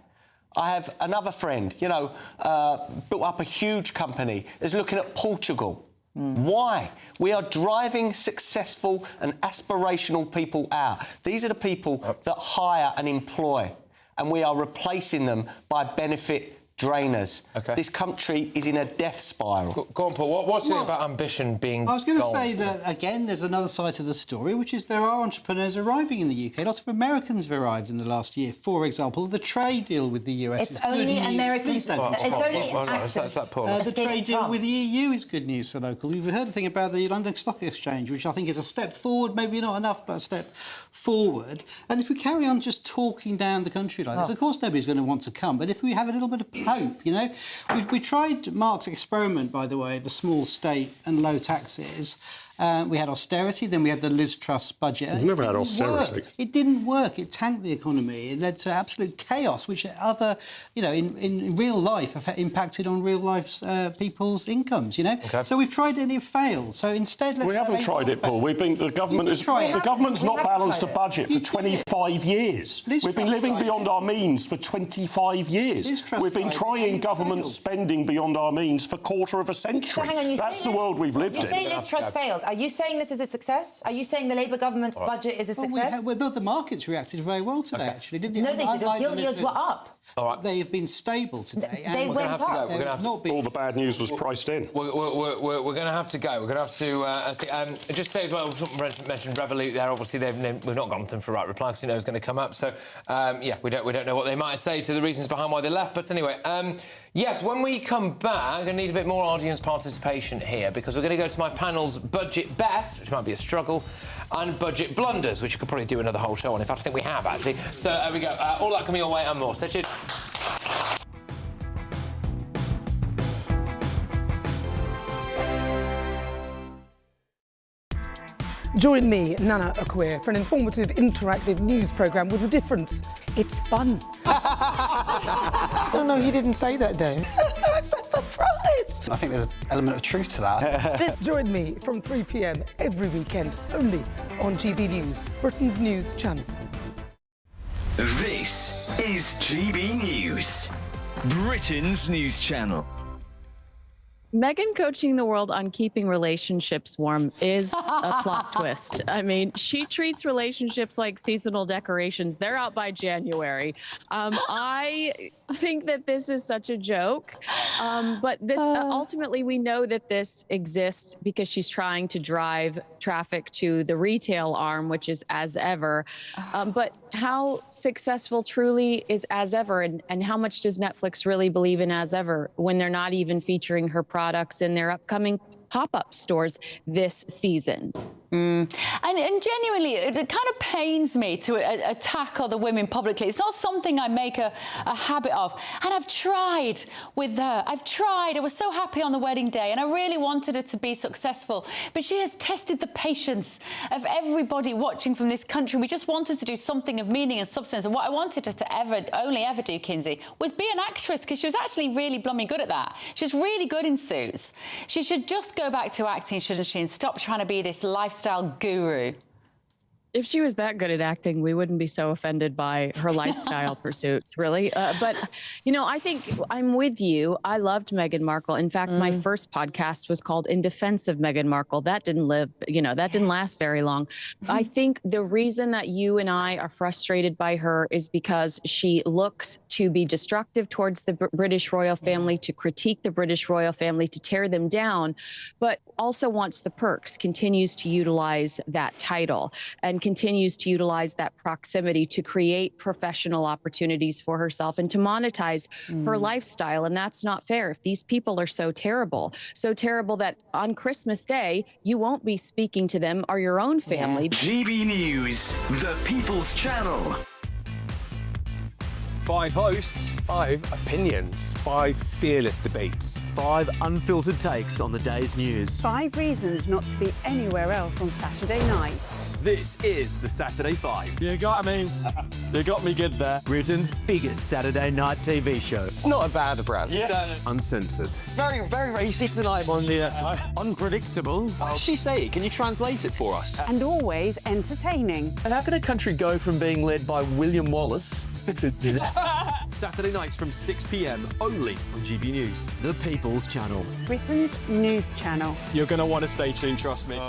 I have another friend, built up a huge company, is looking at Portugal. Why? We are driving successful and aspirational people out. These are the people that hire and employ, and we are replacing them by benefit drainers. This country is in a death spiral. Go on, Paul. What's it about ambition being I was going to gone? say that, again, there's another side to the story, which is there are entrepreneurs arriving in the UK. Lots of Americans have arrived in the last year. For example, the trade deal with the US is good news. It's only Americans. It's only actors. The trade deal with the EU is good news for local. We've heard a thing about the London Stock Exchange, which I think is a step forward, maybe not enough, but a step forward. And if we carry on just talking down the country like this, of course nobody's going to want to come. But if we have a little bit of hope, we tried Mark's experiment, by the way, the small state and low taxes, We had austerity, then we had the Liz Truss budget. We've never had austerity. It didn't work. It tanked the economy. It led to absolute chaos, which other, in real life have impacted on real life people's incomes, Okay. So we've tried it and it failed. So instead, let's... We haven't tried it, Paul. The government's not balanced a budget for 25 years. We've been living beyond our means for 25 years. We've been trying government spending beyond our means for a quarter of a century. So hang on, That's the world we've lived in. You say Liz Truss failed. Are you saying this is a success? Are you saying the Labour government's budget is a success? The markets reacted very well today, actually, didn't they? No, they did. Gilt yields were up. All right. They have been stable today. They went up. We're going to have to. All the bad news was priced in. We're going to have to go. We're going to have to see. Just say as well, someone mentioned Revolut there. Obviously, we've not gone to them for a right reply because we know it's going to come up. So, we don't know what they might say to the reasons behind why they left. But anyway, yes, when we come back, we're going to need a bit more audience participation here because we're going to go to my panel's Budget Best, which might be a struggle, and Budget Blunders, which you could probably do another whole show on. In fact, I think we have, actually. So, there we go. All that coming your way and more. Stay tuned. Join me, Nana Akweer, for an informative, interactive news programme with a difference. It's fun. No, you didn't say that, Dave. I'm so surprised. I think there's an element of truth to that. Join me from 3 p.m. every weekend, only on GB News, Britain's news channel. This is GB News, Britain's news channel. Meghan coaching the world on keeping relationships warm is a plot twist. I mean, she treats relationships like seasonal decorations. They're out by January. I think that this is such a joke. But this ultimately, we know that this exists because she's trying to drive traffic to the retail arm, which is As Ever. But how successful truly is As Ever, and how much does Netflix really believe in As Ever when they're not even featuring her products in their upcoming pop-up stores this season? And genuinely, it kind of pains me to attack other women publicly. It's not something I make a habit of. And I've tried with her. I've tried. I was so happy on the wedding day, and I really wanted her to be successful. But she has tested the patience of everybody watching from this country. We just wanted to do something of meaning and substance. And what I wanted her to only ever do, Kinsey, was be an actress, because she was actually really blooming good at that. She was really good in Suits. She should just go back to acting, shouldn't she, and stop trying to be this lifestyle guru. If she was that good at acting, we wouldn't be so offended by her lifestyle pursuits, really. But, I think I'm with you. I loved Meghan Markle. In fact, my first podcast was called In Defense of Meghan Markle. That didn't last very long. I think the reason that you and I are frustrated by her is because she looks to be destructive towards the British royal family, to critique the British royal family, to tear them down, but also wants the perks, continues to utilize that title, and continues to utilize that proximity to create professional opportunities for herself and to monetize her lifestyle. And that's not fair. If these people are so terrible that on Christmas Day, you won't be speaking to them or your own family. GB News, the People's Channel. 5 hosts, 5 opinions, 5 fearless debates, 5 unfiltered takes on the day's news. 5 reasons not to be anywhere else on Saturday night. This is the Saturday 5. You got me good there. Britain's biggest Saturday night TV show. It's not a bad brand. Yeah. Uncensored. Very, very racy tonight. On the unpredictable. What did she say? Can you translate it for us? And always entertaining. And how can a country go from being led by William Wallace to Saturday nights from 6 p.m. only on GB News, the People's Channel. Britain's news channel. You're going to want to stay tuned, trust me.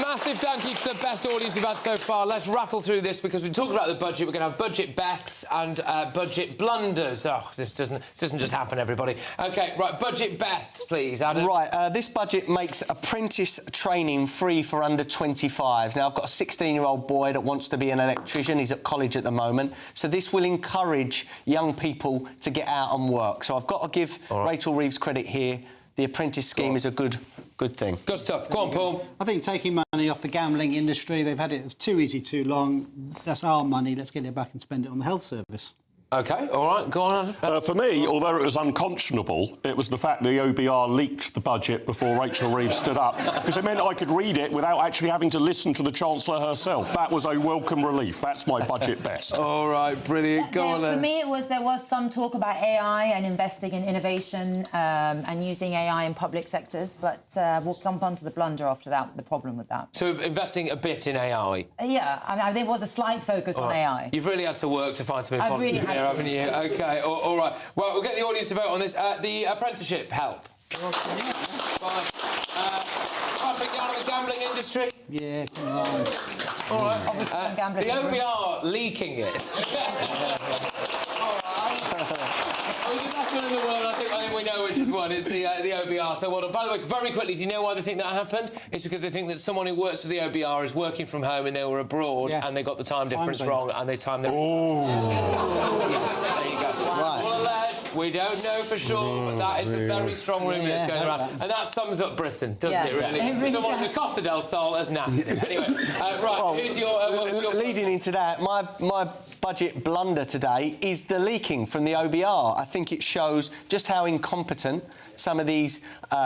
Massive thank you to the best audience we've had so far. Let's rattle through this because we talked about the budget. We're going to have budget bests and budget blunders. Oh, this doesn't just happen, everybody. OK, right, budget bests, please, Adam. Right, this budget makes apprentice training free for under 25s. Now, I've got a 16-year-old boy that wants to be an electrician. He's at college at the moment. So this will encourage young people to get out and work. So I've got to give Rachel Reeves credit here. The apprentice scheme is a good thing. Good stuff. Go on, Paul. I think taking money off the gambling industry, they've had it too easy too long. That's our money. Let's get it back and spend it on the health service. OK, all right, go on. For me, although it was unconscionable, it was the fact that the OBR leaked the budget before Rachel Reeves stood up, because it meant I could read it without actually having to listen to the Chancellor herself. That was a welcome relief. That's my budget best. All right, brilliant. Go on then. For me, there was some talk about AI and investing in innovation and using AI in public sectors, but we'll jump on to the blunder after that, the problem with that. So investing a bit in AI? Yeah, I mean, there was a slight focus on AI. You've really had to work to find something I've positive really had here, to. haven't you? OK, all right. Well, we'll get the audience to vote on this. The apprenticeship help. Fine. Big down on the gambling industry. Yeah, come on. All right. The OBR leaking it. All right. Well, the best one in the world, I think we know which is one. It's the OBR. So, well, by the way, very quickly, do you know why they think that happened? It's because they think that someone who works for the OBR is working from home and they were abroad and they got the time difference wrong and they timed their... Oh. Yes, there you go. Right. Well, alleged. We don't know for sure, but that is the very strong rumour that's going around. And that sums up Britain, doesn't it, really? It really Someone does. in the Costa del Sol has napped it. Anyway, right, who's your... Leading into that, my budget blunder today is the leaking from the OBR. I think it shows just how incompetent some of these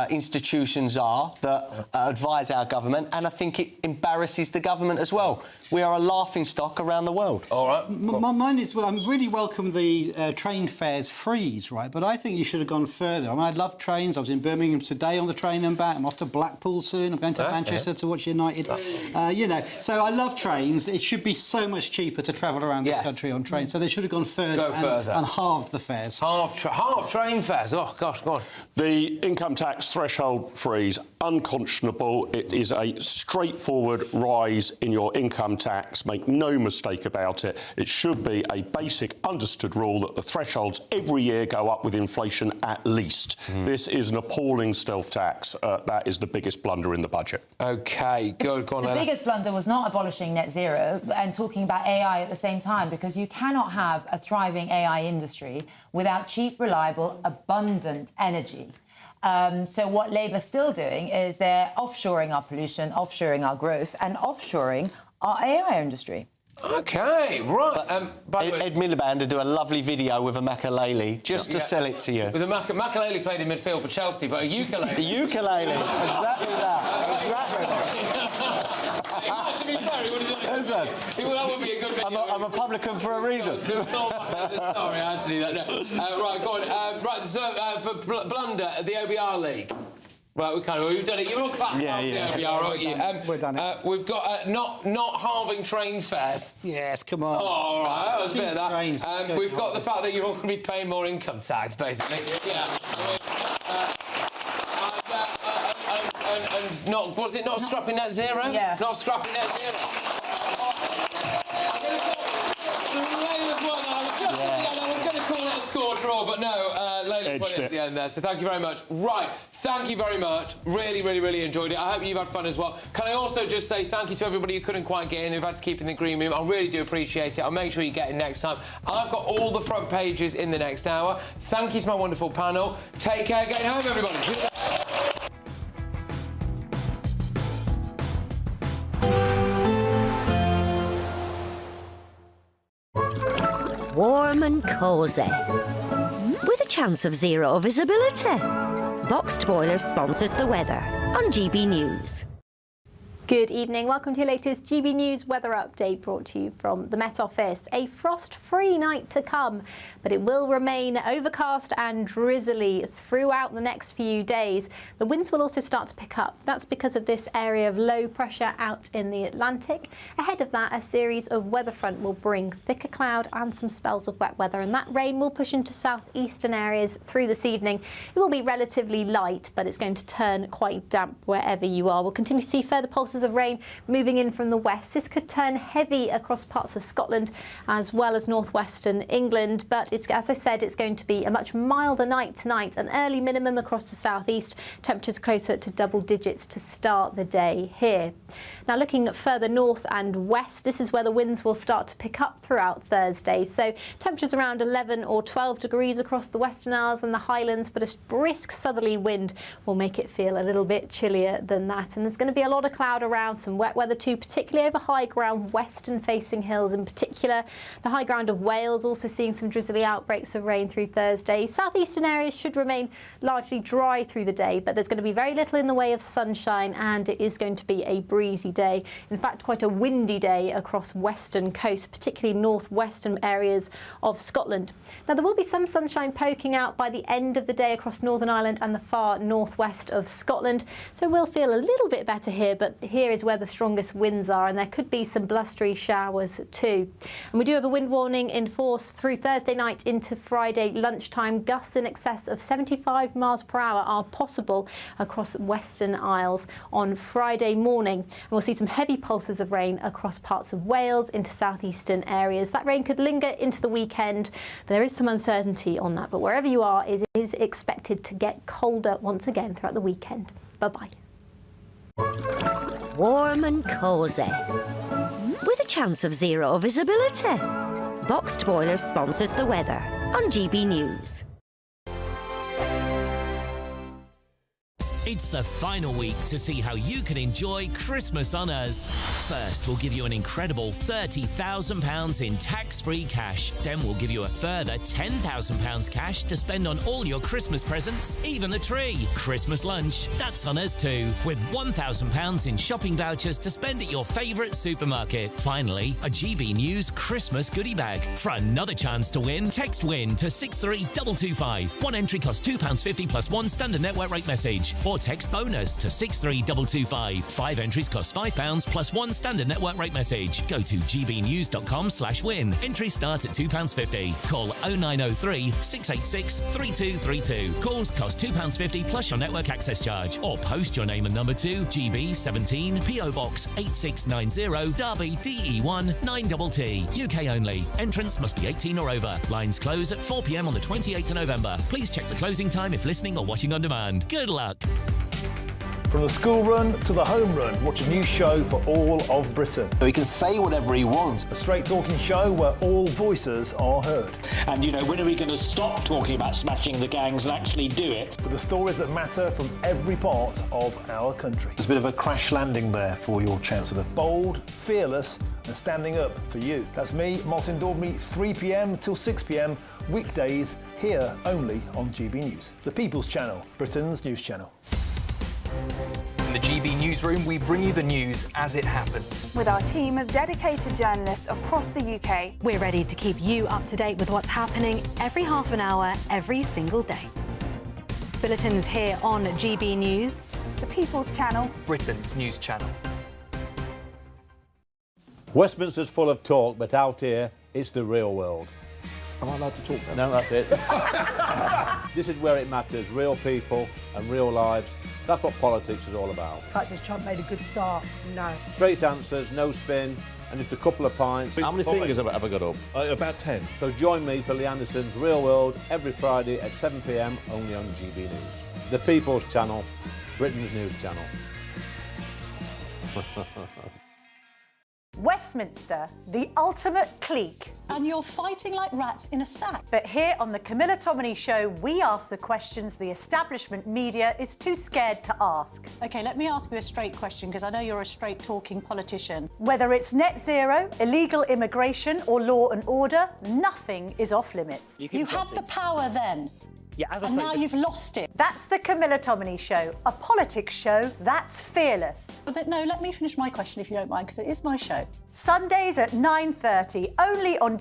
institutions are that advise our government, and I think it embarrasses the government as well. We are a laughingstock around the world. All right. Mine is, well, I really welcome the train fares freeze, right? But I think you should have gone further. I mean, I love trains. I was in Birmingham today on the train and back. I'm off to Blackpool soon. I'm going to Manchester to watch United. You know, so I love trains. It should be so much cheaper to travel around this country on trains. So they should have gone further, and halved the fares. Half train fares. Oh, gosh, go on. The income tax threshold freeze, unconscionable. It is a straightforward rise in your income tax. Make no mistake about it. It should be a basic understood rule that the thresholds every year go up with inflation at least. This is an appalling stealth tax. That is the biggest blunder in the budget. OK, good. Go on, The Ella. biggest blunder was not abolishing net zero and talking about AI at the same time, because you cannot have a thriving AI industry without cheap, reliable, abundant energy. So what Labour's still doing is they're offshoring our pollution, offshoring our growth, and offshoring our AI industry. OK, right. Ed Miliband to do a lovely video with a ukulele just to sell it to you. With a ukulele played in midfield for Chelsea, but a ukulele. A ukulele, exactly that. Exactly. To be fair, he would have done it. Listen, That would be a good video. I'm a publican for a reason. Sorry, I had to do that. No. Right, go on. Right, so for blunder, the OBR League. Right, we've done it. You're all clapped off the OBR, aren't you? We're done it. We've got not halving train fares. Yes, come on. Oh, all right, that was a bit of that. Trains, we've got the fact that you're all going to be paying more income tax, basically. Yeah. And not, was it not scrapping net zero? Yeah. Not scrapping net zero. I was going to call it a score draw, but no, Layla put it at the end there, so thank you very much. Right, thank you very much. Really, really, really enjoyed it. I hope you've had fun as well. Can I also just say thank you to everybody who couldn't quite get in, who've had to keep in the green room. I really do appreciate it. I'll make sure you get in next time. I've got all the front pages in the next hour. Thank you to my wonderful panel. Take care, get home, everybody. Warm and cosy, with a chance of zero visibility. Boxed Boilers sponsors the weather on GB News. Good evening. Welcome to your latest GB News weather update, brought to you from the Met Office. A frost-free night to come, but it will remain overcast and drizzly throughout the next few days. The winds will also start to pick up. That's because of this area of low pressure out in the Atlantic. Ahead of that, a series of weather front will bring thicker cloud and some spells of wet weather, and that rain will push into southeastern areas through this evening. It will be relatively light, but it's going to turn quite damp wherever you are. We'll continue to see further pulses of rain moving in from the west. This could turn heavy across parts of Scotland as well as northwestern England, but as I said, it's going to be a much milder night tonight. An early minimum across the southeast, temperatures closer to double digits to start the day here. Now, looking further north and west, this is where the winds will start to pick up throughout Thursday. So temperatures around 11 or 12 degrees across the Western Isles and the Highlands, but a brisk southerly wind will make it feel a little bit chillier than that. And there's going to be a lot of cloud around, some wet weather too, particularly over high ground, western-facing hills in particular. The high ground of Wales also seeing some drizzly outbreaks of rain through Thursday. Southeastern areas should remain largely dry through the day, but there's going to be very little in the way of sunshine, and it is going to be a breezy day. In fact, quite a windy day across western coast, particularly northwestern areas of Scotland. Now, there will be some sunshine poking out by the end of the day across Northern Ireland and the far northwest of Scotland, so we'll feel a little bit better here, but here is where the strongest winds are, and there could be some blustery showers too. And we do have a wind warning in force through Thursday night into Friday lunchtime. Gusts in excess of 75 miles per hour are possible across Western Isles on Friday morning. And we'll see some heavy pulses of rain across parts of Wales into southeastern areas. That rain could linger into the weekend. There is some uncertainty on that, but wherever you are, it is expected to get colder once again throughout the weekend. Bye-bye. Warm and cosy, with a chance of zero visibility. Boxed Boilers sponsors the weather on GB News. It's the final week to see how you can enjoy Christmas on us. First, we'll give you an incredible £30,000 in tax-free cash. Then we'll give you a further £10,000 cash to spend on all your Christmas presents, even the tree. Christmas lunch, that's on us too, with £1,000 in shopping vouchers to spend at your favourite supermarket. Finally, a GB News Christmas goodie bag. For another chance to win, text WIN to 63225. One entry costs £2.50 plus one standard network rate message. Or text BONUS to 63225. 5 entries cost £5 plus one standard network rate message. Go to gbnews.com/win. Entries start at £2.50. Call 0903 686 3232. Calls cost £2.50 plus your network access charge. Or post your name and number to GB17 PO Box 8690 Derby DE1 9TT. UK only. Entrance must be 18 or over. Lines close at 4 p.m. on the 28th of November. Please check the closing time if listening or watching on demand. Good luck. From the school run to the home run, watch a new show for all of Britain. So he can say whatever he wants. A straight talking show where all voices are heard. And, you know, when are we going to stop talking about smashing the gangs and actually do it? With the stories that matter from every part of our country. There's a bit of a crash landing there for your Chancellor. Bold, fearless and standing up for you. That's me, Martin Daubney, 3 p.m. till 6 p.m, weekdays, here only on GB News. The People's Channel, Britain's news channel. In the GB Newsroom, we bring you the news as it happens. With our team of dedicated journalists across the UK, we're ready to keep you up to date with what's happening every half an hour, every single day. Bulletins here on GB News. The People's Channel, Britain's news channel. Westminster's full of talk, but out here, it's the real world. Am I allowed to talk then? No, that's it. This is where it matters, real people and real lives. That's what politics is all about. The fact that Trump made a good start, no. Straight answers, no spin, and just a couple of pints. How many fingers have I got up? About 10. So join me for Lee Anderson's Real World every Friday at 7 p.m, only on GB News. The People's Channel, Britain's news channel. Westminster, the ultimate clique. And you're fighting like rats in a sack. But here on the Camilla Tominey Show, we ask the questions the establishment media is too scared to ask. OK, let me ask you a straight question, because I know you're a straight-talking politician. Whether it's net zero, illegal immigration or law and order, nothing is off limits. You had the power then. Yeah, as I and say, now you've lost it. That's the Camilla Tominey Show, a politics show that's fearless. But no, let me finish my question if you don't mind, because it is my show. Sundays at 9:30, only on